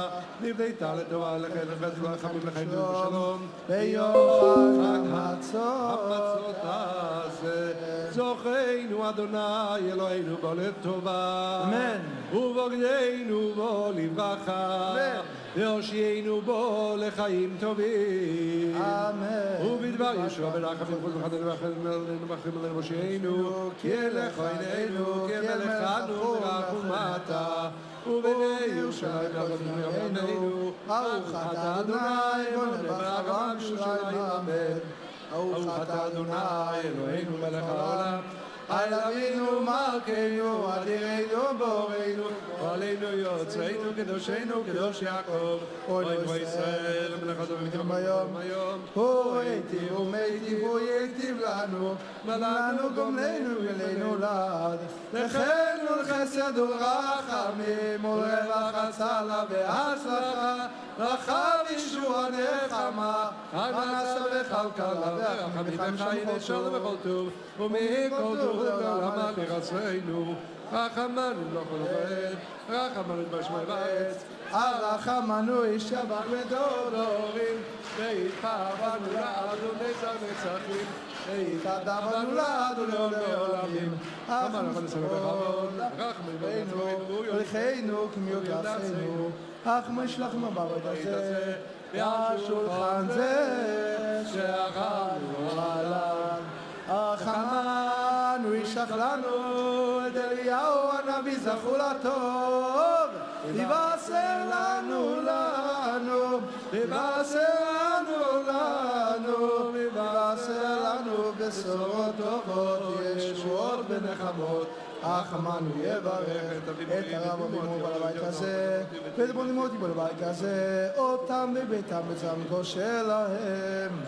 נבנית לטובה לכן וחסד ורחמים לחיים ושלום. ביום חג המצות הזה, זוכנו אדוני אלוהינו בו לטובה, אמן. ובוגדנו בו לברכה, והושיענו בו לחיים טובים. אמן. ובדבר ישועה ברחמים חוץ וחדנו ואחרים עלינו מושיענו, כי אליך עינינו, כי מלכנו ורחמתה, ובני ירושלים ירחמים ימינו, ברוך אתה אדוני בונה באברהם ירושלים אמן. ברוך אתה אדוני אלוהינו מלך העולם, על אבינו מלכנו, אדירנו בוראנו, ועלינו יוצאנו קדושנו קדוש יעקב, אוהב ישראל המלך הטוב ומתרומם היום, הוא היטיב ומיטיב הוא ייטיב לנו, ולנו גומלנו ולנו לעד, לכן ולחסד ולרחמים ולרווח הצלה והצלחה, רחב ישוע נחמה, הנעשה וכלכלה ורחמים וחיים ושלום וכל טוב, ומכל טוב לעולם ירצנו, רחמנו לא כל עובד, רחמנו בשמי בארץ, הרחמנו ישבח לדור דורים, ואיתך אבנו לעד ונצח נצחים, ואיתך דבנו לעד ולעולמים, אמרנו לך נסמך בכבוד, רחמנו ולחנו כמיהות יעשינו, אך מה ישלחנו בבית הזה, והשולחן זה שאכלנו עליו, רחמנו ישלח לנו את אליהו הנביא זכו לטוב, יבשר לנו יבשר לנו בשורות טובות, ישועות ונחמות, רחמנו יברך את הרב אבימו בעל הבית הזה, ואת בונים אותי בעל הבית הזה, אותם בביתם בצמקו שלהם,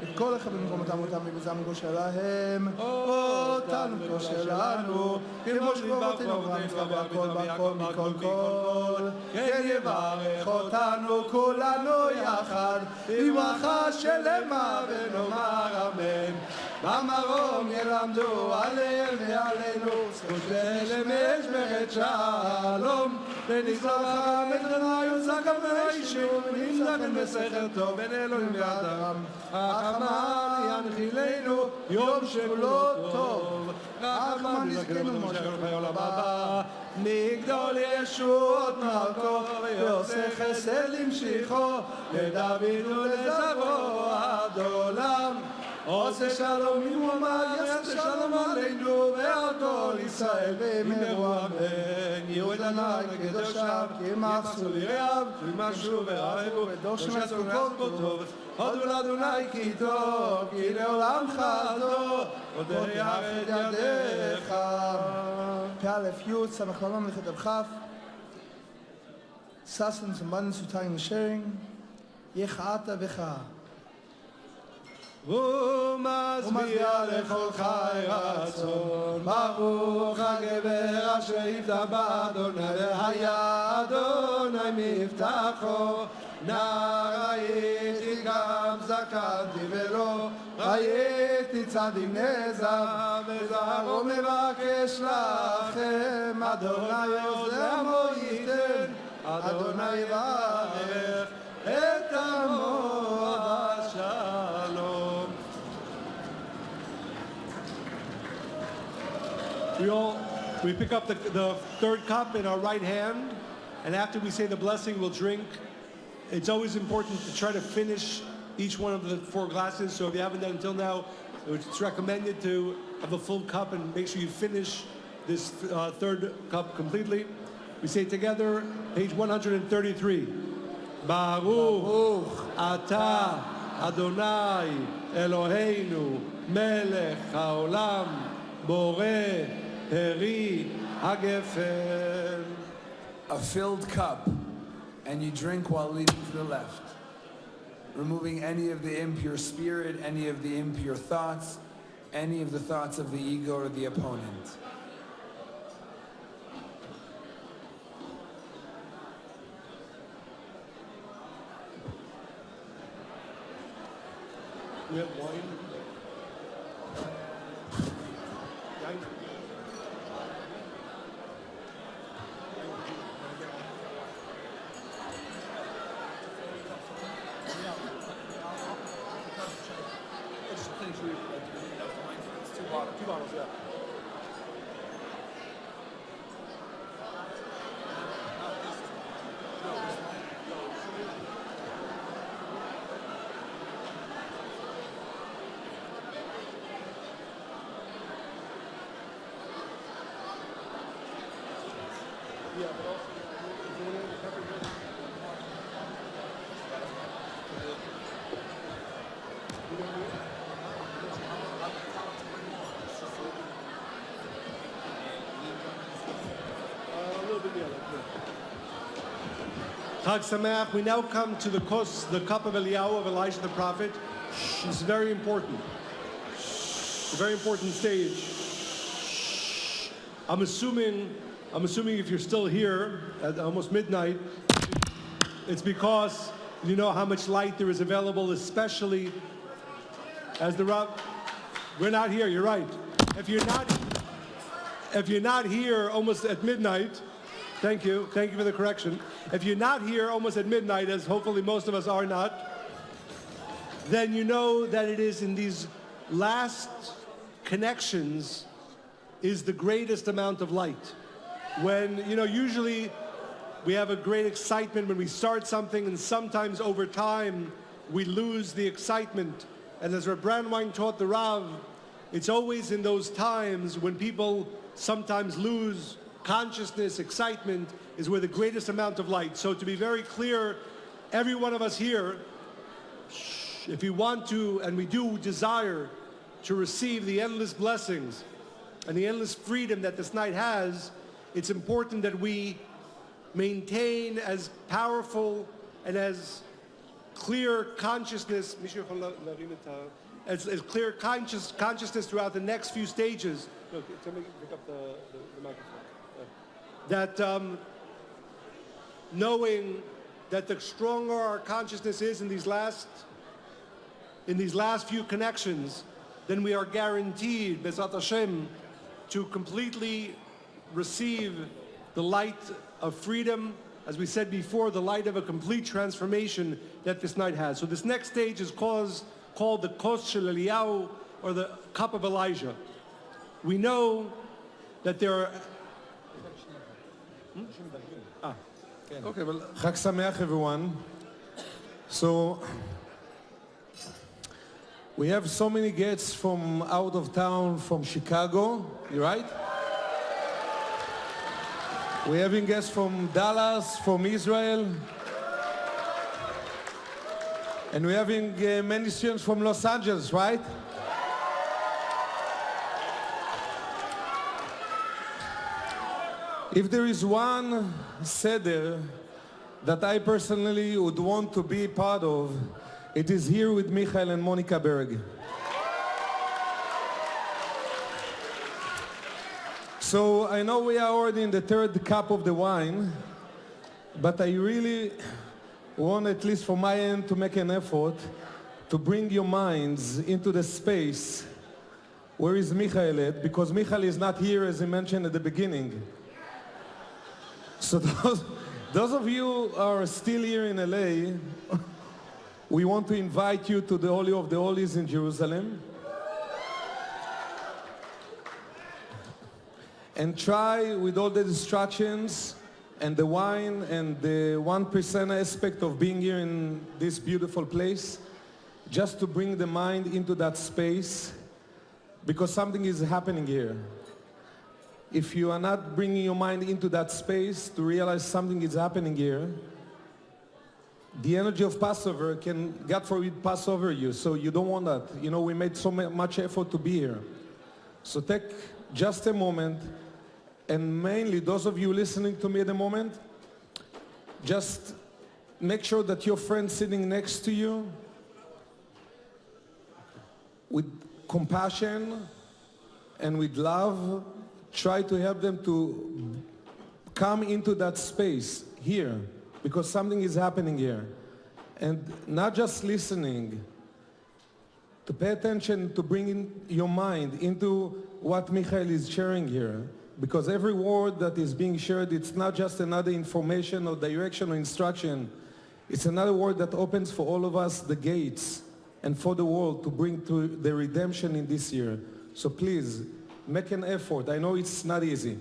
את כל אחד במקומותם אותם בצמקו שלהם, אותנו בקו שלנו, כמו שבאבותינו אברהם יצחק והכל בכל מכל כל, כן יברך אותנו כולנו יחד, בברכה שלמה ונאמר אמן. במרום ילמדו עליהם ועלינו, זכות ולמש בעת שלום, ונזרחם את רנה יוצק ואישור, ונזרחם בסכר טוב בין אלוהים ואדם, רחמן ינחילנו יום שכולו טוב, רחמן יזכנו משה ולחיול הבא, מגדול ישועות מלכו, ועושה חסד למשיחו, לדוד ולזרעו עד עולם. עושה שלום אם הוא אמר, יעשה שלום עלינו ועל כל ישראל ואמרו אמן. יראו את אדוני וקדושיו, כי ימחסו ליראיו, וימשו ורעבו, ודור שמעו כל טוב. הודו לאדוני כי טוב, כי לעולם חסדו, עוד יאחד ידיך. פ"א י' סמך ל' ממלכת אבכף. Sustenance, abundance of time and sharing. יחעת בך. ומשביע לכל חי רצון, ברוך הגבר אשר יפתח באדוני, והיה אדוני מבטחו. נער הייתי גם זקנתי ולא ראיתי צדיק נעזב, וזרעו מבקש לכם, אדוני עוזרמו ייתן, אדוני יברך את עמו השלום. We pick up the third cup in our right hand, and after we say the blessing, we'll drink. It's always important to try to finish each one of the 4 glasses, so if you haven't done it until now, it's recommended to have a full cup and make sure you finish this third cup completely. We say together, page 133. Baruch Ata Adonai Eloheinu Melech HaOlam Boreh Peri HaGefen. A filled cup, and you drink while leaning to the left, removing any of the impure spirit, any of the impure thoughts, any of the thoughts of the ego or the opponent. We have wine. Two bottles, yeah. Yeah, but also, is there any other pepper here? You don't need it? A little bit, yeah, Chag Sameach. We now come to the cup of Eliyahu, of Elijah the prophet. It's very important. A very important stage. I'm assuming if you're still here at almost midnight, it's because you know how much light there is available, especially as the Rav. We're not here. You're right. If you're not here almost at midnight, thank you for the correction. If you're not here almost at midnight, as hopefully most of us are not, then you know that it is in these last connections is the greatest amount of light. When, you know, usually we have a great excitement when we start something, and sometimes over time we lose the excitement. And as Reb Brandwein taught the Rav, it's always in those times when people sometimes lose consciousness, excitement, is where the greatest amount of light. So to be very clear, every one of us here, if we want to, and we do desire to receive the endless blessings and the endless freedom that this night has, it's important that we maintain as powerful and as clear consciousness, as clear consciousness throughout the next few stages. Look, tell me, pick up the microphone. That knowing that the stronger our consciousness is in these last few connections, then we are guaranteed, Bezat Hashem, to completely receive the light of freedom, as we said before, the light of a complete transformation that this night has. So this next stage is called the Kos Shel Eliyahu, or the cup of Elijah. We know that there are... Okay, well, Chag Sameach, everyone. So, we have so many guests from out of town, from Chicago, you right? We're having guests from Dallas, from Israel. And we're having many students from Los Angeles, right? If there is one seder that I personally would want to be part of, it is here with Michael and Monica Berg. So I know we are already in the third cup of the wine, but I really want, at least from my end, to make an effort to bring your minds into the space where is Michael at, because Michael is not here, as I mentioned at the beginning. So those of you who are still here in LA, we want to invite you to the Holy of the Holies in Jerusalem. And try, with all the distractions and the wine and the 1% aspect of being here in this beautiful place, just to bring the mind into that space, because something is happening here. If you are not bringing your mind into that space to realize something is happening here, the energy of Passover can, God forbid, pass over you. So you don't want that. You know, we made so much effort to be here. So take just a moment, and mainly those of you listening to me at the moment, just make sure that your friend sitting next to you, with compassion and with love, try to help them to come into that space here, because something is happening here. And not just listening, to pay attention, to bring in your mind into what Michael is sharing here. Because every word that is being shared, it's not just another information or direction or instruction. It's another word that opens for all of us the gates and for the world to bring to the redemption in this year. So please, make an effort. I know it's not easy,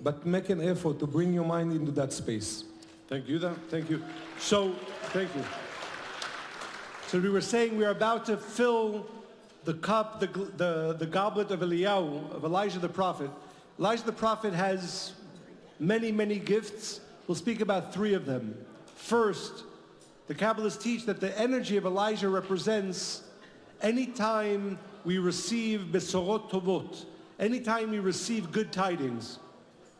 but make an effort to bring your mind into that space. Thank you, Dan. Thank you. So, thank you. So we were saying we're about to fill the cup, the goblet of Eliyahu, of Elijah the prophet. Elijah the prophet has many, many gifts. We'll speak about 3 of them. First, the Kabbalists teach that the energy of Elijah represents any time we receive besorot tovot, any time we receive good tidings.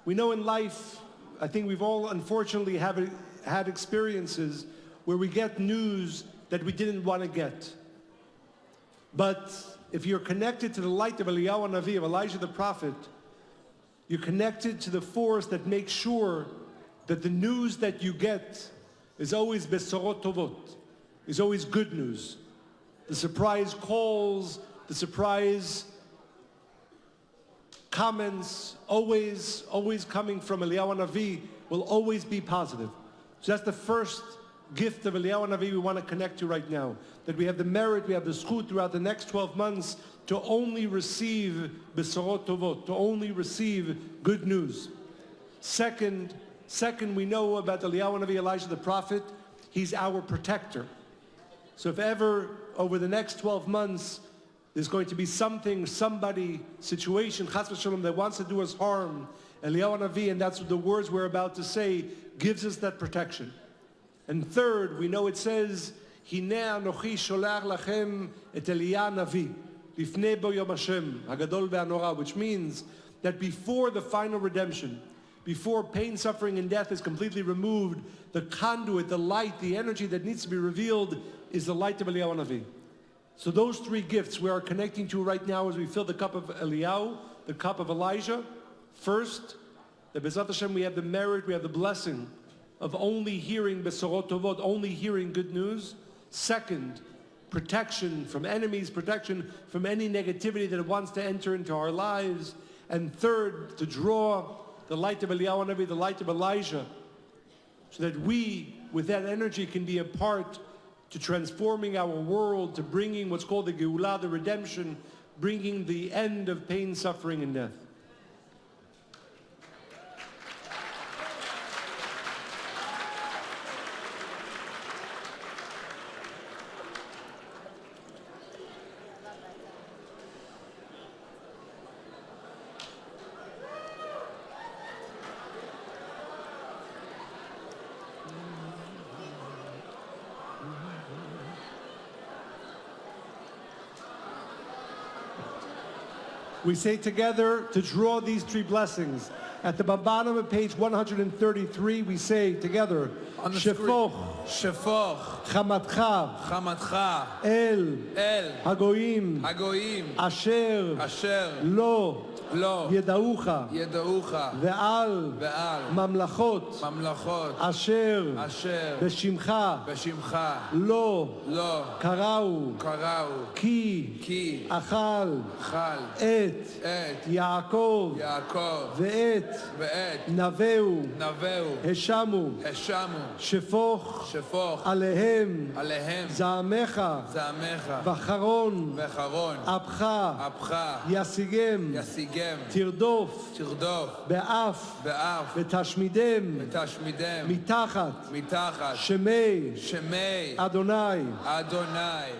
We know in life, I think we've all unfortunately had experiences where we get news that we didn't want to get. But if you're connected to the light of Eliyahu Navi, of Elijah the prophet, you're connected to the force that makes sure that the news that you get is always besorot tovot, is always good news. The surprise calls, the surprise comments, always coming from Eliyahu Navi, will always be positive. So that's the first gift of Eliyahu Navi we want to connect to right now. That we have the merit, we have the zchut throughout the next 12 months to only receive besorot tovot, to only receive good news. Second, we know about Eliyahu Navi, Elijah the prophet, he's our protector. So if ever over the next 12 months there's going to be something, somebody, situation, chas v'shalom, that wants to do us harm, Eliyahu Navi, and that's what the words we're about to say, gives us that protection. And third, we know it says, Hineh anochi sholach lachem et Eliyahu Navi, lifnei bo yom Hashem, hagadol ve'hanora, which means that before the final redemption, before pain, suffering, and death is completely removed, the conduit, the light, the energy that needs to be revealed is the light of Eliyahu Navi. So those 3 gifts we are connecting to right now as we fill the cup of Eliyahu, the cup of Elijah. First, the B'ezrat Hashem, we have the merit, we have the blessing of only hearing besorot tovot, only hearing good news. Second, protection from enemies, protection from any negativity that wants to enter into our lives. And third, to draw the light of Eliyahu Navi, the light of Elijah, so that we, with that energy, can be a part to transforming our world, to bringing what's called the Geulah, the redemption, bringing the end of pain, suffering, and death. We say together to draw these 3 blessings. At the bottom of page 133, we say together, Shefoch, Chamatcha, El, Hagoyim, Asher, Lo, Yedaucha, Ve'al, Mamlachot, Asher, Beshimcha, Lo, Karau, Ki, Achal, Et, Yaakov, Ve'et, Naveu, Heshamu, Shefoch, Alehem, Zaamecha, Vacharon, Abcha, Yasigem, Tirdof, Be'af, V'tashmidem, Mitachat, Shemei, Adonai.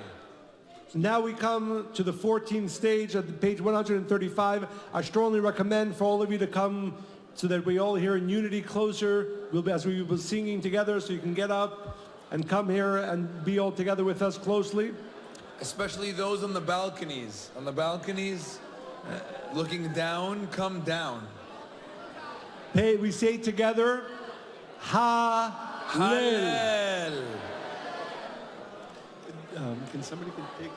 Now we come to the 14th stage at page 135. I strongly recommend for all of you to come so that we all here in unity closer, as we will be singing together, so you can get up and come here and be all together with us closely. Especially those on the balconies. On the balconies, looking down, come down. Hey, we say together, Hallel. Can somebody take...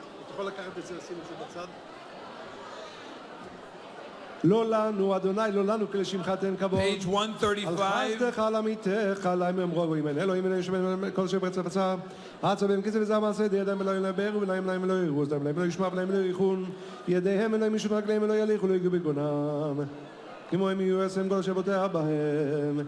לא לנו, אדוני, לא לנו, כלי שמך תן כבוד. Page 135. על חסדך, על עמיתך, על עמים אמרו, אם אין אלוהים, אין אלוהים, כל שברץ ופצע. עצבים כסף וזעם מעשה, ידיהם אלוהים לא יברו, ולהם להם לא יראו, זדם להם לא ישמע, ולהם לא יריחון. ידיהם אלוהים משום רגליהם לא יליכו, לא יגעו בגונם. כמו הם יהיו אסם כל שבותיה בהם.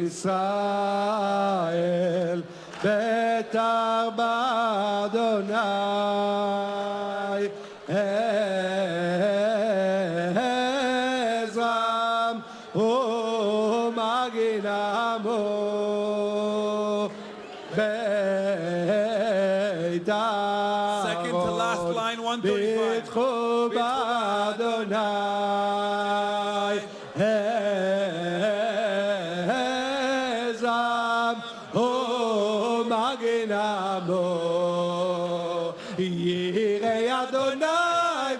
ישראל בטר באדוני עזרם ומגינמו ביתר Second to last line, 135. בטחו באדוני עזרם ומגינמו יראי אדוני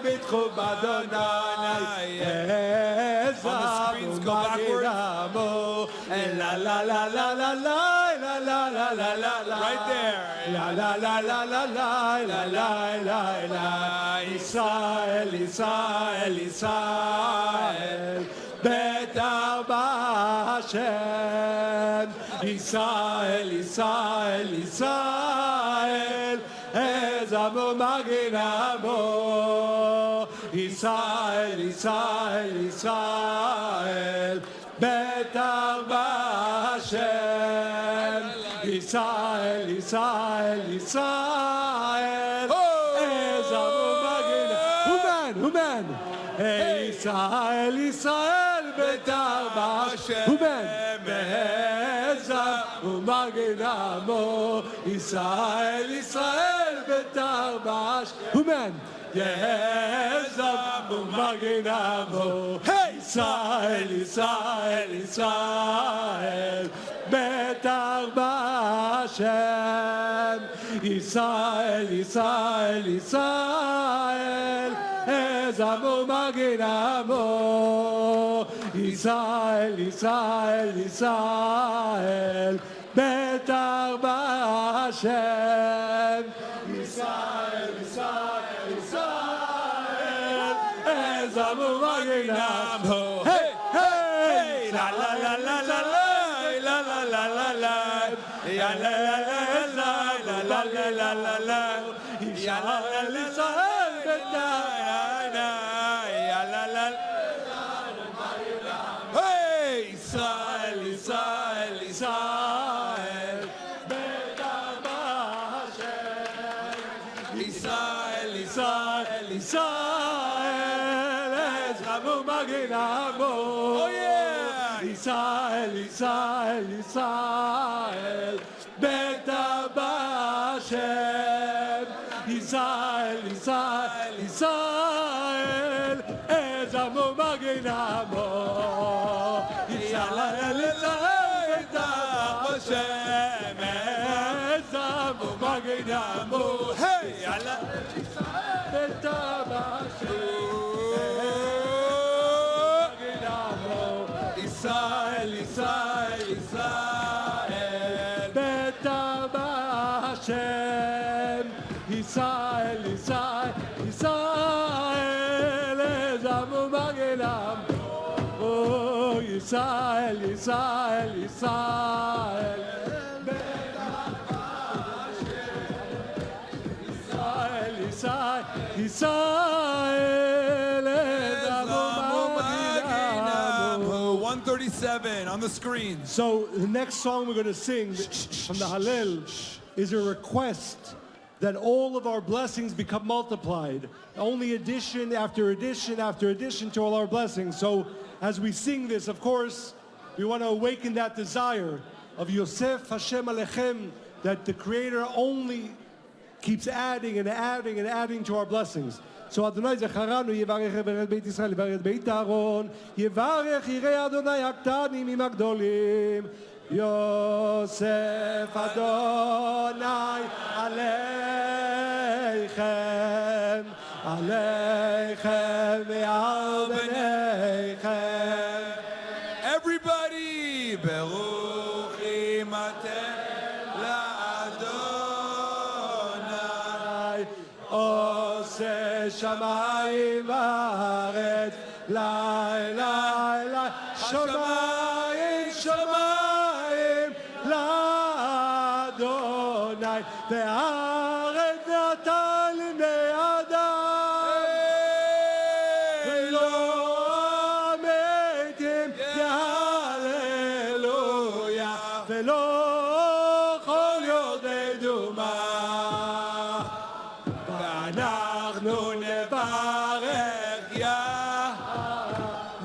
בטחו באדוני עזרם ומגינמו לה לה לה לה לה לה לה לה לה לה לה Right there. La la la la la la la la la la Israel, Israel, Israel Betar b'Hashem Israel, Israel, Israel Ezamu maginamo Israel, Israel, Israel Betar b'Hashem Israel, Israel, Israel Ezamu magina Human Israel, Israel Betar b'Hashem Human Ezamu magina mo Israel, Israel Betar b'Hashem Human Ezamu magina mo Israel, Israel, Israel Betar b'Hashem Israel, Israel, Israel Ezamu maginamo Israel, Israel, Israel Betar b'Hashem Israel, Israel, Israel Ezamu maginamo Hey, hey, la la la la la la la la la la la ya la la la la la la la la la ya la la la ya la la hey Israel Israel Israel Betar b'Hashem Israel Israel Israel Ezamu maginamo oh yeah Israel Israel Israel Betar b'Hashem Israel Israel Israel Ezamu maginamo Israel Israel Betar b'Hashem Ezamu maginamo hey Allah Betar b'Hashem Israel Israel Israel Betar b'Hashem Israel Israel Israel Ezamu maginam oh Israel Israel Israel Betar b'Hashem Israel Israel Israel Ezamu maginam 137 on the screen. So the next song we're going to sing from the Hallel is a request that all of our blessings become multiplied. Only addition after addition after addition to all our blessings. So as we sing this, of course, we want to awaken that desire of Yosef Hashem Alechem, that the Creator only keeps adding and adding and adding to our blessings. So Adonai Zecharanu Yevarech Beret Beit Yisrael Yevarech Beit Aaron Yevarech Yirei Adonai Aktanim Im Agdolim Yosef Adonai Aleichem Aleichem Ve'al B'neichem. Everybody, Beruchim Atem LaAdonai. עושה שמיים וארץ, לי, לי, לי, שמיים, שמיים, לאדוני, והארץ נתן לידם, ולא מתים, הללויה, ולא כל יודענו מה. ואנחנו נברך יה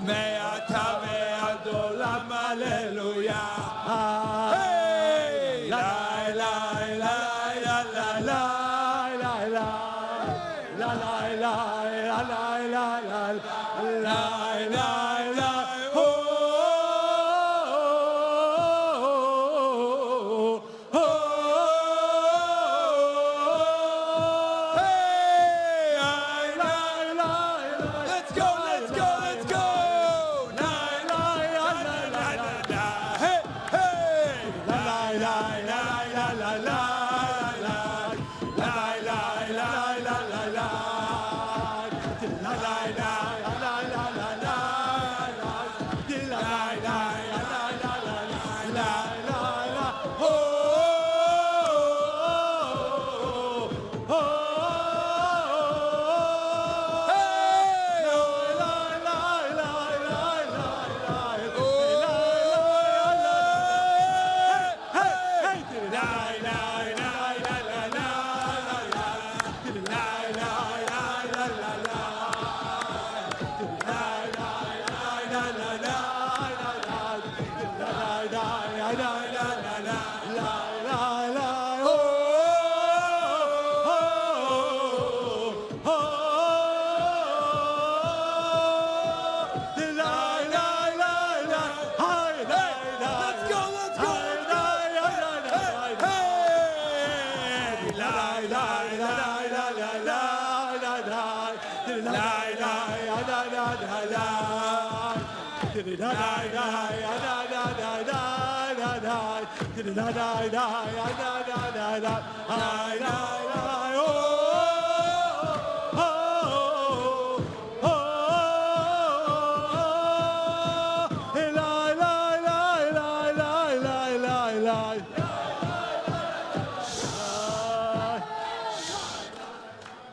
מעתה ועד עולם הללויה.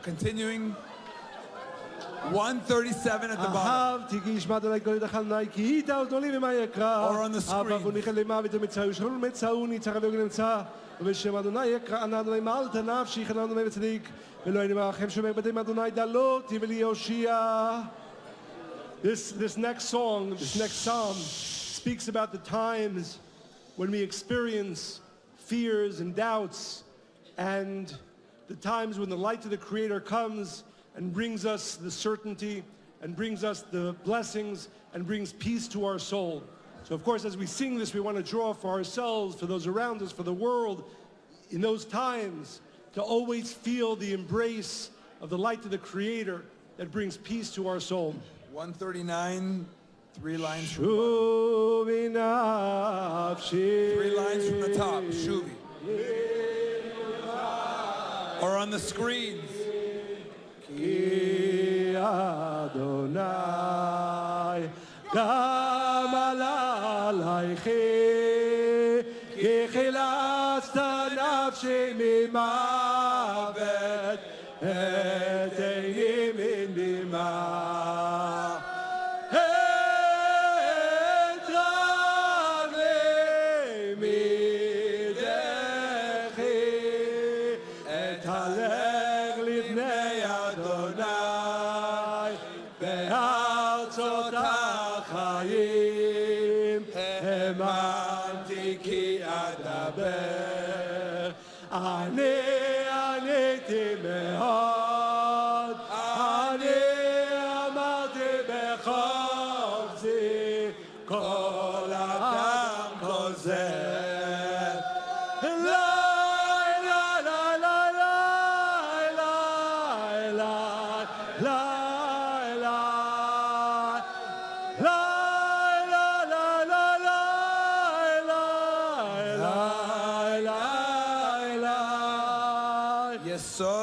Continuing 137 at the bottom. Or on the screen. This next song, this next psalm, speaks about the times when we experience fears and doubts, and the times when the light of the Creator comes and brings us the certainty and brings us the blessings and brings peace to our soul. So of course, as we sing this, we want to draw for ourselves, for those around us, for the world, in those times, to always feel the embrace of the light of the Creator that brings peace to our soul. 139, 3 lines from the bottom. 3 lines from the top, Shuvi. Or on the screens. Ki Adonai gamal alaychi ki chilasta nafshi mimavet et eini min bima et ragli midechi et halech livnei Adonai be'arzot ha'chayim hamanti ki adaber ani aniti me'od ani amarti bechofzi kol adam kozer la la la la la la la la la la Yesod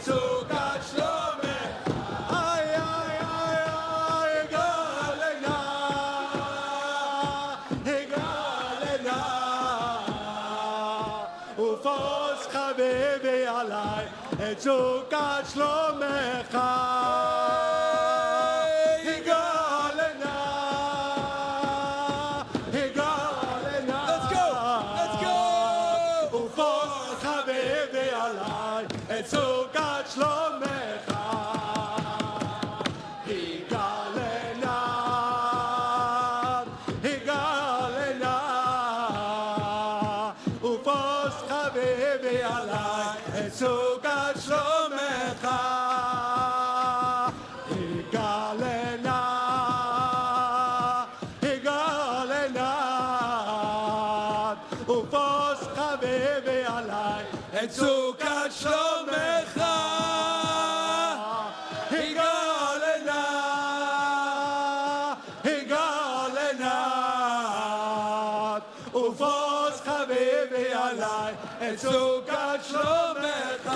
את סוכת שלומך. Ay, ay, ay, ay, galena, galena. ופוס חביבי עליי את סוכת שלומך. את סוכת שלומך. הגלנה, הגלנה, ופוס חביבי עליי את סוכת שלומך. הגלנה, הגלנה, ופוס חביבי עליי את סוכת שלומך. את סוכת שלומך.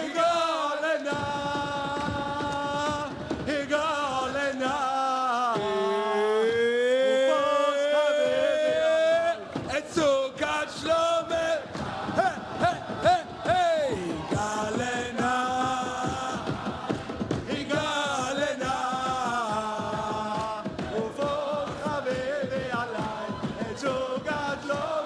הגלנה, הגלנה, ופוס חביבי עליי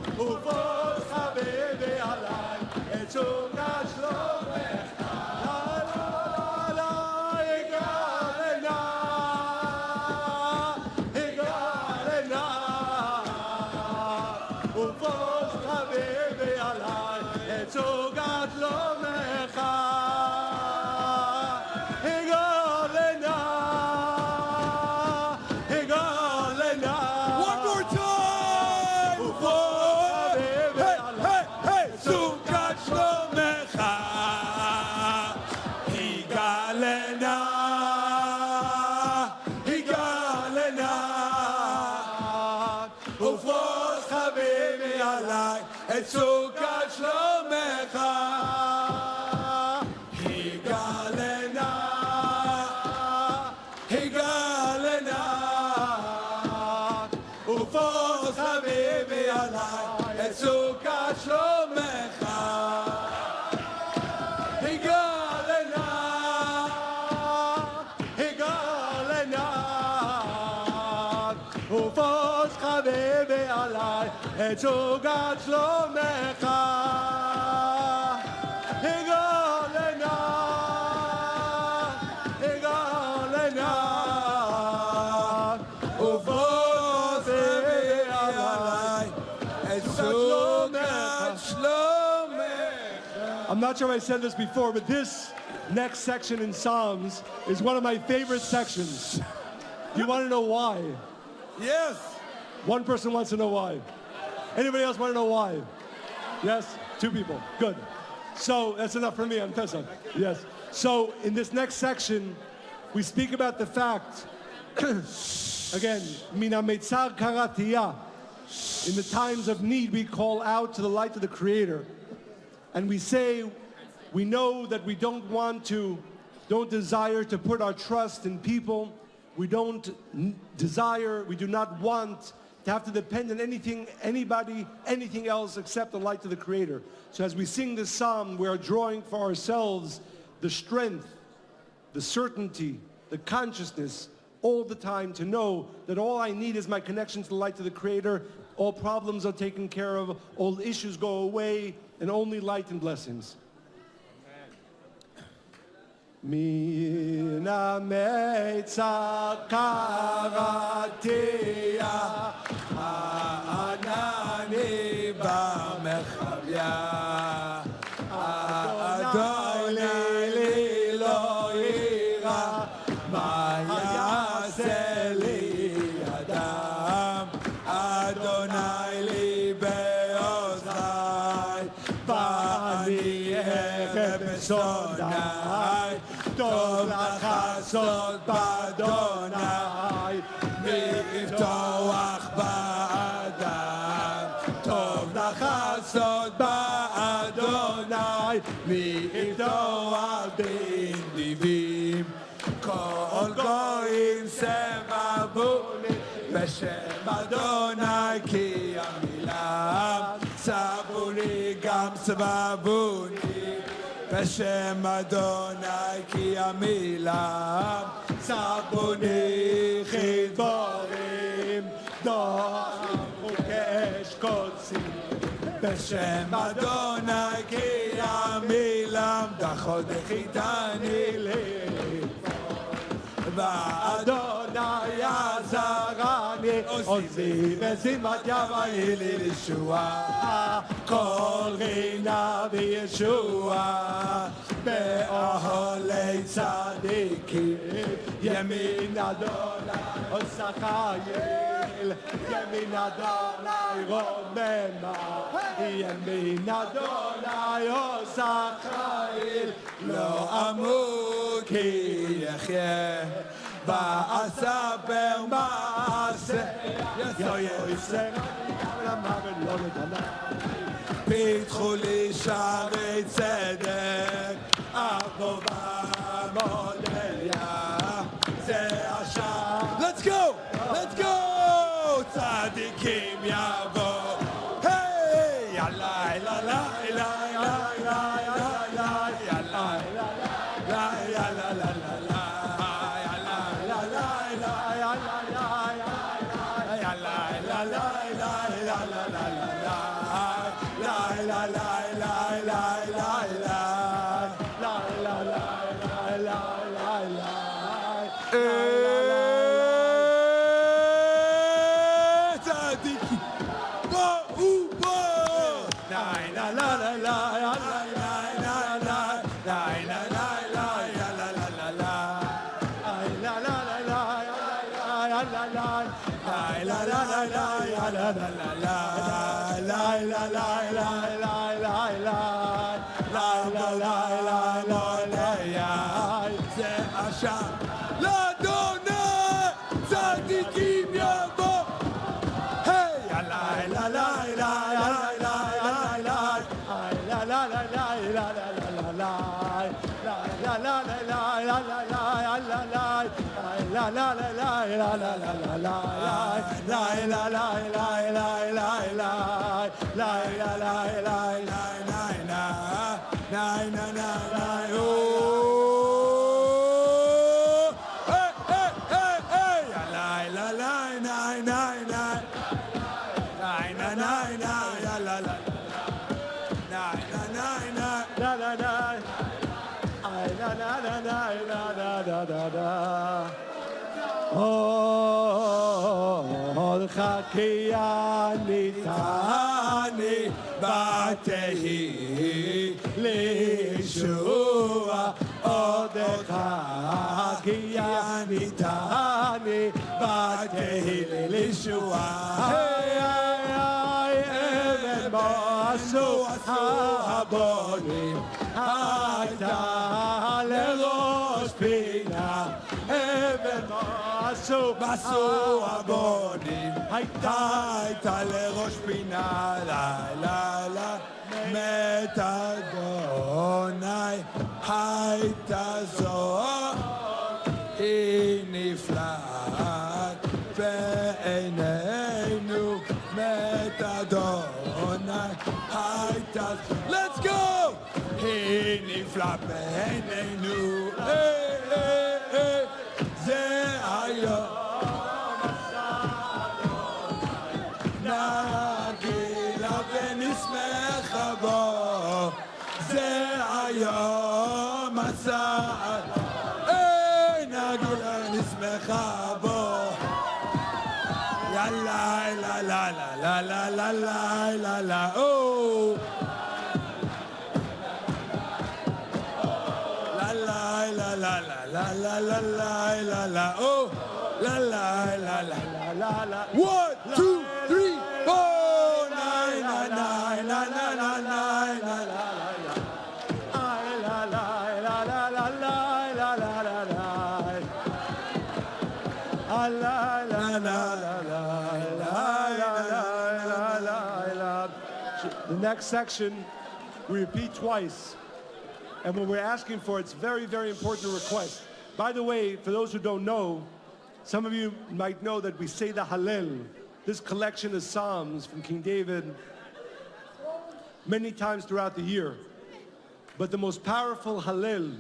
את סוכת שלומך. הגלנה, הגלנה, ופוס חביבי עליי את סוכת שלומך. הגלנה, הגלנה, ופוס חביבי עליי את סוכת שלומך. I'm not sure I said this before, but this next section in Psalms is one of my favorite sections. Do you want to know why? Yes. One person wants to know why. Anybody else want to know why? Yes? 2 people. Good. So that's enough for me on Pesach. Yes. So in this next section, we speak about the fact, again, mina meitzar karatiya. In the times of need, we call out to the light of the Creator. And we say, we know that we don't desire to put our trust in people. We don't desire, we do not want to have to depend on anything, anybody, anything else except the light of the Creator. So as we sing this psalm, we are drawing for ourselves the strength, the certainty, the consciousness all the time to know that all I need is my connection to the light of the Creator. All problems are taken care of, all issues go away, and only light and blessings. Mina meitzar karatiya, anani b'merchavya, Adonai li lo yira, ma yaseh li adam, Adonai li be'oznai, ba'ani echem besonai. טוב לך סוד באדוני, מי יפתוח באדם. טוב לך סוד באדוני, מי יפתוח בנדיבים. כל גויים סבבוני, בשם אדוני כי המילה. סבוני גם סבבוני, בשם אדוני כי המילה. סבוני חידבורים, דוחים כאש קוצים, בשם אדוני כי המילה. דחות דחיתני לי, ואדוני עזרני, עוזי ושימת יבי לי לישועה. כל רינה וישועה באוהלי צדיקים. ימין אדוני עושה חיל, ימין אדוני רוממה. ימין אדוני עושה חיל, לא אמות כי יחיה. ואספר מעשה יסר למוות לא נתנה. פיתחו לי שערי צדק, ארבעה מודליה. זה השעה. Let's go! Let's go! צדיקים יבוא. היי! יאללה, יאללה, יאללה, יאללה, יאללה, יאללה, יאללה, יאללה. זה השעה לאדוני צדיקים יבוא. היי יאללה יאללה כי אני תעני בתהי לישוע עודך. כי אני תעני בתהי לישוע. אבן בו עשו הבונים, הייתה לראש פינה. אבן בו עשו הבונים, הייתה לראש פינה. לילה מת אדוני, הייתה זו היא נפלאת בעינינו. מת אדוני, הייתה Let's go! היא נפלאת בעינינו. זה היום נגילה ונשמח בו. זה היום הצעד, נגילה ונשמח בו. יאללה לה לה לה לה לה לה לה לה. La la la la la la oh la la la la la la. 1, 2, 3, 4. Nine nine nine nine nine nine nine la la la la la la la la la la la. The next section, we repeat twice. And what we're asking for, it's very, very important request. By the way, for those who don't know, some of you might know that we say the Hallel. This collection of Psalms from King David many times throughout the year. But the most powerful Hallel,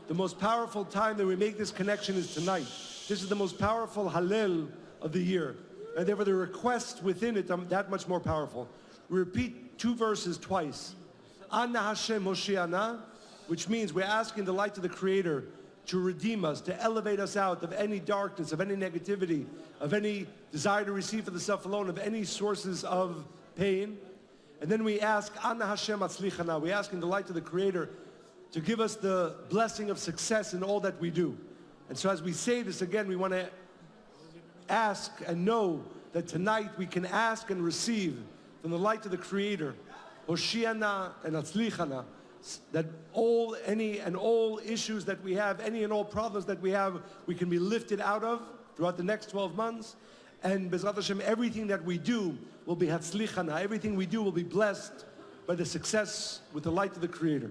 the most powerful time that we make this connection is tonight. This is the most powerful Hallel of the year. And therefore the request within it that much more powerful. We repeat 2 verses twice. Anna Hashem Hoshiana, which means we're asking the light of the Creator to redeem us, to elevate us out of any darkness, of any negativity, of any desire to receive for the self alone, of any sources of pain. And then we ask, Anna Hashem Atzlichana, we're asking the light of the Creator to give us the blessing of success in all that we do. And so as we say this again, we want to ask and know that tonight we can ask and receive from the light of the Creator, Hoshiana and Atzlichana, that all issues that we have, any and all problems that we have, we can be lifted out of throughout the next 12 months. And Bezrat Hashem, everything that we do will be Hatzlichana. Everything we do will be blessed by the success with the light of the Creator.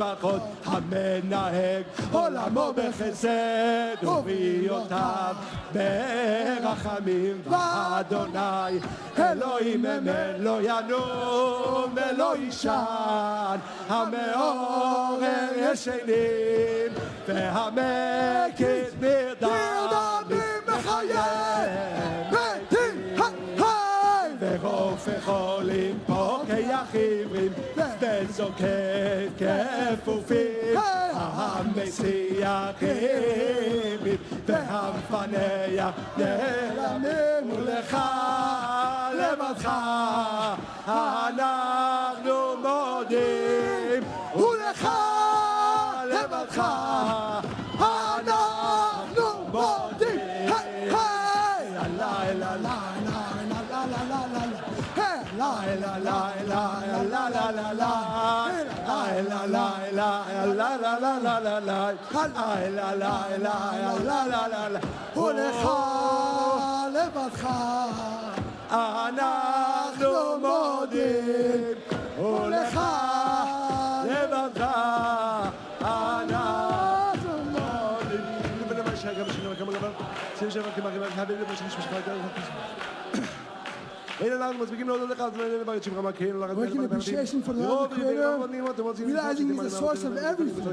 מטבחות, המנהג עולמו בחסד ובריאותיו ברחמים, ואדוני אלוהים אמן לא ינום ולא יישן, המעורר ישנים והמקיף נרדמים בחייהם מתים ורופא חולים פוקח עיוורים וזוקף כפופים, המסיח עיוורים והמפנח נעלמים, ולך לבדך אנחנו מודים, ולך לבדך אנחנו מודים. ולך לבדך אנחנו מודים, ולך לבדך אנחנו Waking appreciation for the love of the Creator, realizing He's the source of everything.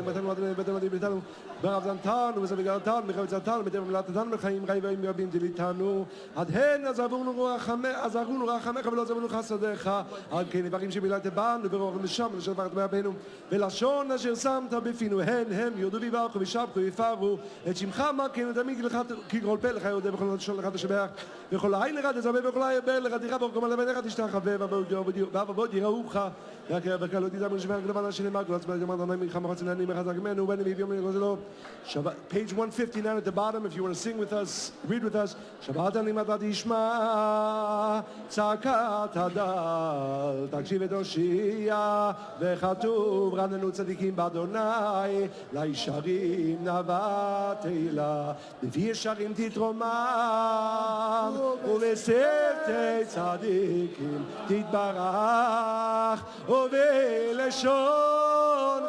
ולשון אשר שמת בפינו הן הם יודו ויברכו וישבחו ויפארו את שמך מלכנו תמיד כי כל פה לך יודה וכל לשון לך תשבח וכל העין לך תזמר וכל הירבה לך תירא וכל לבניך תשתחווה ועבוד יראוך והקרב בקלות תזמר לשמר גלבן אשר נאמר כל עצמך גמר דמי מלחמה חצי נענים מחזק ממנו ובני ויביום לגוזלו. Page 159 at the bottom, if you want to sing with us, read with us. שבת אני מתה תשמע צעקת הדל תקשיב ותושיע, וכתוב רננו צדיקים באדוני לישרים נאווה תהילה, בפי ישרים תתרומם ובשפתי צדיקים תתברך, ובלשון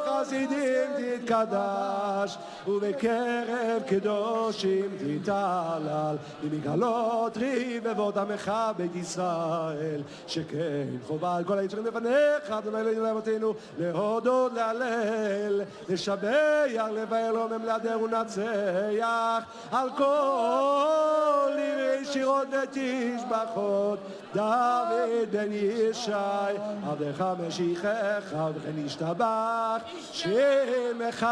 חסידים תתקדש, ובקרב קדושים תתהלל, במגלות רבבות עמך בית ישראל, שכן חובה על כל היצורים לפניך אדוני אלוהינו לאבותינו להודות להלל לשבח לבאר רומם להדר ונצח על כל עברי שירות ותשבחות דוד בן ישי עבדך משיחך וכן ישתבח שמך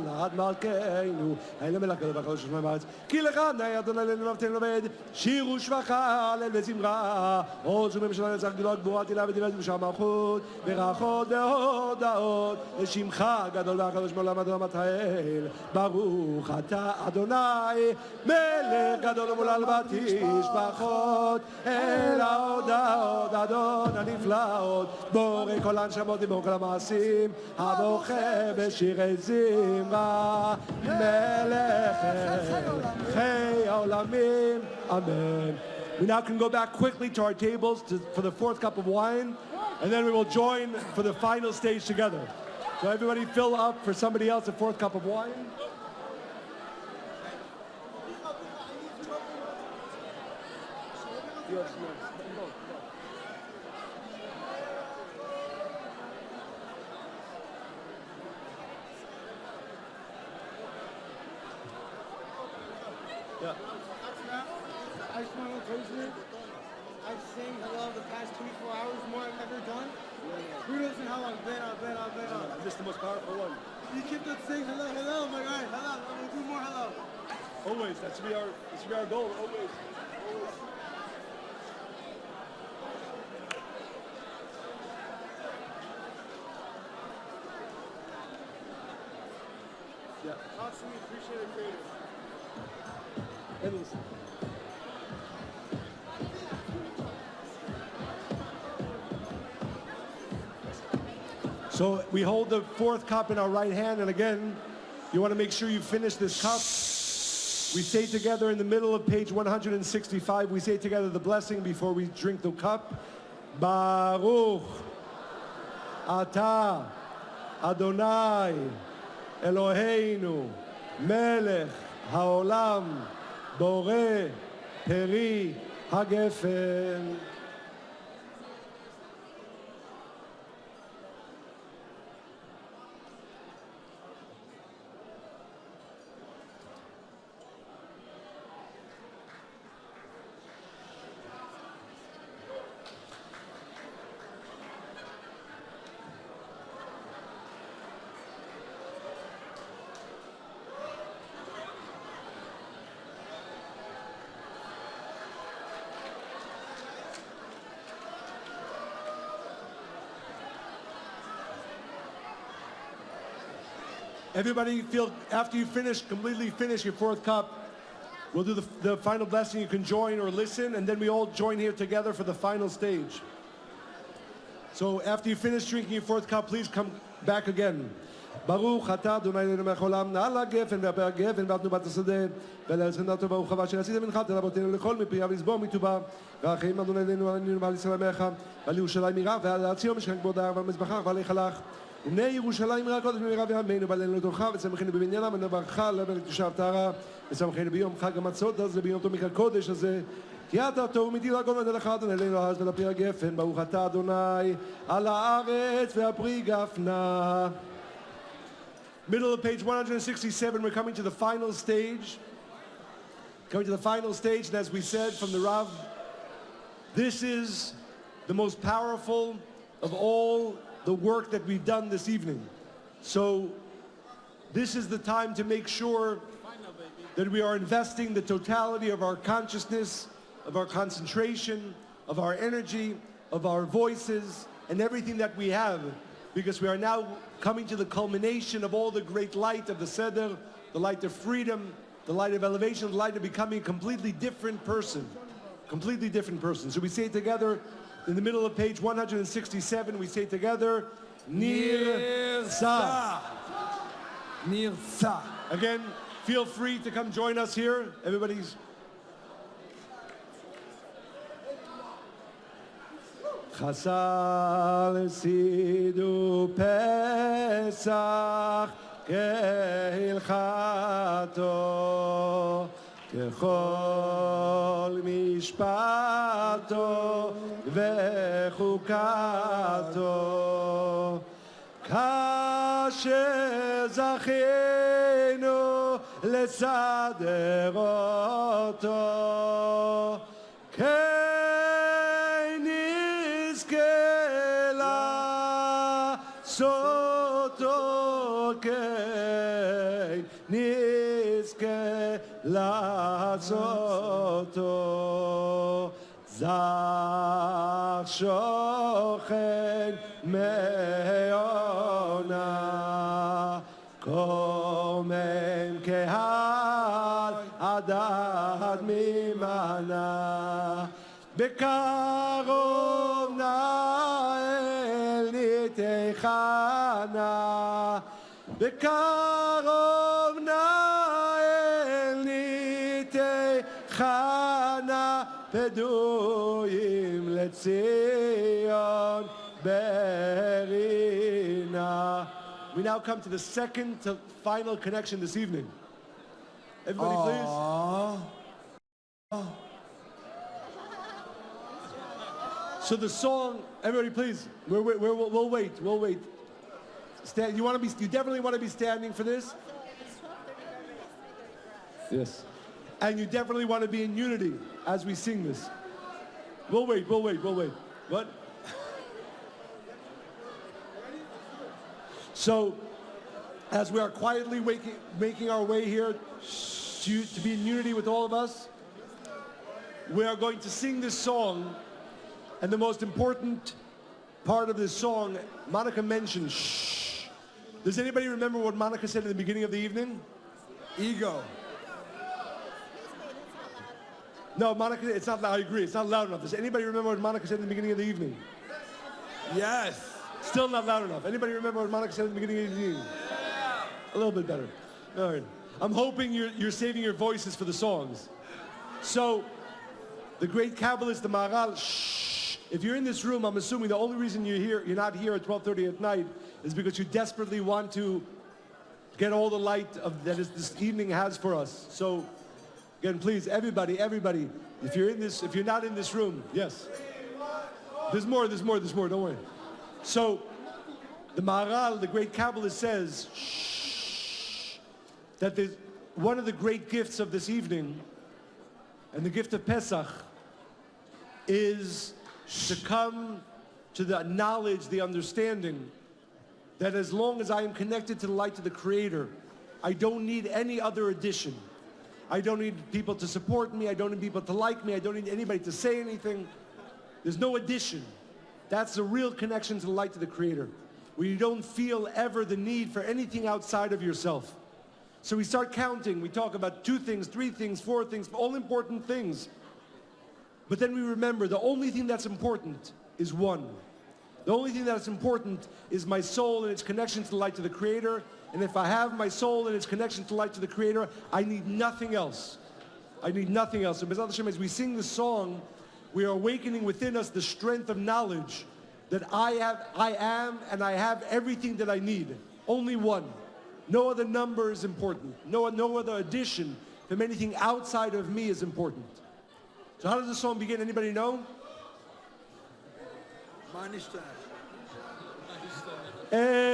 לעד מלכנו אלה מלך גדול בכל ששמיים בארץ, כי לך נאה אדוני אלוהינו ואהבתנו לעובד, שירו שבחה הלל וזמרה עוז וממשלה נצח גדולה גבורה תהילה ותפארת ובושה מלכות ברכות והודאות לשמך הגדול והקדוש מעולם עד עולם האל, ברוך אתה אדוני מלך גדול ומולל בתשבחות אל ההודאות אדון הנפלאות, בורא כל הנשמות ובור כל המעשים הבוכה בשירי זמרה מלך חי העולמים אמן. We now can go back quickly to our tables for the fourth cup of wine, and then we will join for the final stage together. So everybody fill up for somebody else a fourth cup of wine. Yeah. I just want to close it. I've sang hello the past 24 hours more I've ever done. Who doesn't how long? I missed the most powerful one. You kept on saying hello. I'm like, all right, hello. We'll do more hello. Always. That should be our goal. Always. Yeah. Constantly appreciate the creator. Endlessly. So we hold the fourth cup in our right hand, and again, you want to make sure you finish this cup. We say together in the middle of page 165, we say together the blessing before we drink the cup. Baruch Ata Adonai, Eloheinu, Melech Haolam, Boreh, Peri, Hagefen. Everybody feel, after you finish, completely finish your fourth cup, we'll do the final blessing. You can join or listen, and then we all join here together for the final stage. So after you finish drinking your fourth cup, please come back again. ברוך אתה אדוני אלוהינו מלך העולם נעל הגפן והפר הגפן ועבדנו בת השדה ולארץ חמדתו ברוך הבא אשר עשית מנחת אל אבותינו לכל מפריה ולסבור מטובה רחמים אדוני אלינו עלינו ועל ישראל עמך ועל ירושלים עירך ועל ציון משכן כבודה ועל מזבחך ועל היכלך ובני ירושלים עירה קודש במהרה בימינו ועלינו לתורך ושמחנו בבניינה ונברכך למלך קדושה וטהרה ושמחנו ביום חג המצות הזה ביום תום הקודש הזה כי אתה טוב מטיל הכל ונתן לך אדוני אלינו אז ולפרי הגפן ברוך אתה אדוני על הארץ והפרי גפנה. Middle of page 167, we're coming to the final stage. And as we said from the Rav, this is the most powerful of all the work that we've done this evening. So this is the time to make sure that we are investing the totality of our consciousness, of our concentration, of our energy, of our voices, and everything that we have, because we are now coming to the culmination of all the great light of the seder, the light of freedom, the light of elevation, the light of becoming a completely different person. So we say together, in the middle of page 167, we say together, Nir Sa. Nir Sa. Again, feel free to come join us here. Everybody's... Chasal sidu Pesach kehilchato kechol mishpato vechukato kasher zachenu lesader oto Soto Zach Shochen Meona Komen Kehal Adad Mimana Bekarov Nael Nitechana Bekarov Nael Nitechana Peduim Letzion Berina. We now come to the second to final connection this evening. Everybody, please. So the song, everybody, please. We'll wait. Stand. You definitely want to be standing for this. Yes. And you definitely want to be in unity as we sing this. We'll wait. What? So, as we are quietly making our way here to be in unity with all of us, we are going to sing this song, and the most important part of this song, Monica mentioned, shh. Does anybody remember what Monica said in the beginning of the evening? Ego. No, Monica, it's not loud. I agree. It's not loud enough. Does anybody remember what Monica said in the beginning of the evening? Yes. Still not loud enough. Anybody remember what Monica said in the beginning of the evening? A little bit better. All right. I'm hoping you're saving your voices for the songs. So, the great Kabbalist, the Maharal, shh. If you're in this room, I'm assuming the only reason you're not here at 12:30 at night is because you desperately want to get all the light this evening has for us. So, again, please, everybody, if you're not in this room, yes. There's more, don't worry. So, the Maharal, the great Kabbalist, says that one of the great gifts of this evening, and the gift of Pesach, is to come to the knowledge, the understanding, that as long as I am connected to the light of the Creator, I don't need any other addition. I don't need people to support me. I don't need people to like me. I don't need anybody to say anything. There's no addition. That's the real connection to the light of the Creator, where you don't feel ever the need for anything outside of yourself. So we start counting. We talk about 2 things, 3 things, 4 things, all important things. But then we remember the only thing that's important is one. The only thing that's important is my soul and its connection to the light of the Creator. And if I have my soul and its connection to the light of the Creator, I need nothing else. I need nothing else. So B'ezrat Hashem, as we sing the song, we are awakening within us the strength of knowledge that I am, and I have everything that I need. Only one. No other number is important. No other addition from anything outside of me is important. So how does the song begin? Anybody know? Echad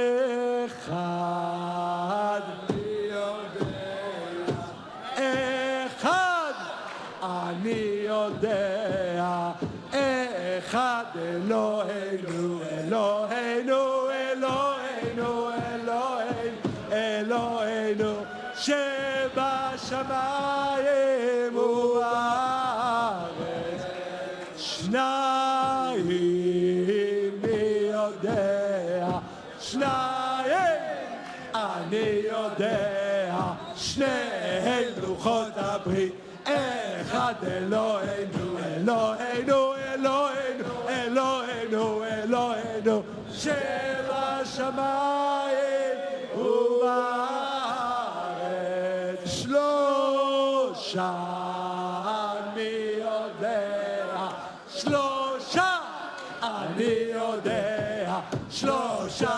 ani yodea Echad Eloheinu Eloheinu Eloheinu Eloheinu שבשמיים ובארץ שניים מי יודע שניים אני יודע שני לוחות הברית אחד אלוהינו אלוהינו אלוהינו אלוהינו אלוהינו שבשמיים ובארץ שלושה אני יודע שלושה אני יודע שלושה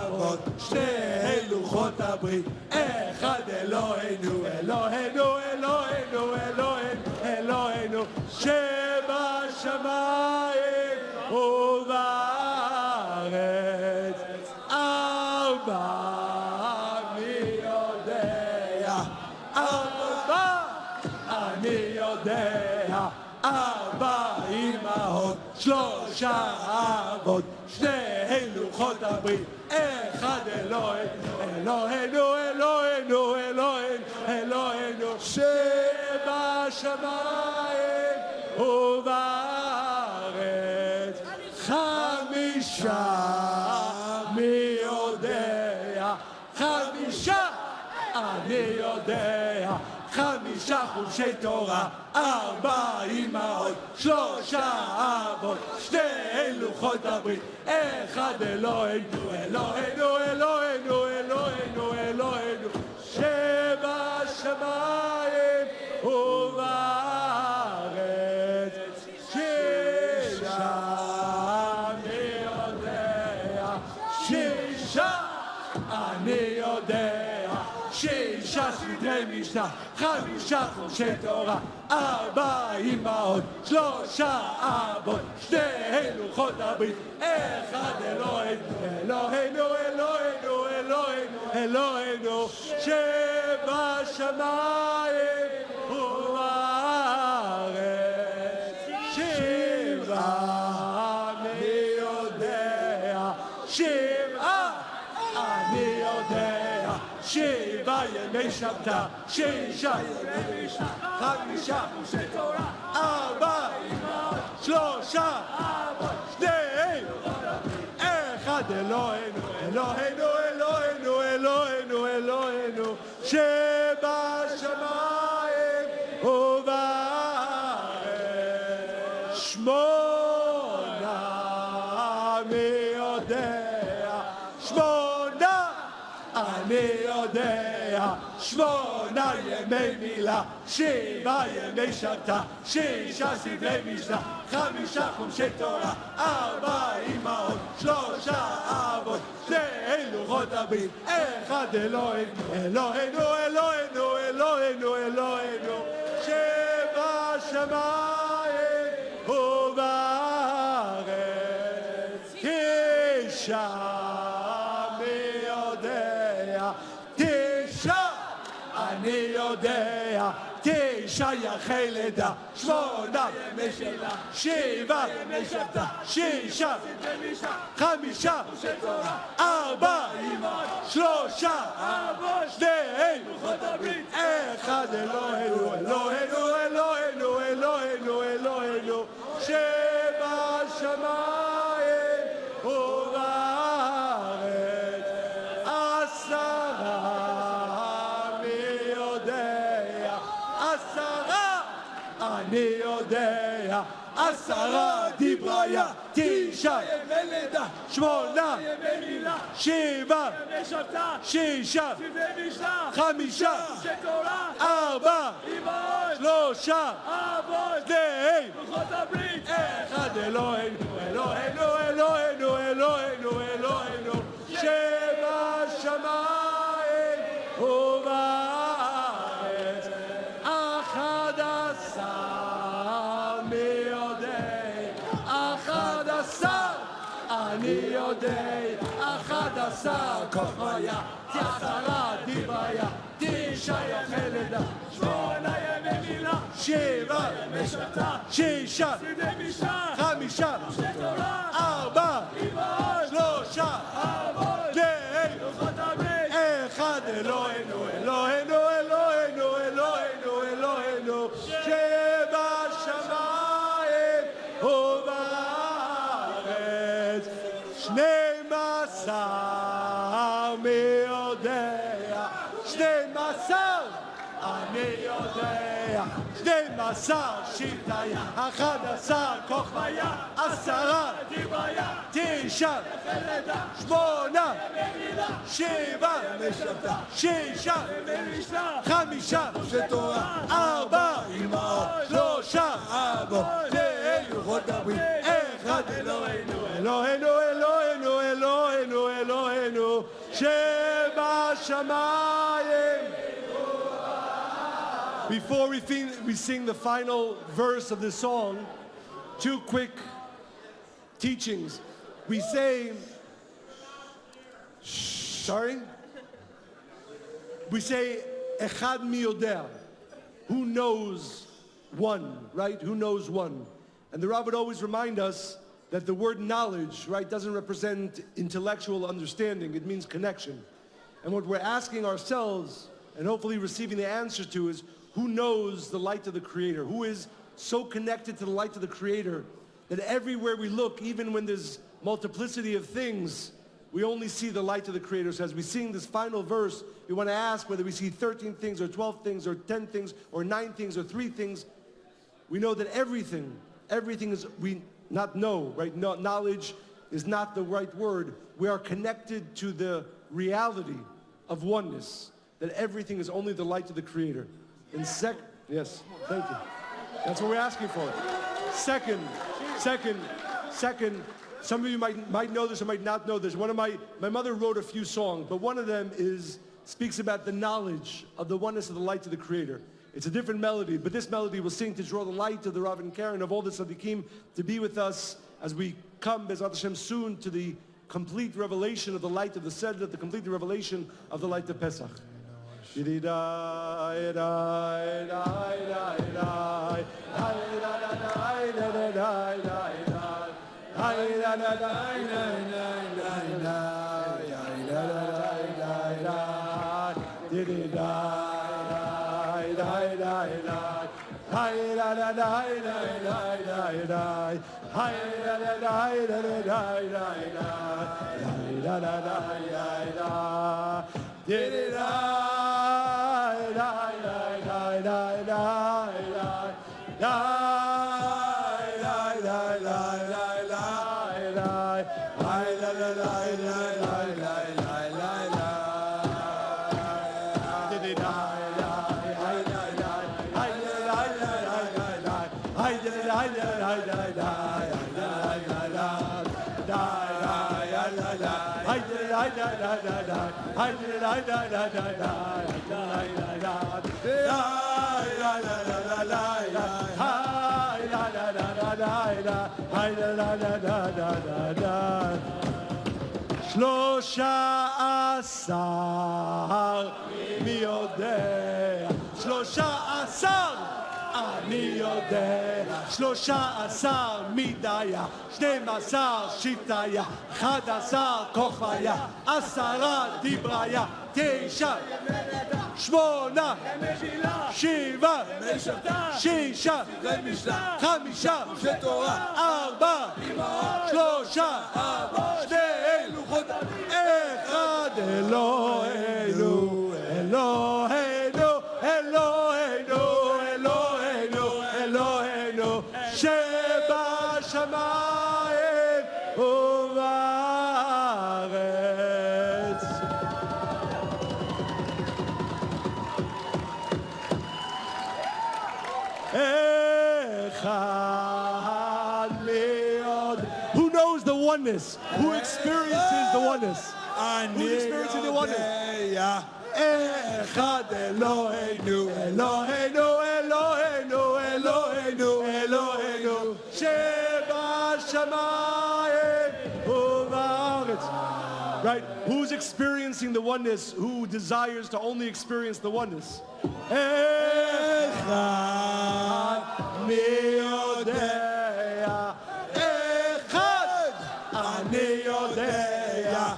אבות שני לוחות הברית אחד אלוהינו אלוהינו אלוהינו אלוהינו אלוהינו שבשמיים ובארץ ארבע אני יודע ארבע אני יודע ארבע אמהות שלושה אבות שני לוחות הברית אחד אלוהינו אלוהינו אלוהינו אלוהינו אלוהינו שבשמיים ובארץ חמישה מי יודע חמישה אני יודע חמישה חומשי תורה ארבע אמהות שלושה אבות שני לוחות הברית אחד אלוהינו אלוהינו אלוהינו אלוהינו אלוהינו שבשמיים ובארץ שישה אני יודע שישה אני יודע שישה סדרי משנה חמישה חומשי תורה ארבע אמהות שלושה אבות שני לוחות הברית אחד אלוהינו אלוהינו אלוהינו אלוהינו אלוהינו שבשמיים ובארץ שבעה אני יודע שבעה אני יודע שבעה ימי שבתא שישה ימי משנה חמישה חומשי תורה ארבע אמהות שלושה אבות שני אחד אלוהינו אלוהינו אלוהינו אלוהינו אלוהינו שבשמיים ובארץ שמונה מי יודע שמונה אני יודע תפילה, 8 ימי מילה, 7 ימי שבתא, 6 סדרי משנה, 5 חומשי תורה, 4 אמהות, 3 אבות, 2 לוחות הברית, 1 אלוהינו, אלוהינו, אלוהינו, אלוהינו, אלוהינו, שבשמיים ובארץ, אני יודע, 9 ירחי לידה, 8 ימי שלה, 7 ימי שבתא, 6 5 4 3 2 לוחות הברית, 1 אלוהינו, אלוהינו, אלוהינו, אלוהינו, אלוהינו, שבשמיים ובארץ, 10 אני יודע, 10 דבריה, 9 ימי לידה, 8 ימי מילה, 7 ימי שבתא, 6 סדרי משנה, 5 תורה, 4 אמהות, 3 אבות, 2 לוחות הברית, 1 אלוהינו, אלוהינו, אלוהינו, אלוהינו, אלוהינו, שבשמיים ובארץ, 11 מי יודע, 11 אני יודע, 11 כוכביה, 10 דבריה, 9 ימי לידה, 8 ימי מילה, 7 ימי שבתא, 6 סדרי משנה, 5 תורה, 4 אמהות, 3 אבות, 2 לוחות הברית, 1 אלוהינו, אלוהינו, אלוהינו, אלוהינו, אלוהינו, שבשמיים ובארץ, 12 מי יודע, 12 אני יודע, 12 שבטיה, 11 כוכביה, 10 דבריה, 9 8 7 ימי שבתא, 6 5 תורה, 4 אמהות, 3 אבות, 2 לוחות הברית, 1 אלוהינו, אלוהינו, אלוהינו, אלוהינו, אלוהינו, שבשמיים. Before we sing the final verse of this song, 2 quick teachings. We say, we say, Echad mi yodea, who knows one, right? Who knows one? And the Rav would always remind us that the word knowledge, right, doesn't represent intellectual understanding. It means connection. And what we're asking ourselves, and hopefully receiving the answer to, is who knows the light of the Creator? Who is so connected to the light of the Creator that everywhere we look, even when there's multiplicity of things, we only see the light of the Creator. So as we sing this final verse, we want to ask whether we see 13 things or 12 things or 10 things or 9 things or 3 things. We know that everything is, we not know, right? No, knowledge is not the right word. We are connected to the reality of oneness, that everything is only the light of the Creator. And yes, thank you. That's what we're asking for. Second, some of you might know this or might not know this. One of my mother wrote a few songs, but one of them speaks about the knowledge of the oneness of the light of the Creator. It's a different melody, but this melody will sing to draw the light of the Rav and Karen, of all the Tzaddikim, to be with us as we come, Bezrat Hashem, soon to the complete revelation of the light of the seder, the complete revelation of the light of Pesach. שלושה עשר, מי יודע? 13 אני יודע, 13 מידיה, 12 שבטיה, 11 כוכביה, 10 דבריה, 9 8 7 6 5 4 3 2 1 אלוהינו אלוהינו אלוהינו אלוהינו אלוהינו שבשמיים ובארץ. אחד מאוד. Who knows the oneness? Who experiences the oneness? Who's experiencing the oneness? אחד אלוהינו אלוהינו אלוהינו אלוהינו אלוהינו שבשמיים ובארץ. Right? Who's experiencing the oneness? Who desires to only experience the oneness? אחד מי יודע, אחד אני יודע,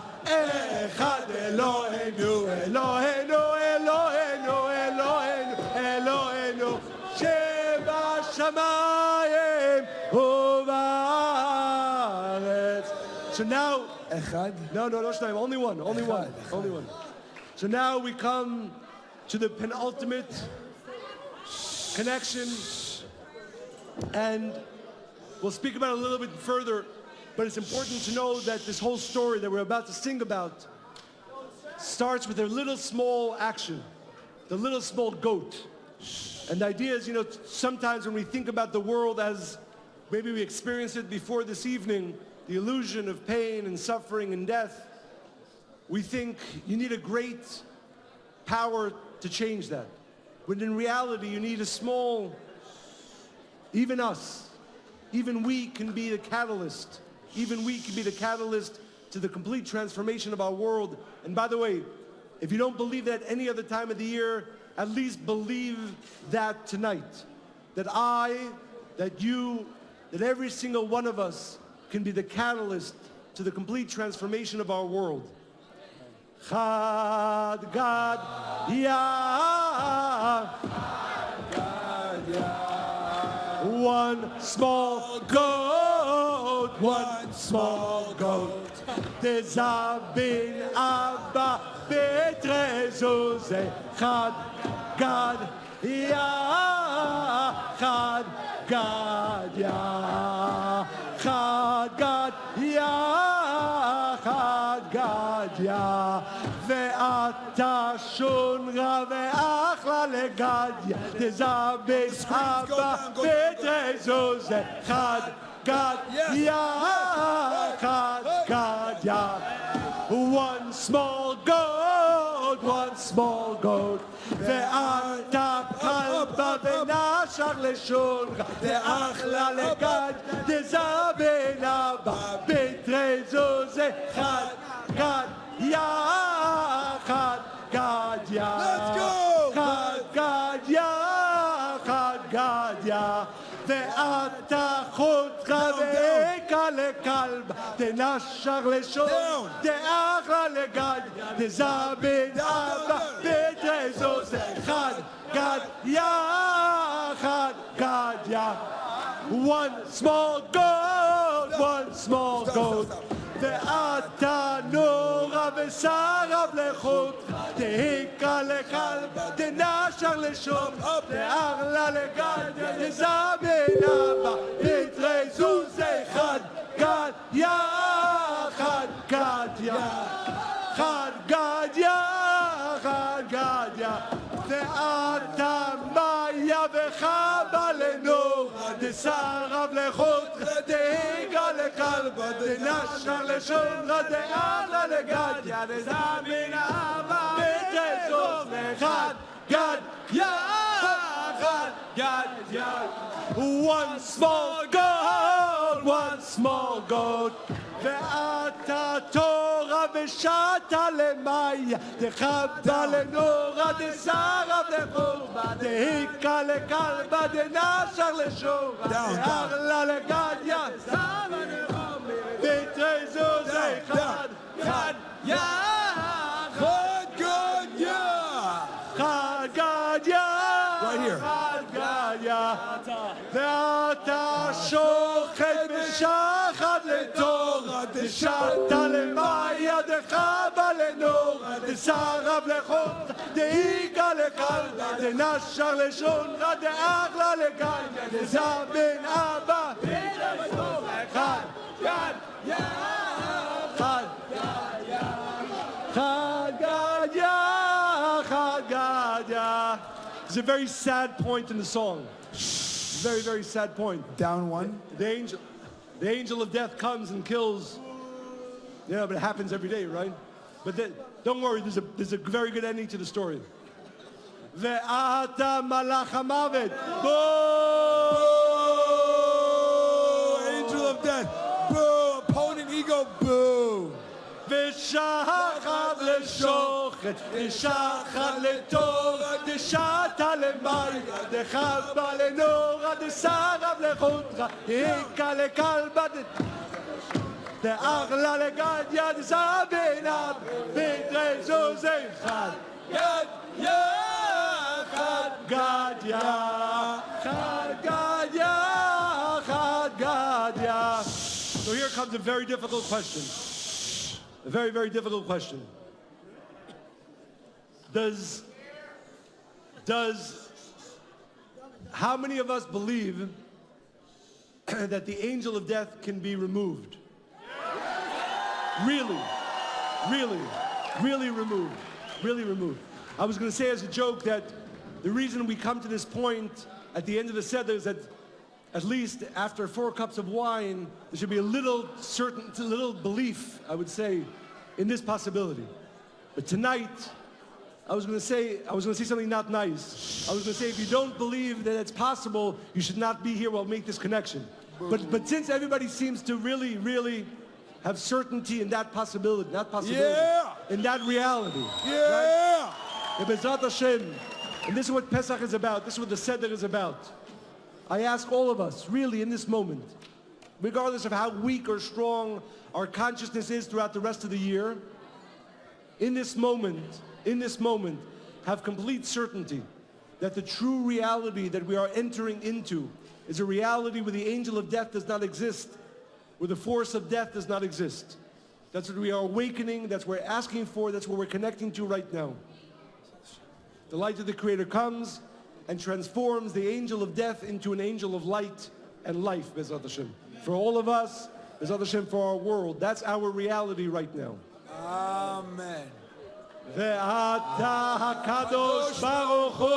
אחד אלוהינו אלוהינו אלוהינו אלוהינו אלוהינו שבשמיים ובארץ. So now, no, שניים, only one. So now we come to the penultimate connection, and we'll speak about it a little bit further, but it's important to know that this whole story that we're about to sing about starts with a little small action, the little small goat. And the idea is, sometimes when we think about the world as maybe we experienced it before this evening, the illusion of pain and suffering and death, we think you need a great power to change that. When in reality, you need a small, even us, even we can be the catalyst. Even we can be the catalyst to the complete transformation of our world. And by the way, if you don't believe that any other time of the year, at least believe that tonight. That I, that you, that every single one of us can be the catalyst to the complete transformation of our world. Chad Gad Yah. One small goat, one small goat. Tezabin Abba Betrezose. Chad Gad Yah. Chad Gad Yah. Chad Gad Yah. Chad Gad Yah. ואתה שונרה ואחלה לגדיה תזבן אבא ותזוז אחד גדיה אחד גדיה. One small goat ואתה כלבה ונשך לשונרה ואחלה לגדיה תזבן אבא ותזוז אחד גדיה אחד גדיה. Let's go! אחד גדיה, אחד גדיה. ואתה חותך ואיקה לכלב, תנשר לשון, תאחלה לגדיה, תזבן אבא ותזוז. אחד גדיה, אחד גדיה. One small goat. ואתה נורא ושרב לחוט תהיקה לכלב תנשר לשום תארלה לגדיה תזבן אבא תתרזוז אחד גדיה אחד גדיה אחד גדיה אחד גדיה ואתה מאיה וחבה לנור דסרב לחוטרה, דהיגה לקלבה, דנשר לשונרה, דאלה לגדיה, דזמין אבא, ותזוז לחד, גד, יחד, גד, יד. One small goat, ואתה תורה ושתה למאיה, דחבדה לנורה, דסרב לחורבה, דהיקה לקלבה, דנשר לשורה, דארלה לגדיה, דסרב לחורבה, ותזוז אחד, גד, יחד, חד, גד, יחד, חד, גד, יחד. ואתה שוחט ושחט לתורה, דשתה למאיה, דחבה לנורה, דסרב לחורבה, דהיגה לקלבה, דנשר לשונרה, דארלה לגדיה, דזמין אבא, אחד, יד, יחד, חד, גד, יחד, גד, יחד. It's a very sad point in the song. Very, very sad point. Down one. The angel of death comes and kills. Yeah, but it happens every day, right? But don't worry, there's a very good ending to the story. Ve'ata malach hamavet. Boo! Angel of death. Boo! Opponent ego. Boo! ושחט לשוחט, ושחט לתורה, דשתה למאיה, דחבה לנורה, דסרב לחוטרה, דהיקה לקלבה, דארלה לגדיה, דזמין אבא, ותזוז אחד, יד, יחד, גד, יחד, גד, יחד, גד, יחד. So here comes a very difficult question. A very, very difficult question. How many of us believe that the angel of death can be removed? Really removed. Really removed. I was going to say as a joke that the reason we come to this point at the end of the seder is that at least after 4 cups of wine, there should be a little belief, I would say, in this possibility. But tonight, I was going to say something not nice. I was going to say, if you don't believe that it's possible, you should not be here. We'll make this connection. But since everybody seems to really have certainty in that possibility, in that reality, right? B'ezrat Hashem, and this is what Pesach is about. This is what the seder is about. I ask all of us, really, in this moment, regardless of how weak or strong our consciousness is throughout the rest of the year, in this moment, have complete certainty that the true reality that we are entering into is a reality where the angel of death does not exist, where the force of death does not exist. That's what we are awakening, that's what we're asking for, that's what we're connecting to right now. The light of the Creator comes and transforms the angel of death into an angel of light and life, B'ezrat Hashem. For all of us, B'ezrat Hashem, for our world. That's our reality right now. Amen. Ve'ata HaKadosh Baruch Hu.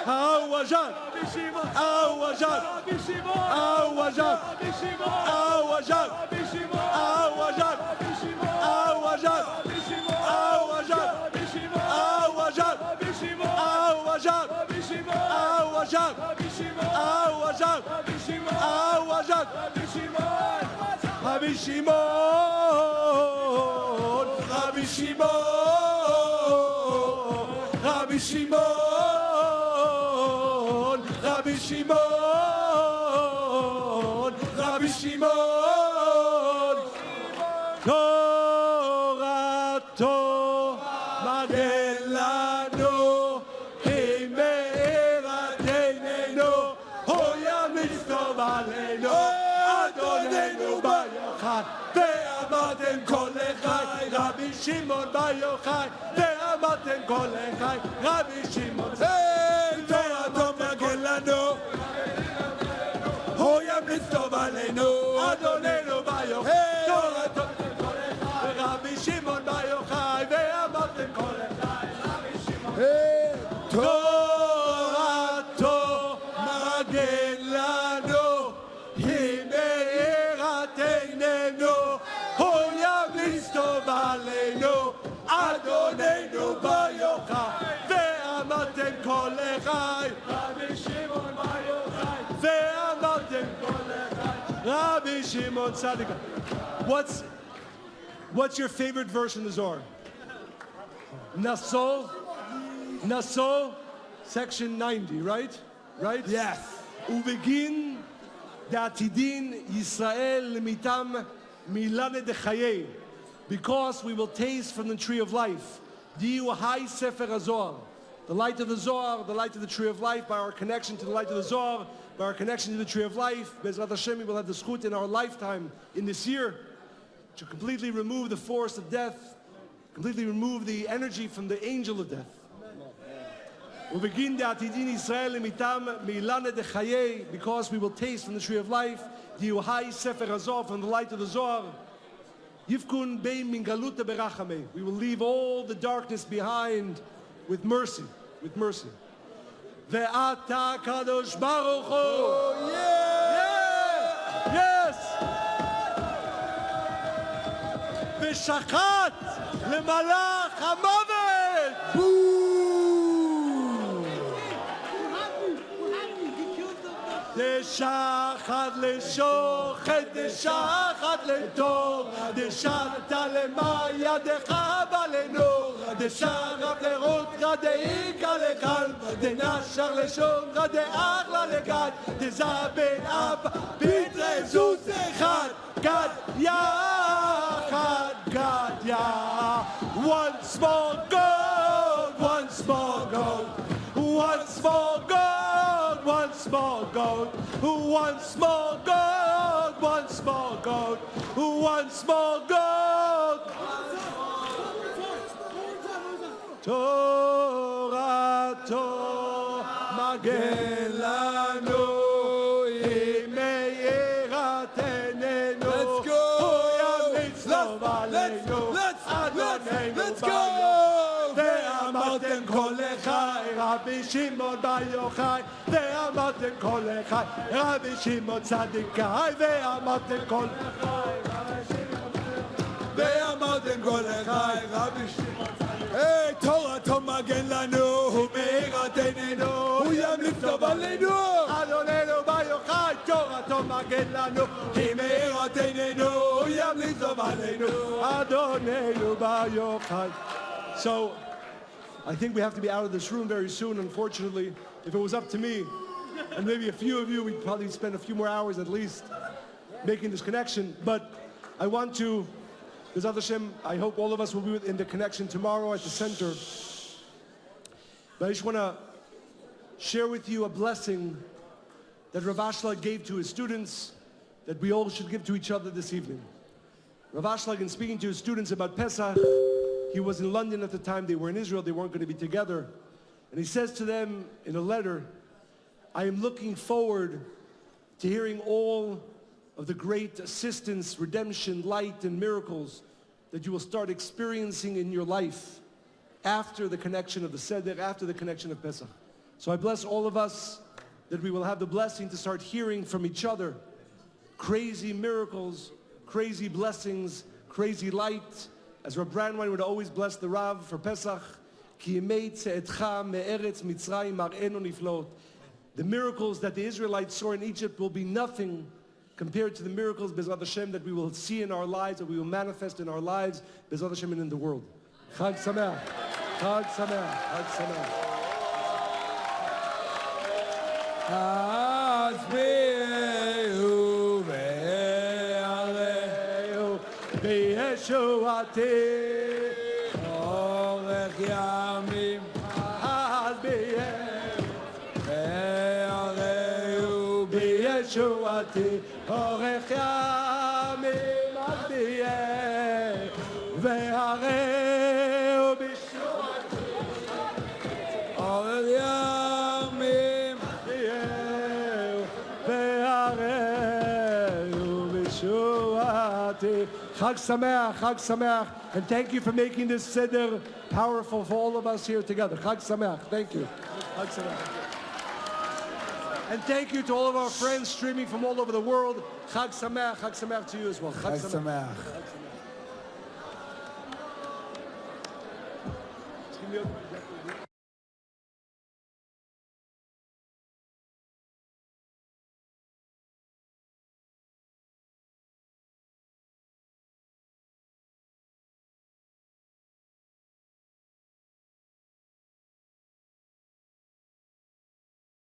Awajad. Awajad. Awajad. Awajad. Awajad. Awajad. Rabbi Shimon, Rabbi Shimon, Rabbi Shimon, Rabbi Shimon, Rabbi Shimon, Torato Magelano, Himerateineno, Hoya Mistovaleno, Adonenu Bayochai, Ve'amatem Kol Echai, Rabbi Shimon Bayochai, Ve'amatem Kol Echai, Rabbi Shimon, Torato Magelano, Hoya Mistovaleno, Adonenu Bayochai, Torato Rabbi Shimon Bayochai, אדוננו בר יוחאי, ואמרתם כל לחי, רבי שמעון בר יוחאי, ואמרתם כל לחי, רבי שמעון צדיק. What's your favorite verse in the Zohar? Naso, section 90, right? Right? Yes. Uvegin da'atidin Yisrael limitam milane dechaye, because we will taste from the tree of life. Diu hai sefer hazohar, the light of the Zohar, the light of the tree of life. By our connection to the light of the Zohar, by our connection to the tree of life, Bezrat Hashem, we will have the zchut in our lifetime, in this year, to completely remove the force of death, completely remove the energy from the angel of death. Ubegin de'atidin Yisrael limitam milane dechaye, because we will taste from the tree of life. Diu hai sefer hazohar, from the light of the Zohar. Yivkun bein min galuta berachamei, we will leave all the darkness behind with mercy, with mercy. Ve'ata kadosh baruch hu. Oh, yeah! Yes! Ve'shachat lemalach hamovet. Boo! דשחת לשוחט, דשחת לתור, דשחת למה ידך בלנור, דשחת לרותך דאיקה לכאן, דנשר לשונך דאחלה לגד, דזבן אב פתרי זוץ אחד, גד יחד, גד יחד. Once more gold, once more gold, once more gold, once more gold, once more gold, once more gold, once more gold. Torah, Torah, Magen Lanu, let's go! Let's go! ואמרתם כל לחי, רבי שמעון בר יוחאי, ואמרתם כל לחי, רבי שמעון צדיקאי, ואמרתם כל לחי, ואמרתם כל לחי, רבי שמעון צדיקאי. תורתו מגן לנו, הוא מאיר עתידנו, הוא ימליך טוב עלינו. אדוננו בר יוחאי, תורתו מגן לנו, היא מאיר עתידנו, הוא ימליך טוב עלינו. אדוננו בר יוחאי. So, I think we have to be out of this room very soon, unfortunately. If it was up to me, and maybe a few of you, we'd probably spend a few more hours at least making this connection. But I want to, B'ezrat Hashem, I hope all of us will be in the connection tomorrow at the center. But I just want to share with you a blessing that Rav Ashlag gave to his students, that we all should give to each other this evening. Rav Ashlag, in speaking to his students about Pesach, he was in London at the time, they were in Israel, they weren't going to be together. And he says to them in a letter, I am looking forward to hearing all of the great assistance, redemption, light, and miracles that you will start experiencing in your life after the connection of the seder, after the connection of Pesach. So I bless all of us that we will have the blessing to start hearing from each other crazy miracles, crazy blessings, crazy light. As Rav Brandwein would always bless the Rav for Pesach, the miracles that the Israelites saw in Egypt will be nothing compared to the miracles, B'ezrat Hashem, that we will see in our lives, that we will manifest in our lives, B'ezrat Hashem, and in the world. Chag Sameach. Chag Sameach. Chag Sameach. Yeshuati Orech Yamim Az B'Yeshuati B'Yeshuati Orech Yamim Az B'Yeshuati B'Yeshuati Orech Yamim B'Yeshuati. Chag Sameach, Chag Sameach, and thank you for making this seder powerful for all of us here together. Chag Sameach, thank you. Chag Sameach. And thank you to all of our friends streaming from all over the world. Chag Sameach to you as well. Chag Sameach. the other one.